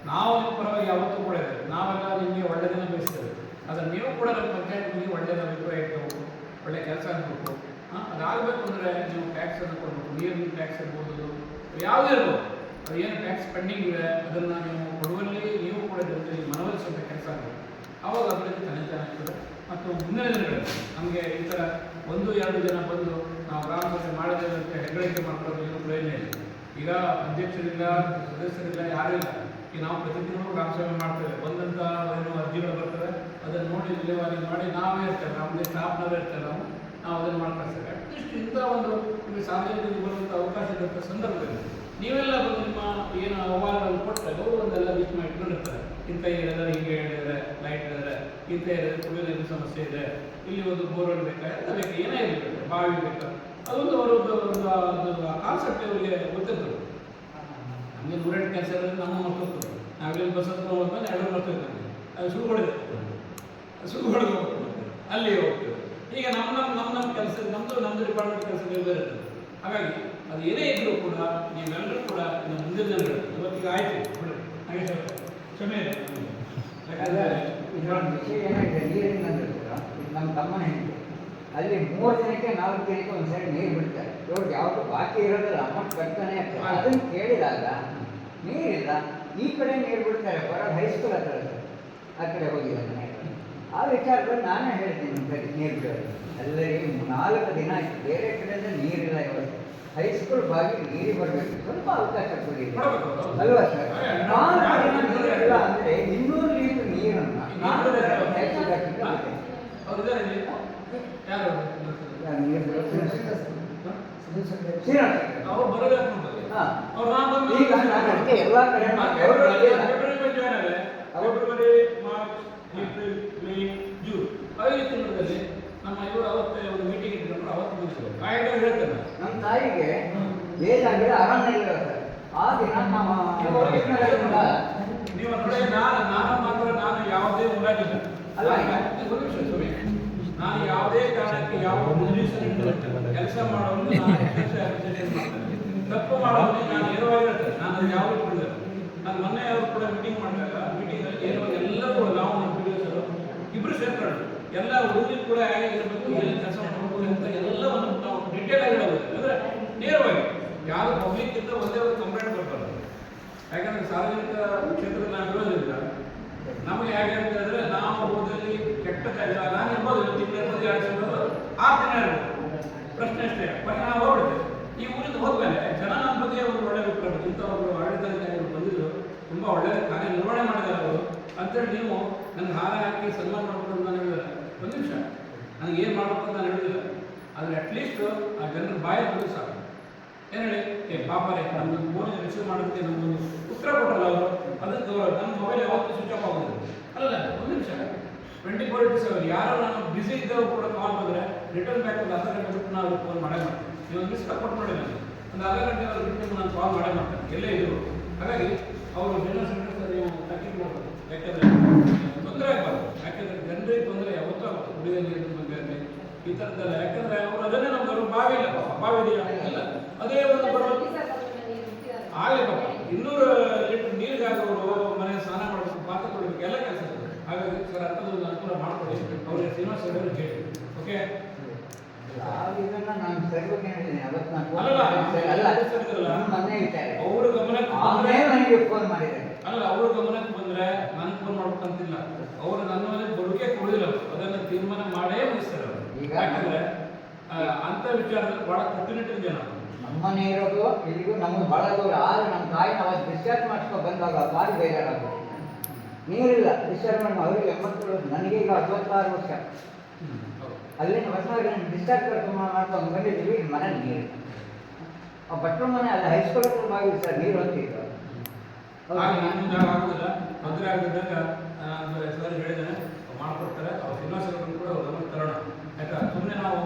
ನಾವು ನಿಮ್ಮ ಪರವಾಗಿ ಯಾವತ್ತೂ ಕೂಡ ಇದೆ, ನಾವೆಲ್ಲ ನಿಮಗೆ ಒಳ್ಳೆಯದನ್ನು ಬಯಸ್ತೇವೆ. ಆದರೆ ನೀವು ಕೂಡ ನಮ್ಮ ಪಂಚಾಯತ್ಗೆ ಒಳ್ಳೆಯದ ಅಭಿಪ್ರಾಯ ಇಟ್ಕೋಬೇಕು, ಒಳ್ಳೆ ಕೆಲಸ ಆಗಬೇಕು. ಅದಾಗಬೇಕು ಅಂದರೆ ನೀವು ಟ್ಯಾಕ್ಸನ್ನು ಕೊಡಬೇಕು, ನೀರಿನ ಟ್ಯಾಕ್ಸ್ ಇರ್ಬೋದು, ಯಾವುದೇ ಇರ್ಬೋದು, ಅದು ಏನು ಟ್ಯಾಕ್ಸ್ ಪೆಂಡಿಂಗ್ ಇದೆ ಅದನ್ನು ನೀವು ಕೊಡುವಲ್ಲಿ ನೀವು ಕೂಡ ಜನರಿಗೆ ಮನವೊಲಿಸುವಂಥ ಕೆಲಸ ಆಗಬೇಕು. ಆವಾಗ ಅಭಿವೃದ್ಧಿ ಚೆನ್ನಾಗ್ತದೆ. ಮತ್ತು ಮುಂದಿನ ದಿನಗಳಲ್ಲಿ ನಮಗೆ ಈ ಥರ 1-2 ಜನ ಬಂದು ನಾವು ಗ್ರಾಮ ಸಭೆ ಮಾಡಿದ್ದೇವೆ ಅಂತ ಹೆಗ್ಗಳಿಕೆ ಮಾಡ್ಕೊಳ್ಳೋದು ಏನು ಪ್ರಯೋಜನ ಇಲ್ಲ. ಈಗ ಅಧ್ಯಕ್ಷರಿಲ್ಲ, ಸದಸ್ಯರಿಲ್ಲ, ಯಾರೂ ಇಲ್ಲ. ಈಗ ನಾವು ಪ್ರತಿ ತಿಂಗಳು ಗ್ರಾಮ ಸಭೆ ಮಾಡ್ತೇವೆ, ಬಂದಂಥ ಏನು ಅರ್ಜಿಗಳು ಬರ್ತವೆ ಅದನ್ನು ನೋಡಿ ವಿಲೇವಾರಿ ಮಾಡಿ ನಾವೇ ಇರ್ತೇವೆ, ನಮ್ಮದೇ ಸ್ಟಾಫ್ನವೇ ಇರ್ತೇವೆ, ನಾವು ಅದನ್ನು ಮಾಡ್ಕೊಳ್ತೇವೆ. ಅಟ್ಲೀಸ್ಟ್ ಇಂಥ ಒಂದು ನಿಮಗೆ ಸಾರ್ವಜನಿಕರಿಗೆ ಬರುವಂಥ ಅವಕಾಶ ಇರುವಂಥ ಸಂದರ್ಭದಲ್ಲಿ ನೀವೆಲ್ಲ ಬಂದು ನಿಮ್ಮ ಏನು ಅಹವಾಲುಗಳನ್ನು ಕೊಟ್ಟರೆ ಅವರು ಒಂದೆಲ್ಲ ಲಿಸ್ಟ್ ಮಾಡಿ ಇಟ್ಕೊಂಡಿರ್ತಾರೆ. ಇಂಥ ಏರಿಯಾದಲ್ಲಿ ಹೀಗೆ ಹೇಳಿದರೆ ಲೈಟ್ ಹೇಳಿದರೆ, ಇಂಥ ಏರಿಯಾದಲ್ಲಿ ಕುಡಿಯೋ ನೀರಿನ ಸಮಸ್ಯೆ ಇದೆ, ಇಲ್ಲಿ ಒಂದು ಬೋರ್ವೆಲ್ ಬೇಕಾ, ಎಲ್ಲ ಬೇಕು, ಏನೇ ಇರಬೇಕು, ಬಾವಿ ಬೇಕಾ, ಅದೊಂದು ಅವರದ್ದು ಒಂದು ಕಾನ್ಸೆಪ್ಟ್ ಅವರಿಗೆ ಗೊತ್ತಿರ್ತದೆ. ನಮಗೆ 108 ಕೆಲಸ ಇರೋದು ನಮ್ಮ ಮರ್ತೋಗ್ತದೆ. ನಾವೆಲ್ಲಿ ಬಸ್ ಹತ್ರ ಹೋಗ್ತಾನೆ 2 ಮರ್ತೋಗ್ತಾನೆ, ಅದು ಶುರುಗೊಳಿದೆ ಅಲ್ಲಿ ಹೋಗ್ತದೆ. ಈಗ ನಮ್ಮ ಕೆಲಸ ನಮ್ಮದು ಡಿಪಾರ್ಟ್ಮೆಂಟ್ ಕೆಲಸ ಬೇರೆ ಇರ್ತದೆ. ಹಾಗಾಗಿ ಅದು ಏನೇ ಇದ್ದರೂ ಕೂಡ ನೀವೆಲ್ಲರೂ ಕೂಡ ಇನ್ನು ಮುಂದಿನ ದಿನಗಳು ಇವತ್ತಿಗೆ ಆಯಿತು ಬಿಡಿ, ಹಾಗೆ ಕ್ಷಮೆ ಇದೆ. ಯಾಕಂದರೆ ಇದೊಂದು ವಿಷಯ ಏನಾಗಿದೆ, ನೀರಿನ ನಮ್ಮ ತಮ್ಮನ ಹೆಂಗೆ ಅಲ್ಲಿ 3 ದಿನಕ್ಕೆ 4 ದಿನಕ್ಕೆ ಒಂದು ಸೈಡ್ ನೀರು ಬಿಡ್ತಾರೆ. ಇವ್ರಿಗೆ ಯಾವುದು ಬಾಕಿ ಇರೋದಿಲ್ಲ, ಅಮೌಂಟ್ ಕಟ್ತಾನೆ ಇರ್ತಾರೆ. ಅದನ್ನು ಕೇಳಿದಾಗ ನೀರಿಲ್ಲ, ಈ ಕಡೆ ನೀರು ಬಿಡ್ತಾರೆ, ಹೊರಗೆ ಹೈಸ್ಕೂಲ್ ಹತ್ರ ಆ ಕಡೆ ಹೋಗಿದ್ದಾರೆ ಮನೆ. ಆ ವಿಚಾರದಲ್ಲಿ ನಾನೇ ಹೇಳ್ತೀನಿ, ನೀರು ಬಿಡೋದು ಎಲ್ಲರಿಗೆ 4 ದಿನ ಆಯಿತು, ಬೇರೆ ಕಡೆಯಿಂದ ನೀರಿಲ್ಲ ಇವತ್ತು. ಹೈಸ್ಕೂಲ್ ಬಾಗಿಲು ನೀರು ಬರಬೇಕು, ಸ್ವಲ್ಪ ಅವಕಾಶ ಕೊಡಿ ಕೊಡಬೇಕು ಅವರು. ಅಲ್ವಾ ಸರ್? ನಾನು ನೀರಿಲ್ಲ ಅಂದರೆ 200 ಲೀಟರ್ ನೀರನ್ನು ನಾನು ಹೆಚ್ಚು ಕಟ್ಟಿದ್ದೆ. ಅವ್ರು ಇದ್ದಾರೆ ಇಲ್ಲಿ? ಯಾರು ಅವ್ರು ಬರೋದೇ ಅವ್ರು ನಾನು ಬಂದು ಈಗ ನಾನು ಅದಕ್ಕೆ ಎಲ್ಲ ಕಡೆ February, March, April, May, June 5 ತಿಂಗಳಲ್ಲಿ ನಮ್ಮ ಇವರು ಅವತ್ತೇ ಒಂದು ಮೀಟಿಂಗ್ ಇಟ್ಕೊಂಡು ಅವತ್ತು ಮುಗಿದ್ರು. ಹೇಳ್ತೇನೆ ನಮ್ಮ ತಾಯಿಗೆ ಏನಾಗಿದೆ ಅರಣ್ಯ ಸರ್. ಆ ದಿನ ನಮ್ಮ ನೀವು ನೋಡಿ, ನಾನು ಮಾತ್ರ ನಾನು ಯಾವುದೇ ಮುಲಾಜಿಲ್ಲ ಅಲ್ಲ, ಒಂದು ನಿಮಿಷ ಸ್ವಾಮಿ, ನಾನು ಯಾವುದೇ ಕಾರಣಕ್ಕೆ ಯಾವ ಕೆಲಸ ಮಾಡೋದು ತಪ್ಪು ಮಾಡೋದು ನಾನು ನೇರವಾಗಿ ಹೇಳ್ತೇನೆ. ನಾನು ಅದು ಯಾವ ಬಿಡಿದೆ. ನಾನು ಮೊನ್ನೆ ಅವರು ಕೂಡ ಮೀಟಿಂಗ್ ಮಾಡಿದಾಗ ಮೀಟಿಂಗಲ್ಲಿ ನೇರವಾಗಿ ಎಲ್ಲರೂ ನಾವು ಇಬ್ಬರು ಸೇರ್ಕೊಂಡು ಎಲ್ಲ ಹುಡುಗರಿಗೆ ಕೂಡ ಹೇಗೆ ಇರಬೇಕು, ಏನು ಕೆಲಸ ಮಾಡಬೇಕು ಅಂತ ಎಲ್ಲವನ್ನು ನಾವು ಡಿಟೇಲ್ ಆಗಿ ಹೇಳಬೇಕು. ಅಂದರೆ ನೇರವಾಗಿ ಯಾರು ಪಬ್ಲಿಕ್ ಇಂದ ಒಂದೇ ಒಂದು ಕಂಪ್ಲೇಂಟ್ ಬರ್ತಾರೆ. ಯಾಕಂದರೆ ಸಾರ್ವಜನಿಕ ಕ್ಷೇತ್ರದಲ್ಲಿ ನಾವು ಇರೋದ್ರಿಂದ ನಮಗೆ ಹೇಗೆ ಅಂತ ಹೇಳಿದ್ರೆ ನಾವು ಓದಲ್ಲಿ ಕೆಟ್ಟ ಕೆಲಸ ನಾನು ಇರ್ಬೋದು, ತಿಂಗಳು 2 ತಿಂಗಳು 6 ದಿನ ಇರ್ಬೋದು, ಪ್ರಶ್ನೆ ಅಷ್ಟೇ. ಬಟ್ ನಾವು ಹೋಗ್ಬಿಡ್ತೇವೆ. ಈ ಊರಿಂದ ಹೋದ್ಮೇಲೆ ಜನ ನಮ್ಮ ಬಗ್ಗೆ ಒಂದು ಒಳ್ಳೆ ಅಭಿಪ್ರಾಯ, ಇಂಥವ್ರು ಆಡಳಿತಾಧಿಕಾರಿಗಳು ಬಂದಿದ್ರು, ತುಂಬ ಒಳ್ಳೆಯ ಕಾರ್ಯನಿರ್ವಹಣೆ ಮಾಡಿದ್ದಾರೆ ಅವರು ಅಂತೇಳಿ ನೀವು ನನಗೆ ಹಾರ ಹಾಕಿ ಸನ್ಮಾನ ಮಾಡಬೇಕು ಅಂತ ನಾನು ಹೇಳಿದ್ರೆ, ಒಂದು ನಿಮಿಷ ನನಗೆ ಏನು ಮಾಡಬೇಕು ಅಂತ ನಾನು ಹೇಳಿಲ್ಲ. ಆದರೆ ಅಟ್ಲೀಸ್ಟ್ ಆ ಜನರ ಬಾಯಲ್ಲಿ ಬಂದು ಸಾಕು. ಏನು ಹೇಳಿ, ಪಾಪರೇ ನಮ್ಮದು ಫೋನ್ ರಿಸೀವ್ ಮಾಡೋದಕ್ಕೆ ನಮಗೊಂದು ಉತ್ತರ ಕೊಟ್ಟಲ್ಲ ಅವರು, ಅದಕ್ಕೆ ನನ್ನ ಮೊಬೈಲ್ ಯಾವತ್ತೂ ಸ್ವಿಚ್ ಆಫ್ ಆಗೋದು. ಅಲ್ಲ ಒಂದು ನಿಮಿಷ 24/7 ಯಾರೋ ನಾನು ಬಿಸಿ ಇದ್ದವರು ಕೂಡ ಕಾಲ್ ಬಂದರೆ ರಿಟರ್ನ್ ಬ್ಯಾಕ್ ಒಂದು ಅರ್ಧ ಗಂಟೆ ಬಿಟ್ಟು ನಾವು ಫೋನ್ ಮಾಡೇ ಮಾಡ್ತೀನಿ. ನೀವು ಒಂದು ಮಿಸ್ ಕೊಟ್ಟು ನೋಡಿ, ನನಗೆ ಒಂದು ಅರ್ಧ ಗಂಟೆ ಬಿಟ್ಟು ನಾನು ಕಾಲ್ ಮಾಡೇ ಮಾಡ್ತೇನೆ, ಎಲ್ಲೇ ಇದ್ರು. ಹಾಗಾಗಿ ಅವರು ಜನರಲ್ ಸೆಕ್ರೆಟರಿ ನೀವು ಟ್ಯಾಕಿಂಗ್ ಮಾಡಬೇಕು. ಯಾಕೆಂದರೆ ತೊಂದರೆ ಆಗಬಾರ್ದು. ಯಾಕೆಂದರೆ ಜನರಿಗೆ ತೊಂದರೆ ಯಾವತ್ತೂ ಆಗುತ್ತೆ, ಕುಡಿಯೋ ನೀರಿನ ಬಗ್ಗೆ ಆಗಲಿ ಈ ಥರದ್ದೆಲ್ಲ. ಯಾಕಂದರೆ ಅವರು ಅದನ್ನೇ ನಮ್ಗೆ ಬಾವಿ ಇಲ್ಲ, ಬಾವಿ ಇದೆಯಾ ಇಲ್ಲ, ಅದೇ ಒಂದು ಬರೋದು ಆಗಲಿ ಪಾಪ 200 ಲೀಟರ್ ನೀರಿಗಾಗೋರು ಮನೆ ಸ್ನಾನ ಮಾಡಬೇಕು, ಪಾತ್ರ ಕೊಡಬೇಕು, ಎಲ್ಲ ಕೆಲಸ ಇರ್ತದೆ. ಹಾಗಾಗಿ ಸರ್ ಅಂಥದ್ದು ಅನುಕೂಲ ಮಾಡಿಕೊಡಿ. ಅವ್ರಿಗೆ ಶ್ರೀನಿವಾಸ ಅವರು ಹೇಳಿ. ಓಕೆ, ನಾನು ಸರ್ವಕ್ಕೆ ಹೇಳಿದ್ದೀನಿ ಅವತ್ತು. ಅವ್ರ ಗಮನಕ್ಕೆ ನನಗೆ ಫೋನ್ ಮಾಡಿದ್ದಾರೆ. ಅಲ್ಲ, ಅವ್ರ ಗಮನಕ್ಕೆ ಬಂದರೆ ನನಗೆ ಫೋನ್ ಮಾಡ್ಬೇಕಂತಿಲ್ಲ. ಅವರು ನನ್ನ ಮನೆ ಬದುಕೆ ಕೊಡೋದಿಲ್ಲ, ಅದನ್ನು ತೀರ್ಮಾನ ಮಾಡೇ ಮುಗಿಸ್ತಾರೆ ಅವರು. ಯಾಕಂದರೆ ಅಂಥ ವಿಚಾರದಲ್ಲಿ ಭಾಳ ಕಟ್ಟುನಿಟ್ಟಿನ ಜನ. ನಮ್ಮನೆ ಇರೋದು ಇಲ್ಲಿಗೂ ನಮಗೆ ಭಾಳ ದೂರ. ಆದರೆ ನಮ್ಮ ತಾಯಿನ ಅವತ್ತು ಡಿಸ್ಚಾರ್ಜ್ ಮಾಡಿಸ್ಕೊಂಡು ಬಂದಾಗ ಭಾರಿ ಬೇಜಾರಾಗ್ತದೆ. ನೀರಿಲ್ಲ, ಡಿಸ್ಚಾರ್ಜ್ ಮಾಡಿ ಅವರಿಗೆ 80, ನನಗೆ ಈಗ 66 ವರ್ಷ. ಅಲ್ಲಿಂದ ಹೊಸದಾಗಿ ನಾನು ಡಿಸ್ಚಾರ್ಜ್ ಮಾಡ್ಕೊಂಡು ಬಂದಿದ್ದೀವಿ, ಮನೆ ನೀರು. ಆ ಭಟ್ರ ಮನೆ ಅಲ್ಲ, ಹೈಸ್ಕೂಲ್ ಹತ್ರ ಬಾಗಿಲು ಸರ್, ನೀರು ಹೊತ್ತಿದ್ದು. ಆಗೋದಿಲ್ಲ, ತೊಂದರೆ ಆಗಿದ್ದಾಗ ನಾನು ಸರ್ ಹೇಳಿದ್ದೇನೆ, ಮಾಡಿಕೊಡ್ತಾರೆ. ಅವ್ರು ಶ್ರೀನಿವಾಸ ಕೂಡ ಅವ್ರ ಗಮನ ತರೋಣ. ಆಯ್ತಾ, ಸುಮ್ಮನೆ ನಾವು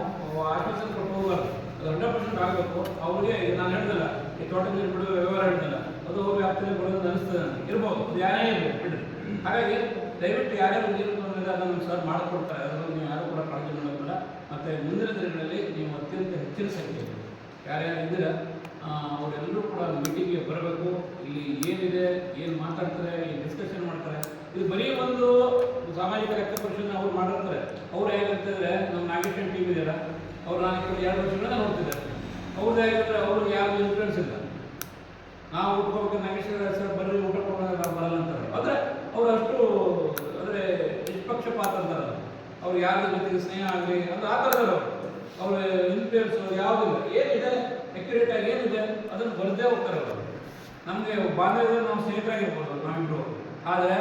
ಆಶ್ವಾಸನೆ ಕೊಟ್ಟು ಹೋಗಬಾರ್ದು, ಅದು 100% ಆಗಬೇಕು. ಅವ್ರಿಗೆ ನಾನು ಹೇಳಿದಲ್ಲ, ಈ ತೋಟದ ನೀರು ಬಿಡುವ ವ್ಯವಹಾರ ಹೇಳಿದಲ್ಲ, ಅದು ಅವ್ರ ವ್ಯಾಪ್ತಿಯಲ್ಲಿ ಬರೋದು ಅನಿಸ್ತದೆ ನನಗೆ. ಇರ್ಬೋದು, ಅದು ಯಾರೇ ಇರಬೇಕು ಬಿಡ್ರಿ. ಹಾಗಾಗಿ ದಯವಿಟ್ಟು ಯಾರ್ಯಾರು ನೀರು ತೊಂದರೆ ಅದನ್ನು ಸರ್ ಮಾಡಿಕೊಡ್ತಾರೆ, ಅದನ್ನು ನೀವು ಯಾರು ಕೂಡ ಕಾಳಜಿ ಮಾಡೋದಿಲ್ಲ. ಮತ್ತು ಮುಂದಿನ ದಿನಗಳಲ್ಲಿ ನೀವು ಅತ್ಯಂತ ಹೆಚ್ಚಿನ ಸಂಖ್ಯೆಯಲ್ಲಿ ಯಾರ್ಯಾರು ಇದ್ದೀರಾ ಅವರೆಲ್ಲರೂ ಕೂಡ ಮೀಟಿಂಗ್ಗೆ ಬರಬೇಕು. ಇಲ್ಲಿ ಏನಿದೆ, ಏನು ಮಾತಾಡ್ತಾರೆ, ಏನು ಡಿಸ್ಕಷನ್ ಮಾಡ್ತಾರೆ. ಇದು ಬರೀ ಒಂದು ಸಾಮಾಜಿಕ ರಕ್ತ ಪರಿಶೋಧನೆ ಅವ್ರು ಮಾಡಿರ್ತಾರೆ. ಅವ್ರು ಹೇಗಂತಂದರೆ ನಮ್ಮ ನಾಗೇಶನ್ ಟೀಮ್ ಇದೆಯಲ್ಲ, ಅವ್ರು ನಾನು 2 ವರ್ಷಗಳಿಂದ ನೋಡ್ತಿದ್ದಾರೆ. ಅವ್ರದ್ದು ಹೇಗಂದರೆ ಅವ್ರಿಗೆ ಯಾರು ಇನ್ಫ್ಲೂಯೆನ್ಸ್ ಇಲ್ಲ. ನಾವು ಊಟಕ್ಕೆ ನಾಗೇಶ್ವರ ಸರ್ ಬರ್ರಿ ಊಟ ಕೊಡೋಣ, ನಾವು ಬರಲ್ಲ ಅಂತಾರೆ. ಆದರೆ ಅವರು ಅಷ್ಟು ಅಂದರೆ ನಿಷ್ಪಕ್ಷಪಾತ ಅಂತಾರಲ್ಲ, ಅವ್ರು ಯಾರ ಜೊತೆಗೆ ಸ್ನೇಹ ಆಗಲಿ ಅದು ಆ ಥರದವರು. ಅವ್ರ ಇನ್ಫ್ಲೂಯೆನ್ಸು ಯಾವುದಿಲ್ಲ, ಏನಿದೆ ಅಕ್ಯುರೇಟ್ ಆಗಿ ಏನಿದೆ ಅದನ್ನು ಬರದೇ ಹೋಗ್ತಾರೆ ಅವರು. ನಮಗೆ ಬಾಂಧವ್ಯದಲ್ಲಿ ನಾವು ಸ್ನೇಹಿತರಾಗಿರ್ಬೋದು ನಾವಿಬ್ಬರು, ಆದರೆ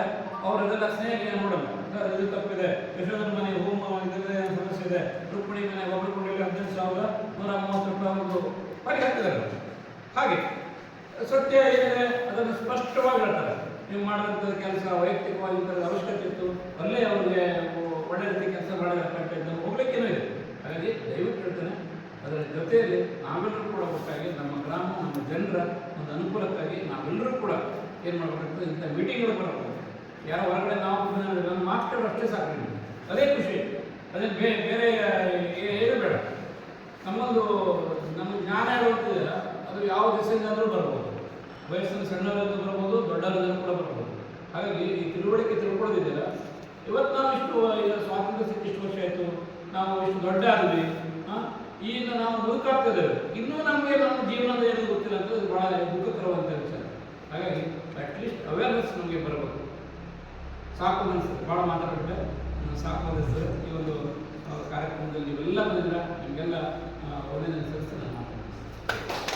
ಅವ್ರು ಅದೆಲ್ಲ ಸ್ನೇಹ ನೋಡಲ್ಲ. ಸರ್ ಇದು ತಪ್ಪಿದೆ, ಯಶೋಧನ ಮನೆ ಹೋಮ ಇದರದೇ ಸಮಸ್ಯೆ ಇದೆ, ರುಕ್ಮಿಣಿ ಮನೆ ಒಬ್ಬರು ಕೊಂಡಿಲ್ಲ 18,130 ರೂಪಾಯಿ ಅವ್ರದ್ದು ಹೊರಗೆ ಹಾಕ್ತಿದ್ದಾರೆ. ಹಾಗೆ ಸತ್ಯ ಏನಿದೆ ಅದನ್ನು ಸ್ಪಷ್ಟವಾಗಿ ಹೇಳ್ತಾರೆ. ನೀವು ಮಾಡಿದಂಥ ಕೆಲಸ ವೈಯಕ್ತಿಕವಾಗಿ ಅವಶ್ಯಕತೆ ಇತ್ತು, ಅಲ್ಲೇ ಅವ್ರಿಗೆ ಒಳ್ಳೆ ರೀತಿ ಕೆಲಸ ಮಾಡಿದ ಹೋಗ್ಲಿಕ್ಕೇನೂ ಇದೆ. ಹಾಗಾಗಿ ದಯವಿಟ್ಟು ಹೇಳ್ತೇನೆ, ಅದರ ಜೊತೆಯಲ್ಲಿ ನಾವೆಲ್ಲರೂ ಕೂಡ ಒಟ್ಟಾಗಿ ನಮ್ಮ ಗ್ರಾಮ, ನಮ್ಮ ಜನರ ಒಂದು ಅನುಕೂಲಕ್ಕಾಗಿ ನಾವೆಲ್ಲರೂ ಕೂಡ ಏನು ಮಾಡಬೇಕಾಗ್ತದೆ, ಇಂಥ ಮೀಟಿಂಗ್ಗಳು ಬರಬೇಕು. ಯಾರೋ ಹೊರಗಡೆ ನಾವು ನಮ್ಮ ಮಾತುಗಳು ಅಷ್ಟೇ ಸಾಕು, ಅದೇ ಖುಷಿ. ಅದೇ ಬೇರೆ ಏನು ಬೇಡ. ನಮ್ಮೊಂದು ನಮ್ಮ ಜ್ಞಾನ ಹೇಳುವಂತಿದೆ, ಅದು ಯಾವ ದಿಸೆಯಿಂದಾದರೂ ಬರ್ಬೋದು. ವಯಸ್ಸಿನ ಸಣ್ಣವರಿಂದ ಬರ್ಬೋದು, ದೊಡ್ಡವರಿಂದ ಕೂಡ ಬರ್ಬೋದು. ಹಾಗಾಗಿ ಈ ತಿಳ್ಕೊಳ್ಳೋದಿದೆಯಲ್ಲ, ಇವತ್ತು ನಾವು ಇಷ್ಟು ಸ್ವಾತಂತ್ರ್ಯ ಸಿಕ್ಕಿ ಇಷ್ಟು ವರ್ಷ ಆಯಿತು, ನಾವು ಇಷ್ಟು ದೊಡ್ಡ ಆದ್ವಿ, ಈಗ ನಾವು ಮುದುಕಾಗ್ತಿದ್ದೇವೆ, ಇನ್ನೂ ನಮಗೆ ನಮ್ಮ ಜೀವನದ ಏನು ಗೊತ್ತಿಲ್ಲ ಅಂತ ಇದು ಭಾಳ ದುಃಖಕರವಾದಂಥ ವಿಚಾರ. ಹಾಗಾಗಿ ಅಟ್ಲೀಸ್ಟ್ ಅವೇರ್ನೆಸ್ ನಮಗೆ ಬರಬೇಕು. ಸಾಕು ಅನಿಸ್ತದೆ, ಭಾಳ ಮಾತಾಡಿದ್ರೆ ಸಾಕು ಅನಿಸ್ತದೆ. ಈ ಒಂದು ಕಾರ್ಯಕ್ರಮದಲ್ಲಿ ನೀವೆಲ್ಲ ಬಂದಿದ್ದೀರಾ, ನಿಮಗೆಲ್ಲ ಒಳ್ಳೆಯದನ್ನು ಸಲ್ಲಿಸಿ ನಾನು ಮಾತಾಡ್ತೀನಿ.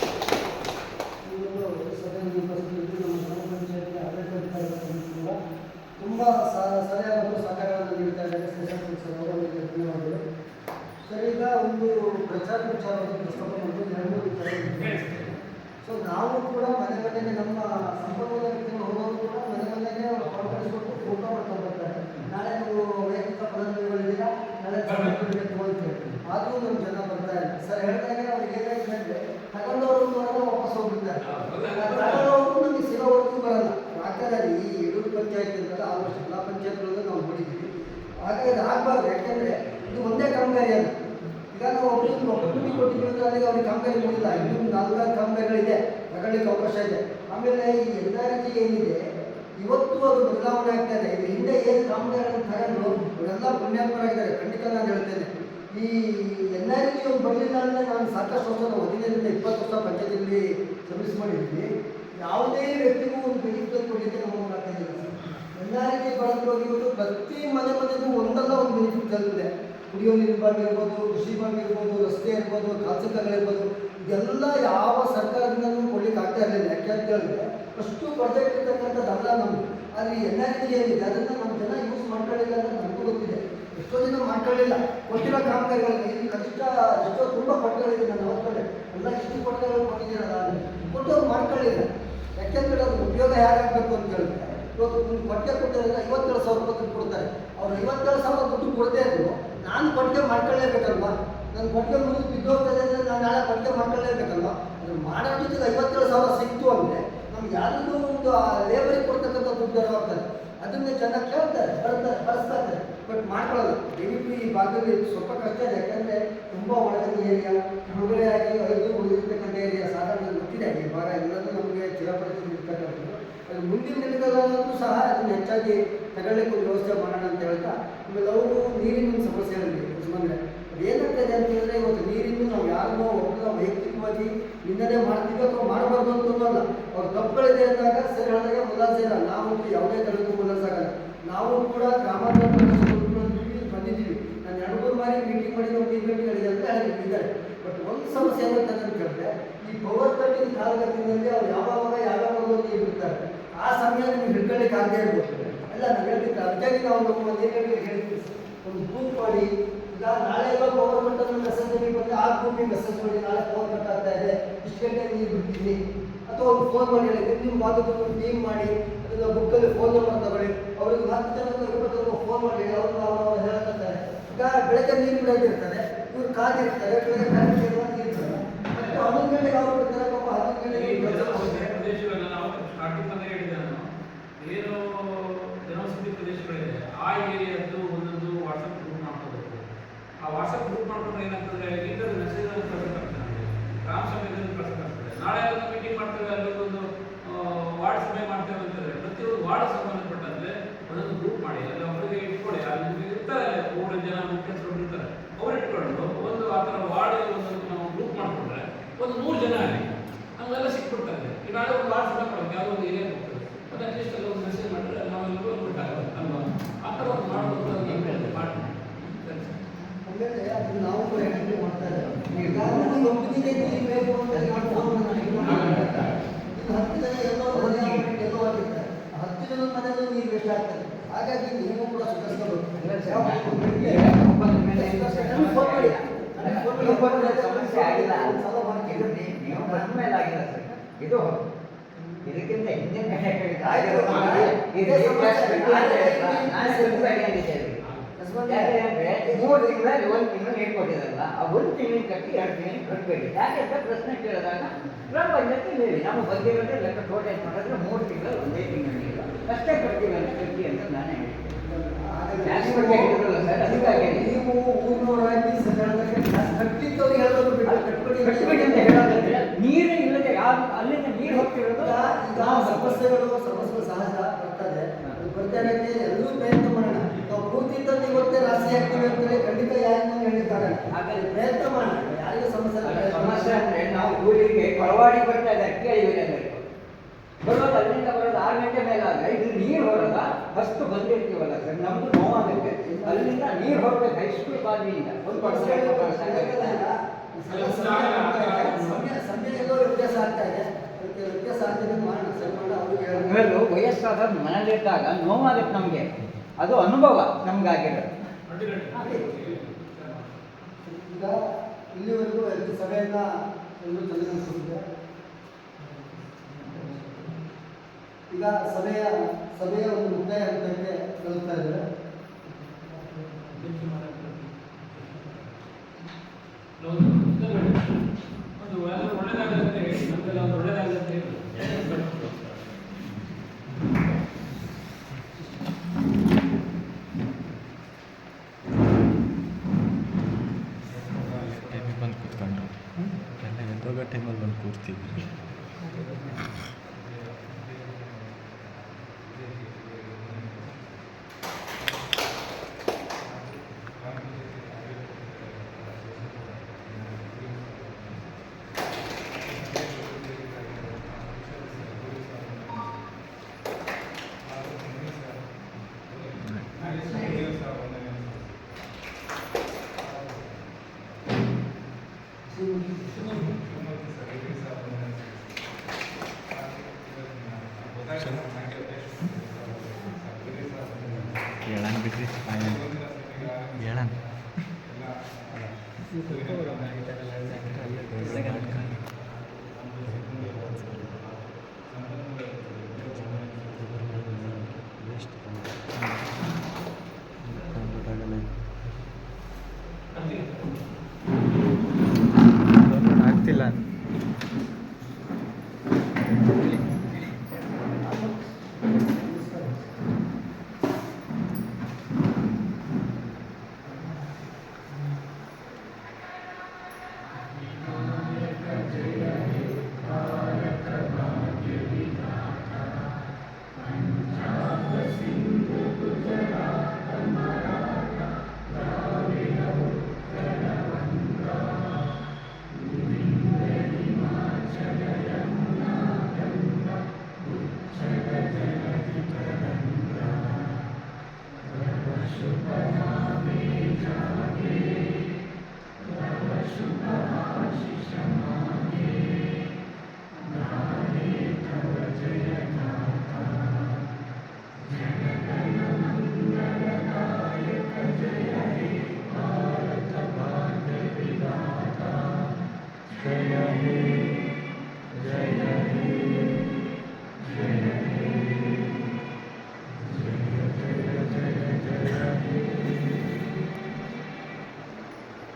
ಸಭೆಯಲ್ಲಿ ಉಪಸ್ಥಿತರಿದ್ದು ನಮ್ಮ ಗ್ರಾಮ ಪಂಚಾಯತಿ ಆಡಳಿತಾಧಿಕಾರಿಗಳು ಕೂಡ ತುಂಬ ಸಲಹೆ ಮತ್ತು ಸಹಕಾರವನ್ನು ನೀಡ್ತಾ ಇದ್ದಾರೆ. ಶೇಷಾದ್ರಿ ಸರ್ ಅವರಿಗೆ ಧನ್ಯವಾದಗಳು. ಸರ್, ಈಗ ಒಂದು ವಿಚಾರವನ್ನು ಪ್ರಸ್ತಾಪ ಮಾಡಿದ್ದು 2-3 ವಿಚಾರ. ಸೊ ನಾವು ಕೂಡ ಮನೆ ಮನೆಗೆ ನಮ್ಮ ಸಂಪನ್ಮೂಲ ವ್ಯಕ್ತಿಗಳು ಹೋಗೋರು ಕೂಡ ಮನೆ ಮನೆಗೆ ಹೊರಪಡಿಸ್ಬಿಟ್ಟು ಫೋಟೋ ಮಾಡ್ಕೊಂಡು ಬರ್ತಾರೆ. ನಾಳೆ ನೀವು ವೈಯಕ್ತಿಕ ಫಲಾನುಭವಿಗಳಿದ್ದೀರಾ, ನಾಳೆ ತಗೊಳ್ತೇವೆ. ಆದರೂ ನಮ್ಮ ಜನ ಬರ್ತಾ ಇಲ್ಲ. ಸರ್ ಹೇಳಿದಾಗ ಅವ್ರಿಗೆ ಏನಾಯ್ತು ಅಂದರೆ ತಗೊಂಡವರು ಬರಲ್ಲ, ವಾಪಸ್ ಹೋಗ್ಬಿಡ್ತಾರೆ. ತಗೊಂಡವರು ನಮಗೆ ಸಿಗೋವರೆಗೂ ಬರಲ್ಲ. ಯಾಕಂದರೆ ಈ ಯಡೂರು ಪಂಚಾಯತ್ ಅಂತಲ್ಲ, ಆಲ್ಮೋಸ್ಟ್ ಎಲ್ಲ ಪಂಚಾಯತ್ಗಳಲ್ಲೂ ನಾವು ನೋಡಿದ್ದೀವಿ. ಹಾಗೆ ಇದು ಆಗಬಾರ್ದು. ಯಾಕೆಂದರೆ ಇದು ಒಂದೇ ಕಾಮಗಾರಿ ಅಲ್ಲ. ಈಗ ನಾವು ಒಬ್ಬರಿಗೆ ಕೊಟ್ಟಿದ್ದೀವಿ ಅಂದರೆ ಅಲ್ಲಿಗೆ ಅವ್ರಿಗೆ ಕಾಮಗಾರಿ ಮುಗಿಲ್ಲ. ಇನ್ನೂ 4 ಕಾಮಗಾರಿಗಳಿದೆ, ತಗೊಳ್ಳಿಕ್ಕೆ ಅವಕಾಶ ಇದೆ. ಆಮೇಲೆ ಈ NRG ಏನಿದೆ ಇವತ್ತು ಅದು ಬದಲಾವಣೆ ಆಗ್ತಾ ಇದೆ. ಇದು ಹಿಂದೆ ಏನು ಕಾಮಗಾರಿಗಳನ್ನು ತಗೊಂಡು ಅವರೆಲ್ಲ ಪುಣ್ಯಾತ್ಮರಾಗಿದ್ದಾರೆ, ಖಂಡಿತ ನಾನು ಹೇಳ್ತೇನೆ. ಈ NRG ಬರಲಿಲ್ಲ ಅಂದರೆ ನಾನು ಸಾಕಷ್ಟು ವರ್ಷ, ನಾವು 15-20 ವರ್ಷ ಪಂಚಾಯತಿಯಲ್ಲಿ ಸರ್ವಿಸ್ ಮಾಡಿದ್ವಿ. ಯಾವುದೇ ವ್ಯಕ್ತಿಗೂ ಒಂದು ಬೆನಿಫಿಟ್ ಕೊಡಲಿಕ್ಕೆ ನಾವು ಮಾಡ್ತಾಯಿಲ್ಲ. NRG ಬಳಕೆ ಇವತ್ತು ಪ್ರತಿ ಮನೆಗೂ ಒಂದಲ್ಲ ಒಂದು ಬೆನಿಫಿಟ್ ತಲುಪಿದೆ. ಕುಡಿಯೋ ನೀರು ಇರ್ಬೋದು, ಕೃಷಿ ಇರ್ಬೋದು, ರಸ್ತೆ ಇರ್ಬೋದು, ಖಾಸಗಿಗಳಿರ್ಬೋದು, ಇದೆಲ್ಲ ಯಾವ ಸರ್ಕಾರದಿಂದಲೂ ಕೊಡ್ಲಿಕ್ಕೆ ಆಗ್ತಾ ಇರಲಿಲ್ಲ. ಯಾಕೆ ಅಂತ ಹೇಳಿದ್ರೆ ಅಷ್ಟು ಪ್ರಾಜೆಕ್ಟ್ ಇರ್ತಕ್ಕಂಥದ್ದಲ್ಲ ನಮ್ಮದು. ಆದರೆ ಈ NRG ಏನಿದೆ ಅದನ್ನು ನಮ್ಮ ಜನ ಯೂಸ್ ಮಾಡ್ಕೊಳ್ಳಿಲ್ಲ ಅಂತ ನಮಗೂ ಗೊತ್ತಿದೆ. ಎಷ್ಟೋ ಜನ ಮಾಡ್ಕೊಳ್ಳಿಲ್ಲ. ಕೊಟ್ಟಿರೋ ಕಾಮಗಾರಿಗಳಲ್ಲಿ ಇಲ್ಲಿ ಕನಿಷ್ಠ ಎಷ್ಟೋ ತುಂಬ ಕೊಟ್ಟಗಳಿದೆ. ನಾನು ನೋಡ್ಕೊಂಡೆ ಎಲ್ಲ ಇಷ್ಟು ಕೊಟ್ಟಗಳು ಕೊಟ್ಟಿದ್ದೀರಲ್ಲ, ಕೊಟ್ಟವ್ರು ಮಾಡ್ಕೊಳ್ಳಿಲ್ಲ. ಯಾಕೆಂದ್ರೆ ಅದು ಉಪಯೋಗ ಹೇಗಾಗಬೇಕು ಅಂತ ಹೇಳಿದ್ರೆ ಇವತ್ತು ಒಂದು ಕೊಟ್ಟಿಗೆ ಕೊಟ್ಟಿರೋದ್ರೆ 57,000 ರೂಪಾಯಿ ದುಡ್ಡು ಕೊಡ್ತಾರೆ. ಅವ್ರು 57,000 ದುಡ್ಡು ಕೊಡದೇ ಇದ್ರು ನಾನು ಕೊಟ್ಟಿಗೆ ಮಾಡ್ಕೊಳ್ಳೇಬೇಕಲ್ವಾ? ನನ್ನ ಕೊಟ್ಟಿಗೆ ಮುಗಿದು ಬಿದ್ದೋಗ್ತದೆ ಅಂದರೆ ನಾನು ನಾಳೆ ಕೊಟ್ಟಿಗೆ ಮಾಡ್ಕೊಳ್ಳೇಬೇಕಲ್ವಾ? ಅದು ಮಾಡೋ ಜೊತೆಗೆ 57,000 ಸಿಕ್ತು ಅಂದರೆ ನಮ್ಗೆ ಯಾರಿಗೂ ಒಂದು ಲೇಬರಿಗೆ ಕೊಡ್ತಕ್ಕಂಥ ದುಡ್ಡು ಆಗ್ತದೆ. ಅದನ್ನೇ ಚೆನ್ನಾಗಿ ಕೇಳ್ತಾರೆ, ಬಳಸ್ತಾರೆ, ಬಟ್ ಮಾಡ್ಕೊಳ್ಳೋದು. ದಯವಿಟ್ಟು ಈ ಭಾಗದಲ್ಲಿ ಸ್ವಲ್ಪ ಕಷ್ಟ ಇದೆ. ಯಾಕಂದರೆ ತುಂಬ ಒಳಗಿನ ಏರಿಯಾ, ಮುಳುಗಡೆ ಆಗಿ ಉಳಿದಿರ್ತಕ್ಕಂಥ ಏರಿಯಾ ಸಾಧಾರಣ ಗೊತ್ತಿದೆ. ಈ ಭಾಗ ಎಲ್ಲದೂ ನಮಗೆ ಚಿರಪರಿಚಿತ ಇರ್ತಕ್ಕಂಥದ್ದು. ಅದು ಮುಂದಿನ ದಿನಗಳಲ್ಲೂ ಸಹ ಅದನ್ನು ಹೆಚ್ಚಾಗಿ ತಗೊಳ್ಳಿಕ್ಕೆ ಒಂದು ವ್ಯವಸ್ಥೆ ಮಾಡೋಣ ಅಂತ ಹೇಳ್ತಾ, ಆಮೇಲೆ ಅವರು ನೀರಿನ ಸಮಸ್ಯೆ ಹೇಳಿದ್ವಿ ಯಜಮಾನ್ರೆ. ಏನಾಗ್ತದೆ ಅಂತ ಹೇಳಿದ್ರೆ ಇವತ್ತು ನೀರಿನ ನಾವು ಯಾರನ್ನೋ ಒಬ್ಬರ ವೈಯಕ್ತಿಕವಾಗಿ ನಿಂದನೆ ಮಾಡ್ತೀವಿ ಅಥವಾ ಮಾಡಬಾರ್ದು ಅಂತಲ್ಲ. ಅವ್ರ ತಪ್ಪುಗಳಿದೆ ಅಂದಾಗ ಸರಿ ಹೇಳಿದಾಗ ಮುಲಾಜಿಲ್ಲ. ನಾವು ಯಾವುದೇ ತರಕ್ಕೂ ಮುಲಾಜಾಗಲ್ಲ. ನಾವು ಕೂಡ ಗ್ರಾಮಾಂತರ ಬಂದಿದ್ದೀವಿ. ನಾನು 2-3 ಬಾರಿ ಮೀಟಿಂಗ್ ಮಾಡಿ ನಾವು ಮೀಟಿಂಗ್ಗಳಿದೆ ಅಂತ ಹೇಳಿದ್ದಾರೆ. ಬಟ್ ಒಂದು ಸಮಸ್ಯೆ ಏನಾಗ್ತದೆ ಅಂತ ಹೇಳಿದ್ರೆ ಈ ಪವರ್ ಕಟ್ಟಿಂಗ್ ಕಾಲಘಟ್ಟದಲ್ಲಿ ಅವ್ರು ಯಾವಾಗ ನೀರು ಬಿಡ್ತಾರೆ. ಆ ಸಮಯ ನಿಮ್ಗೆ ಹಿಡ್ಕೊಳ್ಳಿಕ್ಕೆ ಆಗದೆ ಇರ್ಬೋದು. ಅಲ್ಲ, ನಾವು ಹೇಳ್ತಿದ್ದೆ ಅದಕ್ಕಾಗಿ ನಾವು ನಮ್ಮ ಮನೆಗಳಿಗೆ ಹೇಳ್ತೀವಿ, ಒಂದು ಗ್ರೂಪ್ ಮಾಡಿ. ಈಗ ನಾಳೆ ಎಲ್ಲ ಪವರ್ ಕಟ್ಟನ್ನು ಮೆಸೇಜ್ ಬಂದರೆ ಆ ಗ್ರೂಪಿಗೆ ಮೆಸೇಜ್ ಮಾಡಿ, ನಾಳೆ ಪವರ್ ಕಟ್ ಆಗ್ತಾ ಇದೆ, ಇಷ್ಟು ಗಂಟೆ ನೀರು ಬಿಡ್ತೀನಿ. ಅಥವಾ ಅವ್ರು ಫೋನ್ ಮಾಡಿ ಹೇಳಿದ್ರೆ ನಿಮ್ಮ ಭಾಗದ ಟೀಮ್ ಮಾಡಿ ಅದನ್ನು ಬುಕ್ಕಲ್ಲಿ ಫೋನ್ ನಂಬರ್ ತಗೊಳ್ಳಿ. ಅವ್ರಿಗೆ 10 ಜನಕ್ಕೆ 20 ಜನಕ್ಕೆ ಫೋನ್ ಮಾಡಿ ಅವ್ರು ಹೇಳ್ತಾರೆ. ಈಗ ಬೆಳಗ್ಗೆ ನೀರು ಬಿಡೋದಿರ್ತದೆ, ಇವ್ರು ಕಾದಿರ್ತಾರೆ, ಬೆಳಗ್ಗೆ ಕರೆಂಟ್ ಇರ್ತದೆ. ಮತ್ತು 11 ಗಂಟೆಗೆ ಅವ್ರು ಬಿಡ್ತಾರೆ, ಪಾಪ 11 ಗಂಟೆಗೆ ಪ್ರದೇಶಗಳನ್ನ ನಾವು ಸ್ಟಾರ್ಟಿಂಗ್ ಅಂತ ಹೇಳಿದೆ. ನಾನು ಏನು ಜನವಸತಿ ಪ್ರದೇಶಗಳಿದೆ ಆ ಏರಿಯಾದ್ದು ಒಂದೊಂದು ವಾಟ್ಸಪ್ ಗ್ರೂಪ್ ಮಾಡ್ಕೋಬೇಕು. ಆ ವಾಟ್ಸಪ್ ಗ್ರೂಪ್ ಮಾಡ್ಕೊಂಡ್ರೆ ಏನಾಗ್ತದೆ, ಇದರ ಮೆಸೇಜ್ ಕಳಿಸ್ಬೇಕಾಗ್ತದೆ, ಗ್ರಾಮ ಸಭೆಯಲ್ಲಿ ಕಳಿಸ್ಬೇಕಾಗ್ತದೆ. ನಾಳೆ ಒಂದು ಮೀಟಿಂಗ್ ಮಾಡ್ತೇವೆ, ಅಲ್ಲಿ ಒಂದು ವಾರ್ಡ್ ಸಭೆ ಮಾಡ್ತೇವೆ ಅಂತಂದರೆ ಪ್ರತಿಯೊಂದು ವಾರ್ಡ್ ಸಂಬಂಧಪಟ್ಟಂತೆ ಒಂದೊಂದು ಗ್ರೂಪ್ ಮಾಡಿ ಅಲ್ಲಿ ಅವರಿಗೆ ಇಟ್ಕೊಳ್ಳಿ. ಅಲ್ಲಿ ನಿಮಗೆ ಇರ್ತಾರೆ 3 ಜನ ಮುಖ್ಯಸ್ಥರು ಇರ್ತಾರೆ, ಅವ್ರು ಇಟ್ಕೊಂಡು ಒಂದು ಆ ಥರ ವಾರ್ಡ್ ಒಂದು ನಾವು ಗ್ರೂಪ್ ಮಾಡಿಕೊಂಡ್ರೆ ಒಂದು 100 ಜನ ಆಗಿ ನಮಗೆಲ್ಲ ಸಿಕ್ಬಿಡ್ತಾರೆ. ಈಗ ನಾಳೆ ಒಂದು ವಾರ್ಡ್ ಸಭೆ ಮಾಡೋದು ಯಾವುದೋ ಒಂದು ಏರಿಯಾ ಹೋಗ್ತದೆ, ಮತ್ತು ಅಟ್ಲೀಸ್ಟ್ ಅಲ್ಲಿ ಒಂದು ಮೆಸೇಜ್ ಮಾಡಿದ್ರೆ ನಾವೆಲ್ಲರೂ ಬಿಟ್ಟಾಗುತ್ತೆ ಅಲ್ವಾ? ಆ ಥರ ಒಂದು ಮಾಡೋದು ಮಾಡಿ. ಆಮೇಲೆ ಅದು ನಾವು ಕೂಡ ಹೆಂಗೆ ಮಾಡ್ತಾ ಇದ್ದೇವೆ. ಈಗ ಒಬ್ಬನಿಗೆ ನೀರು ಬೇಕು ಅಂತ ಫೋನ್ ಇನ್ನು 10 ಜನ ಎಲ್ಲೋ ಆಗಿರ್ತಾರೆ. 10 ಜನದ ಮನೆಯಲ್ಲೂ ನೀರು ವೇಸ್ಟ್ ಆಗ್ತದೆ. ಹಾಗಾಗಿ ನೀವು ಕೂಡ ಸುಧಾರಿಸಬೇಕು. ಸಮಸ್ಯೆ ಆಗಿಲ್ಲ, ನೀವು ಬಂದ ಮೇಲೆ ಆಗಿಲ್ಲ ಸರ್. ಇದು ಇದಕ್ಕಿಂತ ಹಿಂದಿನ ಯಾಕೆಂದ್ರೆ 3 ತಿಂಗಳಲ್ಲಿ 1 ತಿಂಗಳು ನೀರು ಕೊಟ್ಟಿದ್ದಾರಲ್ಲ, ಆ 1 ತಿಂಗಳಿಗೆ ಕಟ್ಟಿ 2 ತಿಂಗಳಿಗೆ ಕಟ್ಟಬೇಡಿ. ಯಾಕೆಂತ ಪ್ರಶ್ನೆ ಕೇಳಿದಾಗ ಗ್ರಾಮ ಪಂಚಾಯತಿ ಹೇಳಿ ನಾವು ಬಂದಿರೋದೇ ಲೆಕ್ಕ ಟೋಟಲ್ ಮಾಡಿದ್ರೆ 3 ತಿಂಗಳಲ್ಲಿ 1 ತಿಂಗಳು ನೀರು ಅಷ್ಟೇ ಕಟ್ತೀವಿ ಅಂತ ಕಟ್ಟಿ ಅಂತ ನಾನೇ ಹೇಳಿದ್ರಲ್ಲ ಸರ್. ಅದಕ್ಕಾಗಿ ನೀವು ಊರಿನವರಾಗಿ ಕಟ್ಟಿದ್ದವ್ರಿಗೆ ಹೇಳೋದು ಕಟ್ಬೇಡಿ ಅಂತ ಹೇಳೋದಂದ್ರೆ ನೀರೇ ಇಲ್ಲದೆ ಯಾರು ಅಲ್ಲಿಂದ ನೀರು ಹೋಗ್ತಿರೋದು. ಈಗ ಸಮಸ್ಯೆಗಳು ಸಹಜ ಬರ್ತದೆ. ಬರ್ತಾನೆ ಎಲ್ಲರೂ ಪ್ರಯತ್ನ ಮಾಡೋಣ. ನಾವು ಪೂರ್ತಿ ತಂದು ಇವತ್ತೇ ರಾಶಿ ಆಗ್ತೀವಿ ಅಂತೇಳಿ ಖಂಡಿತ ಯಾರಿಗೂ ಹೇಳಿದ್ದಾರೆ. ಹಾಗಾಗಿ ಪ್ರಯತ್ನ ಮಾಡೋಣ. ಯಾರಿಗೂ ಸಮಸ್ಯೆ ಅಂದರೆ ನಾವು ಊರಿಗೆ ಕೊಳವಾಡಿ ಬರ್ತಾ ಇದೆ ಕೇಳಿದ್ರೆ ಬರೋದು ಅಲ್ಲಿಂದ ಬರೋದು 6 ಗಂಟೆ ಮೇಲೆ ಆದರೆ ಇದು ನೀರು ಹೊರಗ ಅಷ್ಟು ಬಂದಿರ್ತೀವಲ್ಲ ಸರ್, ನಮ್ದು ನೋವಾಗುತ್ತೆ. ಅಲ್ಲಿಂದ ನೀರು ಹೊರಬೇಕು ಹೈಸ್ಕೂಲ್ ಬಾವಿಯಿಂದ ಸಮಯ ಎಲ್ಲೋ ವ್ಯತ್ಯಾಸ ಆಗ್ತಾ ಇದೆ. ವ್ಯತ್ಯಾಸ ಆಗ್ತದೆ ಮಾಡೋಣ ಸರಿ ಮಾಡೋಣ ಅವ್ರಿಗೆ ಇವೆಲ್ಲ ವಯಸ್ಸಾದ ಮನೇಲಿದ್ದಾಗ ನೋವಾಗುತ್ತೆ ನಮಗೆ, ಅದು ಅನುಭವ ನಮಗಾಗಿರೋದು. ಈಗ ಇಲ್ಲಿವರೆಗೂ ಹೆಚ್ಚು ಸಭೆಯನ್ನ ಎಲ್ಲರೂ ತಂದುಕೊಂಡಿದೆ. ಈಗ ಸಭೆಯ ಒಂದು ಮುಕ್ತಾಯ ಹಂತಕ್ಕೆ ತಲುಪ್ತಾ ಇದ್ದಾರೆ. ಒಂದು ಒಳ್ಳೆದಾಗುತ್ತೆ, ನಮಗೆಲ್ಲ ಒಂದು ಒಳ್ಳೆದಾಗುತ್ತೆ. ಟೈಮಿಗೆ ಬಂದು ಕೂತ್ಕೊಂಡ್ರು ಎಲ್ಲ ಎದ್ದೋಗೋ ಟೈಮಲ್ಲಿ ಬಂದು ಕೂರ್ತಿದ್ರು. ಹೇಳನ್ ಬಿಡ್ರಿ ಹೇಳನ್ ವೇಸ್ಟ್